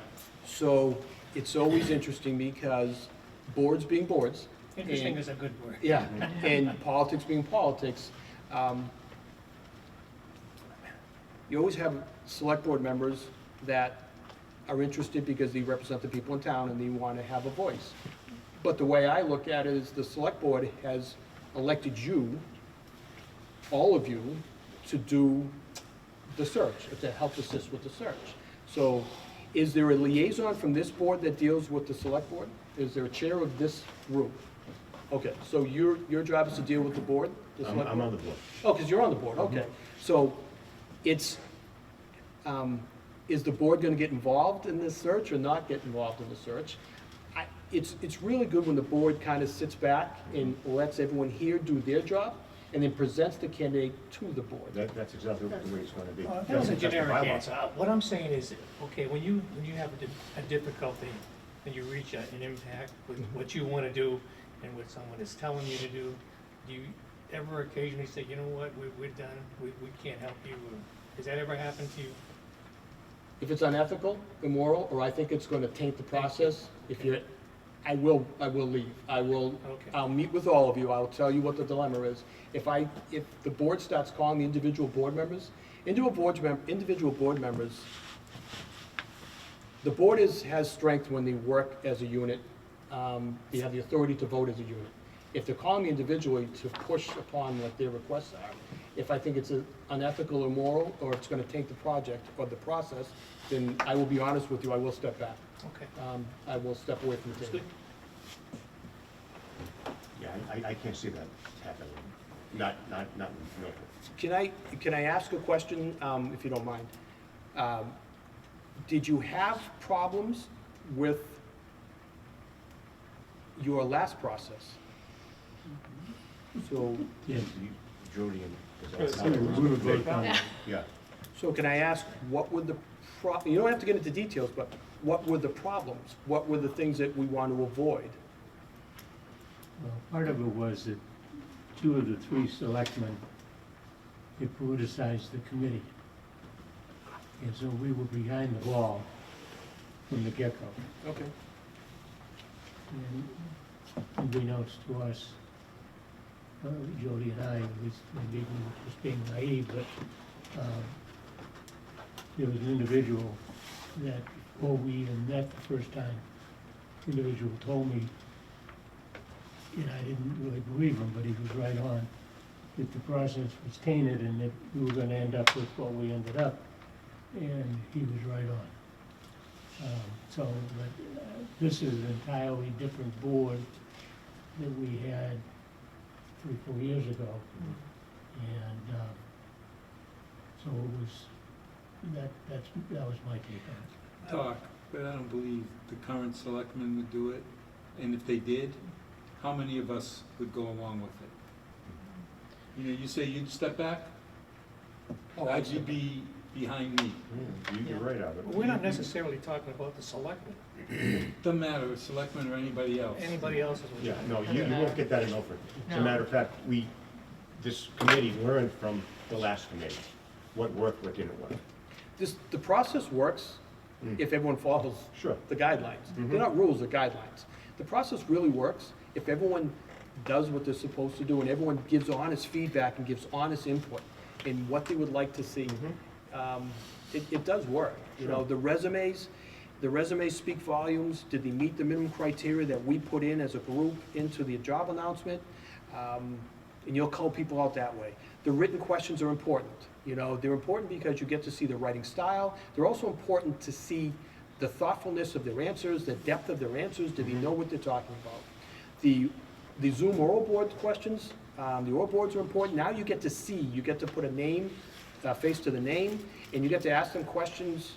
Speaker 13: so it's always interesting because boards being boards.
Speaker 5: Interesting
Speaker 13: and-
Speaker 5: is a good word.
Speaker 13: Yeah, and politics being politics, you always have select board members that are interested because they represent the people in town and they want to have a voice. But the way I look at it is the select board has elected you, all of you, to do the search, to help assist with the search. So is there a liaison from this board that deals with the select board? Is there a chair of this group? Okay, so your job is to deal with the board? the select
Speaker 1: I'm
Speaker 13: board?
Speaker 1: on the board.
Speaker 13: Oh, because you're on the board, okay. So it's, is the board gonna get involved in this search or not get involved in the search? It's really good when the board kind of sits back and lets everyone here do their job and then presents the candidate to the board.
Speaker 1: That's exactly the way it's gonna be.
Speaker 5: Well, that was a
Speaker 1: That's the
Speaker 5: generic
Speaker 1: bylaw.
Speaker 5: answer. What I'm saying is, okay, when you have a difficulty and you reach an impact with what you want to do and what someone is telling you to do, do you ever occasionally say, you know what, we're done, we can't help you? Or has that ever happened to you?
Speaker 13: If it's unethical, immoral, or I think it's gonna taint the process, I will leave. I'll meet with all of you, I'll tell you what the dilemma is. If the board starts calling the individual board members, the board has strength when they work as a unit. They have the authority to vote as a unit. If they're calling me individually to push upon what their requests are, if I think it's unethical or immoral, or it's gonna taint the project or the process, then I will be honest with you, I will step back.
Speaker 5: Okay.
Speaker 13: I will step away from the table.
Speaker 1: Yeah, I can't see that happening. not in Milford.
Speaker 13: Can I ask a question, if you don't mind? Did you have problems with your last process? So,
Speaker 11: Yes.
Speaker 1: Jody and.
Speaker 11: We were both on it.
Speaker 1: Yeah.
Speaker 13: so can I ask, what were the you don't have to get into details, but what were the problems? What were the things that we want to avoid?
Speaker 11: Well, part of it was that 2 of the 3 selectmen had politicized the committee. And so we were behind the ball from the get-go.
Speaker 13: Okay.
Speaker 11: And unbeknownst to us, Jody and I, at least maybe we were just being naive, but there was an individual that before we even met the first time, the individual told me, and I didn't really believe him, but he was right on, that the process was tainted and that we were gonna end up with what we ended up, and he was right on. But this is an entirely different board that we had 3-4 years ago. And so it was, that was my take on it.
Speaker 9: Talk, but I don't believe the current selectmen would do it. And if they did, how many of us would go along with it? You know, you say you'd step back, I'd be behind me.
Speaker 1: You're right, Albert.
Speaker 5: We're not necessarily talking about the selectmen,
Speaker 9: Doesn't matter, selectmen or anybody else.
Speaker 5: anybody else is.
Speaker 1: Yeah, no, you won't get that in Milford. As a
Speaker 2: No.
Speaker 1: matter of fact, this committee learned from the last committee, what worked, what didn't work.
Speaker 13: The process works if everyone follows
Speaker 1: Sure.
Speaker 13: the guidelines. They're not rules, they're guidelines. The process really works if everyone does what they're supposed to do and everyone gives honest feedback and gives honest input in what they would like to see. It does work. You know, the resumes speak volumes. Did they meet the minimum criteria that we put in as a group into the job announcement? And you'll call people out that way. The written questions are important. You know, they're important because you get to see the writing style. They're also important to see the thoughtfulness of their answers, the depth of their answers. Do they know what they're talking about? The Zoom oral board questions, the oral boards are important. Now you get to see, you get to put a name, face to the name, and you get to ask them questions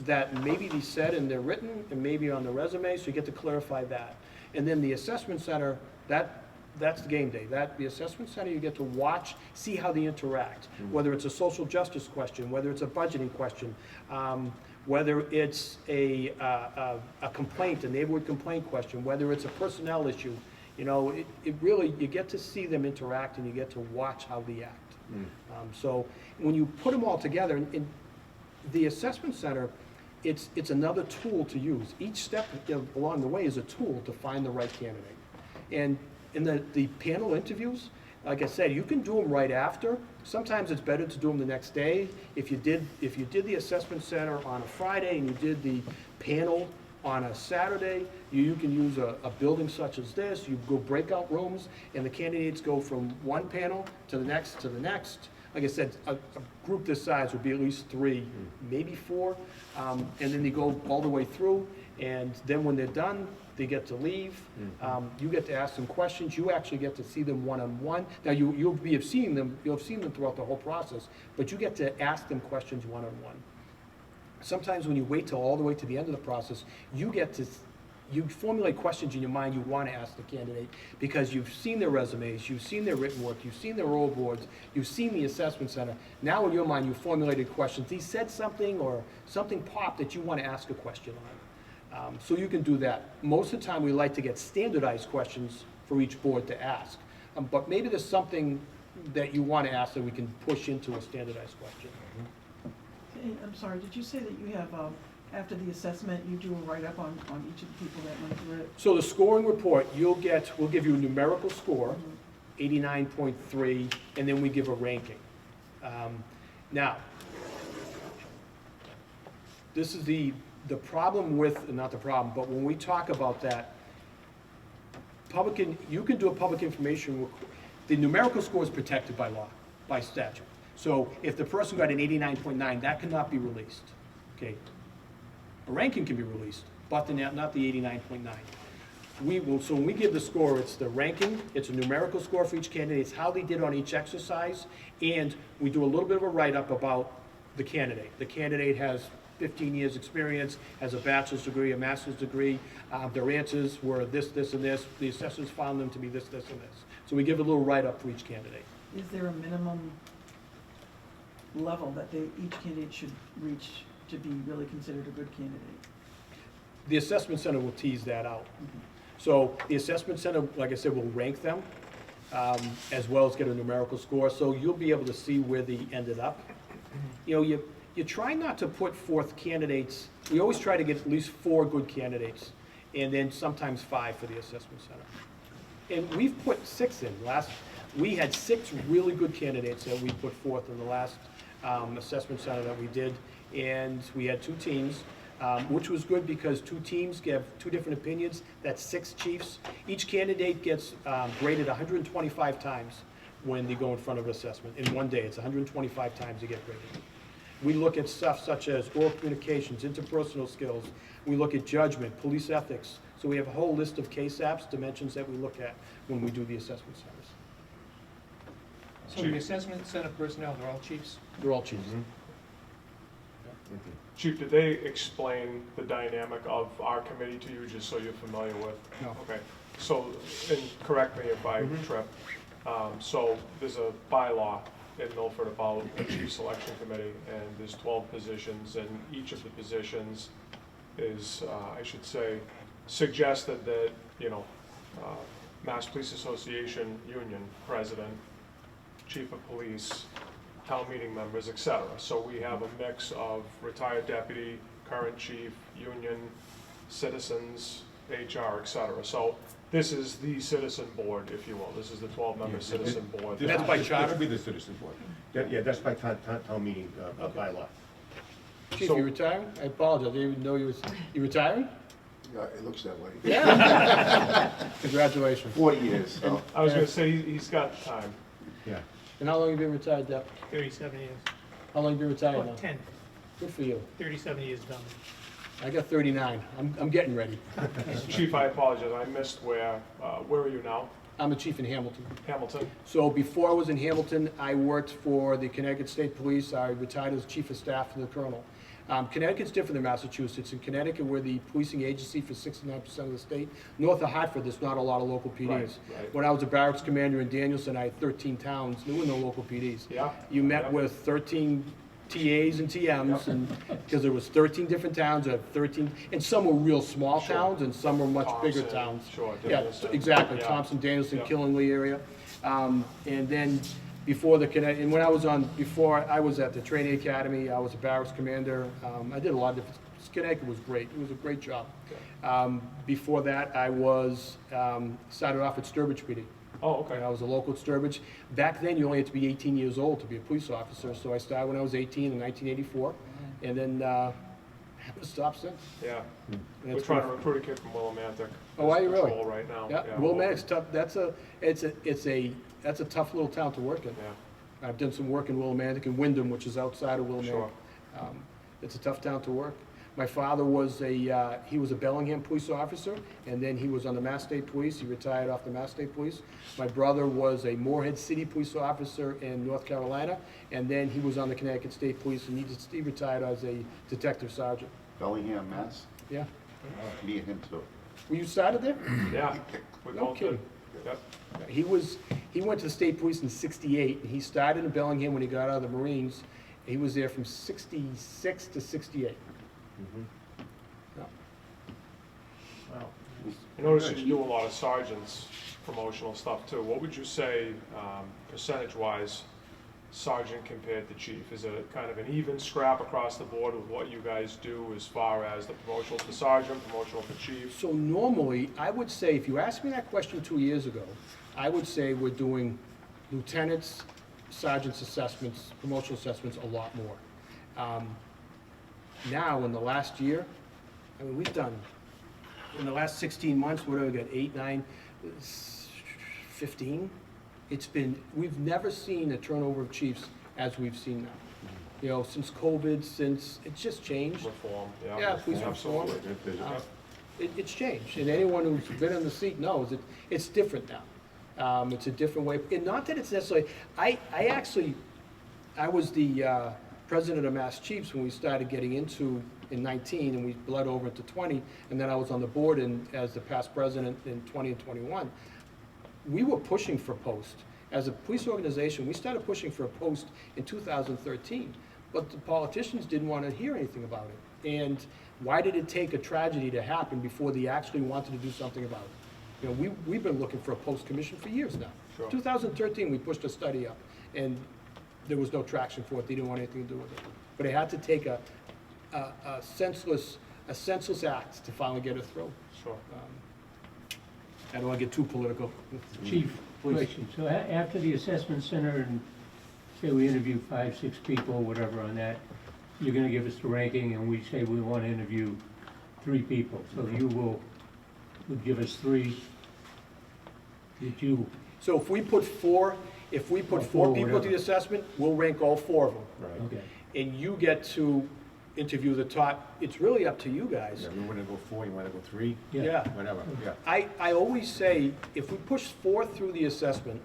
Speaker 13: that maybe they said and they're written and maybe on the resume, so you get to clarify that. And then the assessment center, that's the game day. The assessment center, you get to watch, see how they interact, whether it's a social justice question, whether it's a budgeting question, whether it's a complaint, a neighborhood complaint question, whether it's a personnel issue. You know, it really, you get to see them interact and you get to watch how they act. So when you put them all together, in the assessment center, it's another tool to use. Each step along the way is a tool to find the right candidate. And in the panel interviews, like I said, you can do them right after. Sometimes it's better to do them the next day. If you did the assessment center on a Friday and you did the panel on a Saturday, you can use a building such as this. You go breakout rooms, and the candidates go from one panel to the next to the next. Like I said, a group this size would be at least 3, maybe 4, and then they go all the way through, and then when they're done, they get to leave. You get to ask them questions. You actually get to see them one-on-one. Now, you'll have seen them throughout the whole process, but you get to ask them questions one-on-one. Sometimes when you wait till all the way to the end of the process, you formulate questions in your mind you want to ask the candidate because you've seen their resumes, you've seen their written work, you've seen their roll boards, you've seen the assessment center. Now in your mind, you've formulated questions. He said something or something popped that you want to ask a question on. So you can do that. Most of the time, we like to get standardized questions for each board to ask. But maybe there's something that you want to ask that we can push into a standardized question.
Speaker 4: Hey, I'm sorry, did you say that you have, after the assessment, you do a write-up on each of the people that went through it?
Speaker 13: So the scoring report, we'll give you a numerical score, 89.3, and then we give a ranking. Now, this is the problem with, not the problem, but when we talk about that, you can do a public information, the numerical score is protected by law, by statute. So if the person got an 89.9, that cannot be released, okay? A ranking can be released, but not the 89.9. so when we give the score, it's the ranking, it's a numerical score for each candidate, it's how they did on each exercise, and we do a little bit of a write-up about the candidate. The candidate has 15 years' experience, has a bachelor's degree, a master's degree, their answers were this, this, and this, the assessors found them to be this, this, and this. So we give a little write-up for each candidate.
Speaker 4: Is there a minimum level that each candidate should reach to be really considered a good candidate?
Speaker 13: The assessment center will tease that out. So the assessment center, like I said, will rank them, as well as get a numerical score, so you'll be able to see where they ended up. You know, you try not to put forth candidates, we always try to get at least 4 good candidates, and then sometimes 5 for the assessment center. And we've put 6 in. We had 6 really good candidates that we put forth in the last assessment center that we did, and we had 2 teams, which was good because 2 teams give 2 different opinions. That's 6 chiefs. Each candidate gets graded 125 times when they go in front of an assessment. In one day, it's 125 times you get graded. We look at stuff such as oral communications, interpersonal skills. We look at judgment, police ethics. So we have a whole list of KSAPs, dimensions that we look at when we do the assessment centers.
Speaker 5: So the assessment center personnel, they're all chiefs?
Speaker 13: They're all chiefs.
Speaker 6: Chief, did they explain the dynamic of our committee to you, just so you're familiar with?
Speaker 13: No.
Speaker 6: Okay, so, and correct me if I trip, so there's a bylaw in Milford about the chief selection committee, and there's 12 positions, and each of the positions is, I should say, suggested that, you know, Mass Police Association Union President, Chief of Police, town meeting members, et cetera. So we have a mix of retired deputy, current chief, union, citizens, HR, et cetera. So this is the citizen board, if you will. This is the 12-member citizen board.
Speaker 13: That's by charter?
Speaker 1: This would be the citizen board. Yeah, that's by town meeting bylaw.
Speaker 13: Chief,
Speaker 6: So-
Speaker 13: you retiring? I apologize, I didn't even know you retiring?
Speaker 14: Yeah, it looks that way.
Speaker 13: Yeah. Congratulations.
Speaker 14: 40 years, so.
Speaker 6: I was gonna say, he's got time.
Speaker 1: Yeah.
Speaker 13: And how long have you been retired, Deb?
Speaker 5: 37 years.
Speaker 13: How long have you been retired now?
Speaker 5: Oh, 10,
Speaker 13: Good for you.
Speaker 5: 37 years done.
Speaker 13: I got 39. I'm getting ready.
Speaker 6: Chief, I apologize, I missed where are you now?
Speaker 13: I'm a chief in Hamilton.
Speaker 6: Hamilton?
Speaker 13: So before I was in Hamilton, I worked for the Connecticut State Police. I retired as chief of staff to the colonel. Connecticut's different than Massachusetts. In Connecticut, we're the policing agency for 69% of the state. North of Hartford, there's not a lot of local PDs.
Speaker 6: Right.
Speaker 13: When I was a barracks commander in Danielson, I had 13 towns. There were no local PDs.
Speaker 6: Yeah.
Speaker 13: You met
Speaker 6: Yep.
Speaker 13: with 13 TAs and TMs, and because there was 13 different towns, there 13, and some were real small
Speaker 6: Sure.
Speaker 13: towns, and some were much bigger
Speaker 6: Thompson,
Speaker 13: towns.
Speaker 6: sure,
Speaker 13: Yeah,
Speaker 6: Danielson.
Speaker 13: exactly.
Speaker 6: Yeah.
Speaker 13: Thompson, Danielson,
Speaker 6: Yeah.
Speaker 13: Killingly area. And then before and when I was before I was at the training academy, I was a barracks commander. I did a lot of different, Connecticut was great. It was a great job. Before that, I started off at Sturbridge PD.
Speaker 6: Oh, okay.
Speaker 13: And I was a local at Sturbridge. Back then, you only had to be 18 years old to be a police officer, so I started when I was 18 in 1984, and then haven't stopped since.
Speaker 6: Yeah.
Speaker 13: And
Speaker 6: We're
Speaker 13: it's
Speaker 6: trying
Speaker 13: been-
Speaker 6: to recruit a kid from Willimantic.
Speaker 13: Oh, are you
Speaker 6: as
Speaker 13: really?
Speaker 6: patrol right now.
Speaker 13: Yeah, Willimantic's tough. That's a tough little town to work in.
Speaker 6: Yeah.
Speaker 13: I've done some work in Willimantic and Wyndham, which is outside of Willimantic.
Speaker 6: Sure.
Speaker 13: It's a tough town to work. My father was he was a Bellingham police officer, and then he was on the Mass State Police. He retired off the Mass State Police. My brother was a Moorhead City police officer in North Carolina, and then he was on the Connecticut State Police, and he retired as a detective sergeant.
Speaker 8: Bellingham, Mass.
Speaker 13: Yeah.
Speaker 8: Me and him too.
Speaker 13: Were you started there?
Speaker 6: Yeah. We
Speaker 13: No
Speaker 6: both
Speaker 13: kidding.
Speaker 6: did. Yep.
Speaker 13: He went to the state police in '68, and he started in Bellingham when he got out of the Marines. He was there from '66 to '68. Yeah.
Speaker 6: Wow. I noticed you do a lot of sergeants promotional stuff too. What would you say, percentage-wise, sergeant compared to chief? Is it kind of an even scrap across the board with what you guys do as far as the promotional to sergeant, promotional to chief?
Speaker 13: So normally, I would say, if you asked me that question 2 years ago, I would say we're doing lieutenants, sergeants assessments, promotional assessments a lot more. Now, in the last year, I mean, we've done, in the last 16 months, what have we got, 8, 9, 15? We've never seen a turnover of chiefs as we've seen now. You know, since COVID, it's just changed.
Speaker 6: Reform, yeah.
Speaker 13: Yeah, police reform.
Speaker 6: Absolutely.
Speaker 13: it's changed, and anyone who's been in the seat knows it's different now. It's a different way, and not that it's necessarily, I was the president of Mass Chiefs when we started getting into, in 19, and we bled over into 20, and then I was on the board as the past president in 20 and 21. We were pushing for post. As a police organization, we started pushing for a post in 2013, but the politicians didn't want to hear anything about it. And why did it take a tragedy to happen before they actually wanted to do something about it? You know, we've been looking for a post commission for years now.
Speaker 6: Sure.
Speaker 13: 2013, we pushed a study up, and there was no traction for it. They didn't want anything to do with it. But it had to take a senseless act to finally get it through.
Speaker 6: Sure.
Speaker 13: I don't want to get too political.
Speaker 11: Chief,
Speaker 13: Please.
Speaker 11: question. So after the assessment center, and say we interview 5, 6 people, whatever on that, you're gonna give us the ranking, and we say we wanna interview 3 people. So you would give us 3 that you,
Speaker 13: So if we put four people to the
Speaker 11: whatever.
Speaker 13: assessment, we'll rank all 4 of them.
Speaker 1: Right.
Speaker 11: okay.
Speaker 13: And you get to interview the top, it's really up to you guys.
Speaker 1: Yeah, we wanna go 4, you wanna go 3,
Speaker 13: Yeah.
Speaker 1: whatever, yeah.
Speaker 13: I always say, if we push 4 through the assessment,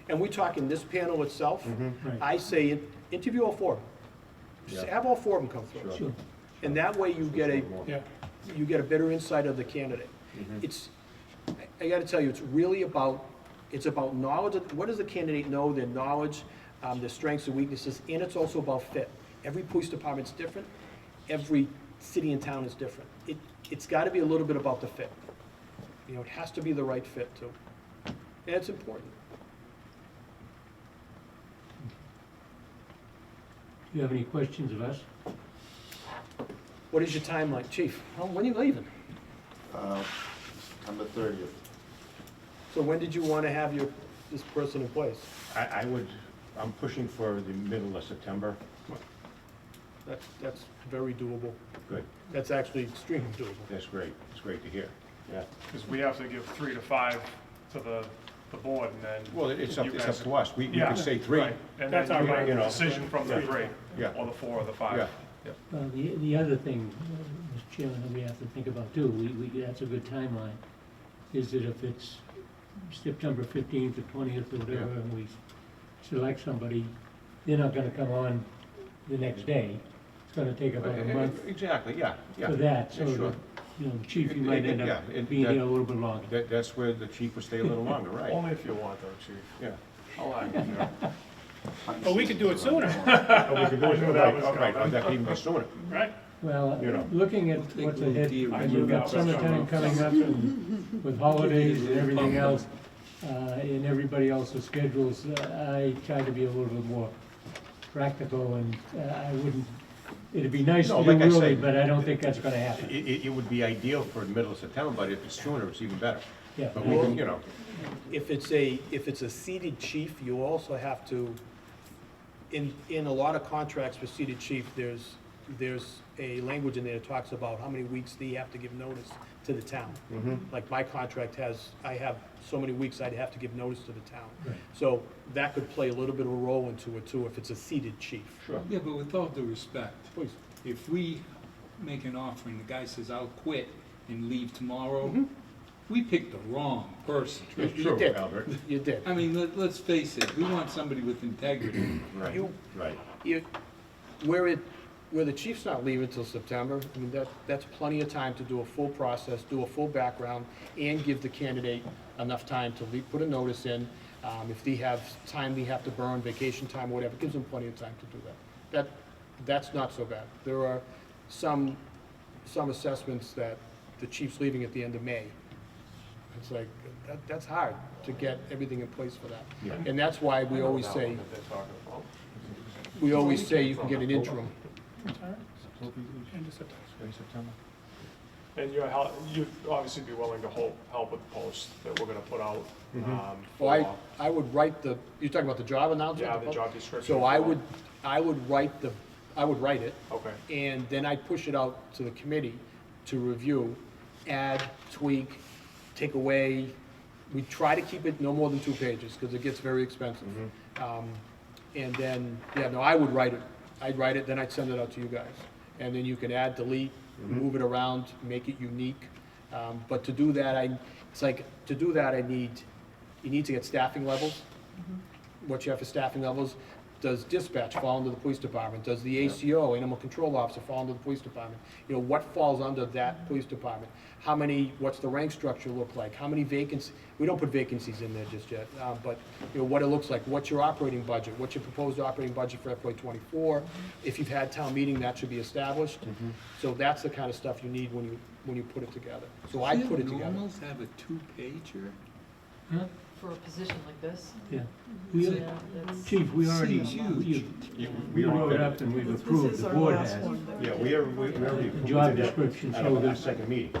Speaker 13: and we talk in this panel itself,
Speaker 11: Right.
Speaker 13: I say, interview all 4 of them. Just
Speaker 1: Yeah.
Speaker 13: have all 4 of them come through.
Speaker 1: Sure.
Speaker 11: Sure.
Speaker 13: And that way you get
Speaker 5: Yeah.
Speaker 13: you get a better insight of the candidate. It's, I gotta tell you, it's about knowledge. What does the candidate know, their knowledge, their strengths and weaknesses, and it's also about fit. Every police department's different, every city and town is different. It's gotta be a little bit about the fit. You know, it has to be the right fit too. And it's important.
Speaker 11: Do you have any questions of us?
Speaker 13: What is your timeline, chief? When are you leaving?
Speaker 14: September 30th.
Speaker 13: So when did you wanna have this person in place?
Speaker 1: I'm pushing for the middle of September.
Speaker 13: That's very doable.
Speaker 1: Good,
Speaker 13: That's actually extremely doable.
Speaker 1: that's great, it's great to hear, yeah.
Speaker 6: Because we have to give 3 to 5 to the board, and then.
Speaker 1: Well, it's up
Speaker 6: you
Speaker 1: to
Speaker 6: guys-
Speaker 1: us, we
Speaker 6: Yeah,
Speaker 1: could say 3.
Speaker 6: right. And
Speaker 5: That's
Speaker 6: then
Speaker 5: our
Speaker 6: you
Speaker 5: right.
Speaker 6: make
Speaker 1: You
Speaker 6: a
Speaker 1: know.
Speaker 6: decision from the 3.
Speaker 1: Yeah.
Speaker 6: Or the 4 or the 5.
Speaker 1: Yeah.
Speaker 6: Yep.
Speaker 11: Well, the other thing, Mr. Chairman, that we have to think about too, that's a good timeline, is that if it's September 15th or 20th or whatever,
Speaker 1: Yeah.
Speaker 11: and we select somebody, they're not gonna come on the next day. It's gonna take about a month
Speaker 1: Exactly, yeah, yeah.
Speaker 11: for that, so,
Speaker 1: Yeah, sure.
Speaker 11: you know, the chief, you might end up
Speaker 1: Yeah, and
Speaker 11: being
Speaker 1: that-
Speaker 11: here a little bit longer.
Speaker 1: That's where the chief will stay a little longer, right?
Speaker 6: Only if you want though, chief.
Speaker 1: Yeah.
Speaker 6: I'll act, you know.
Speaker 5: But we could do it sooner,
Speaker 1: Oh, we could do it,
Speaker 6: I knew that was
Speaker 1: right, right,
Speaker 6: coming.
Speaker 1: that can even be sooner.
Speaker 5: right?
Speaker 11: Well,
Speaker 1: You know.
Speaker 11: looking at
Speaker 9: think
Speaker 11: what's
Speaker 9: we'll
Speaker 11: ahead,
Speaker 9: deal
Speaker 11: and
Speaker 9: with
Speaker 11: we've got
Speaker 6: that.
Speaker 11: summertime coming up and with holidays and everything else, and everybody else's schedules, I try to be a little bit more practical, and I wouldn't, it'd be nice
Speaker 1: No,
Speaker 11: to do
Speaker 1: like I
Speaker 11: early,
Speaker 1: said,
Speaker 11: but I don't think that's gonna happen.
Speaker 1: It would be ideal for the middle of September, but if it's sooner, it's even better.
Speaker 11: Yeah.
Speaker 1: But we can, you know,
Speaker 13: If it's a seated chief, you also have to, in a lot of contracts for seated chief, there's a language in there that talks about how many weeks they have to give notice to the town. Like my contract I have so many weeks I'd have to give notice to the town.
Speaker 11: Right.
Speaker 13: So that could play a little bit of a role into it too, if it's a seated chief.
Speaker 1: sure.
Speaker 9: Yeah, but with all due respect,
Speaker 13: Please.
Speaker 9: if we make an offer and the guy says, I'll quit and leave tomorrow, we picked the wrong person.
Speaker 13: You
Speaker 1: True,
Speaker 13: did.
Speaker 1: Albert.
Speaker 13: You did.
Speaker 9: I mean, let's face it, we want somebody with integrity.
Speaker 1: Right,
Speaker 13: You-
Speaker 1: right.
Speaker 13: Where the chief's not leaving till September, I mean, that's plenty of time to do a full process, do a full background, and give the candidate enough time to put a notice in. If they have time they have to burn, vacation time, whatever, it gives them plenty of time to do that. That's not so bad. There are some assessments that the chief's leaving at the end of May. It's like, that's hard to get everything in place for that.
Speaker 1: Yeah.
Speaker 13: And that's why we always
Speaker 6: That
Speaker 13: say,
Speaker 6: one that they're talking about.
Speaker 13: you can get an interim.
Speaker 5: End of September.
Speaker 1: September.
Speaker 6: And you'd obviously be willing to help with the post that we're gonna put out.
Speaker 13: Well,
Speaker 6: for-
Speaker 13: I would write you're talking about the job announcement?
Speaker 6: Yeah, the job description.
Speaker 13: So I would write it,
Speaker 6: Okay,
Speaker 13: and then I'd push it out to the committee to review, add, tweak, take away. We try to keep it no more than 2 pages, because it gets very expensive. And then, I would write it. I'd write it, then I'd send it out to you guys. And then you can add, delete, move it around, make it unique. But to do that, you need to get staffing levels. What you have for staffing levels. Does dispatch fall under the police department? Does the ACO, animal control officer, fall under the police department? You know, what falls under that police department? How many, what's the rank structure look like? How many vacancies? We don't put vacancies in there just yet, but, you know, what it looks like. What's your operating budget? What's your proposed operating budget for FY '24? If you've had town meeting, that should be established. So that's the kind of stuff you need when you put it together. So I put it together.
Speaker 9: Normals have a two-pager?
Speaker 2: For a position like this.
Speaker 11: Yeah.
Speaker 2: Yeah,
Speaker 11: We,
Speaker 2: that's-
Speaker 11: Chief, we already,
Speaker 9: Seems huge.
Speaker 11: we wrote it up and we've approved,
Speaker 4: This is
Speaker 11: the
Speaker 4: our
Speaker 11: board
Speaker 4: last
Speaker 11: has.
Speaker 4: one that
Speaker 1: Yeah, we already
Speaker 11: The
Speaker 1: approved
Speaker 11: job
Speaker 1: it
Speaker 11: description
Speaker 1: at
Speaker 11: showed
Speaker 1: our
Speaker 11: us.
Speaker 1: second meeting.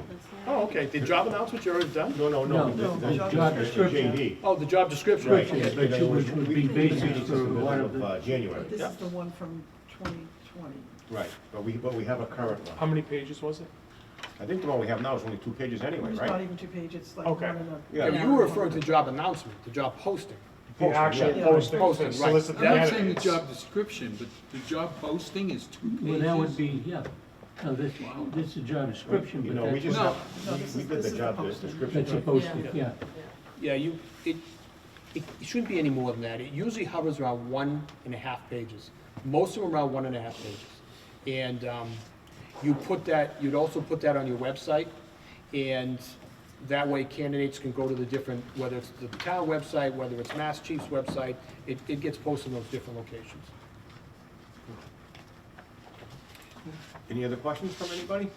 Speaker 13: Oh, okay. The job announcement you already done?
Speaker 1: No,
Speaker 11: No,
Speaker 1: the
Speaker 4: job
Speaker 11: job
Speaker 1: the
Speaker 11: description.
Speaker 1: JD.
Speaker 13: Oh, the job description.
Speaker 1: Right,
Speaker 11: Description,
Speaker 1: yeah,
Speaker 11: but
Speaker 1: it was-
Speaker 11: which would
Speaker 1: we-
Speaker 11: be
Speaker 1: we
Speaker 11: basis
Speaker 1: proceeded
Speaker 11: for
Speaker 1: to the middle
Speaker 11: one of the.
Speaker 1: January.
Speaker 4: This
Speaker 13: Yeah.
Speaker 4: is the one from 2020.
Speaker 1: Right, but we have a current one.
Speaker 6: How many pages was it?
Speaker 1: I think the one we have now is only 2 pages anyway,
Speaker 4: It's
Speaker 1: right?
Speaker 4: not even 2 pages, it's like
Speaker 6: Okay.
Speaker 4: one and a.
Speaker 1: Yeah.
Speaker 13: Yeah, you were referring to the job announcement, the job posting.
Speaker 6: The actual
Speaker 1: yeah.
Speaker 6: posting,
Speaker 13: Posting,
Speaker 6: to
Speaker 13: right.
Speaker 6: solicit the
Speaker 9: I'm not saying the
Speaker 6: candidates.
Speaker 9: job description, but the job posting is 2 pages?
Speaker 11: Well, that would be, yeah. No, this is a job description,
Speaker 1: You
Speaker 11: but
Speaker 1: know, we
Speaker 11: that's,
Speaker 1: just
Speaker 9: No.
Speaker 1: have,
Speaker 4: No, this
Speaker 1: we
Speaker 4: is-
Speaker 1: did
Speaker 4: this
Speaker 1: the
Speaker 4: is the
Speaker 1: job
Speaker 4: posting.
Speaker 1: description.
Speaker 11: that's supposed to, yeah.
Speaker 13: Yeah, it shouldn't be any more than that. It usually hovers around 1.5 pages. Most of them around 1.5 pages. And you'd also put that on your website, and that way candidates can go to the different, whether it's the town website, whether it's Mass Chief's website, it gets posted in those different locations.
Speaker 1: Any other questions from anybody?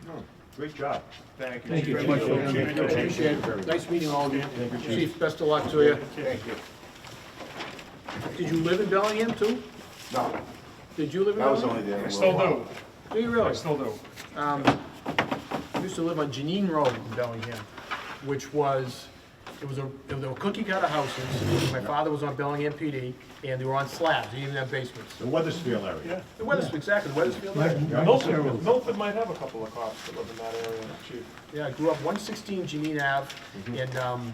Speaker 1: No, great job.
Speaker 6: Thank you.
Speaker 11: Thank you,
Speaker 13: Very much,
Speaker 1: Chief.
Speaker 13: Chief.
Speaker 1: Thank you.
Speaker 13: Appreciate
Speaker 1: Thank you very
Speaker 13: it.
Speaker 1: much.
Speaker 13: Nice meeting all of you.
Speaker 1: Thank you, Chief.
Speaker 13: Chief, best of luck to you.
Speaker 1: Thank you.
Speaker 13: Did you live in Bellingham too?
Speaker 14: No,
Speaker 13: Did you live in
Speaker 14: I was
Speaker 13: Bellingham?
Speaker 14: only there
Speaker 6: I
Speaker 14: a
Speaker 6: still
Speaker 14: little while.
Speaker 6: do,
Speaker 13: Do you
Speaker 6: I
Speaker 13: really?
Speaker 6: still do.
Speaker 13: I used to live on Janine Road in Bellingham, which was, there were cookie cutter houses. My father was on Bellingham PD, and they were on slabs, they didn't have basements.
Speaker 1: The Weathersfield area.
Speaker 13: The Weathersfield, exactly, the Weathersfield area.
Speaker 6: Milford might have a couple of cops that live in that area, Chief.
Speaker 13: Yeah, I grew up 116 Janine Ave, and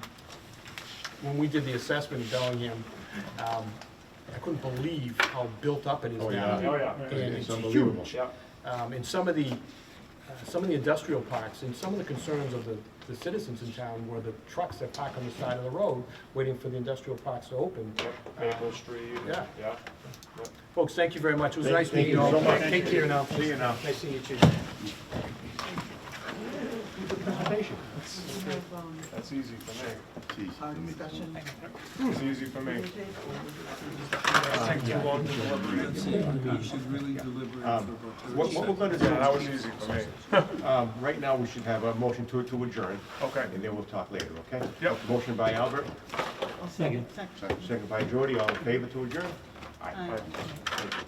Speaker 13: when we did the assessment in Bellingham, I couldn't believe how built up it is
Speaker 1: Oh,
Speaker 13: now.
Speaker 1: yeah.
Speaker 6: Oh, yeah.
Speaker 13: And
Speaker 1: It's
Speaker 13: it's
Speaker 1: unbelievable.
Speaker 13: huge.
Speaker 6: Yeah.
Speaker 13: And some of the industrial parks, and some of the concerns of the citizens in town were the trucks that park on the side of the road, waiting for the industrial parks to open.
Speaker 6: Maple Street.
Speaker 13: Yeah.
Speaker 6: Yeah.
Speaker 13: Folks, thank you very much, it was
Speaker 1: Thank-
Speaker 13: nice
Speaker 1: thank
Speaker 13: meeting you
Speaker 1: you
Speaker 13: all.
Speaker 1: so much.
Speaker 13: Take care now.
Speaker 1: See you now.
Speaker 13: Nice seeing you, Chief.
Speaker 1: Presentation.
Speaker 4: We have,
Speaker 6: That's easy for me.
Speaker 8: Jeez,
Speaker 4: our
Speaker 8: let me-
Speaker 4: discussion.
Speaker 6: It's easy for me.
Speaker 4: videotape.
Speaker 6: Take too long to deliberate.
Speaker 9: You should really deliberate for about 30
Speaker 1: What we're gonna do,
Speaker 6: Yeah, that was easy for me.
Speaker 1: right now, we should have a motion to adjourn,
Speaker 6: Okay.
Speaker 1: and then we'll talk later, okay?
Speaker 6: Yep.
Speaker 1: Motion by Albert,
Speaker 4: I'll
Speaker 11: Second.
Speaker 4: Second.
Speaker 1: second by Jody, all in favor to adjourn?
Speaker 10: Aye.
Speaker 6: Right.
Speaker 1: Thank you.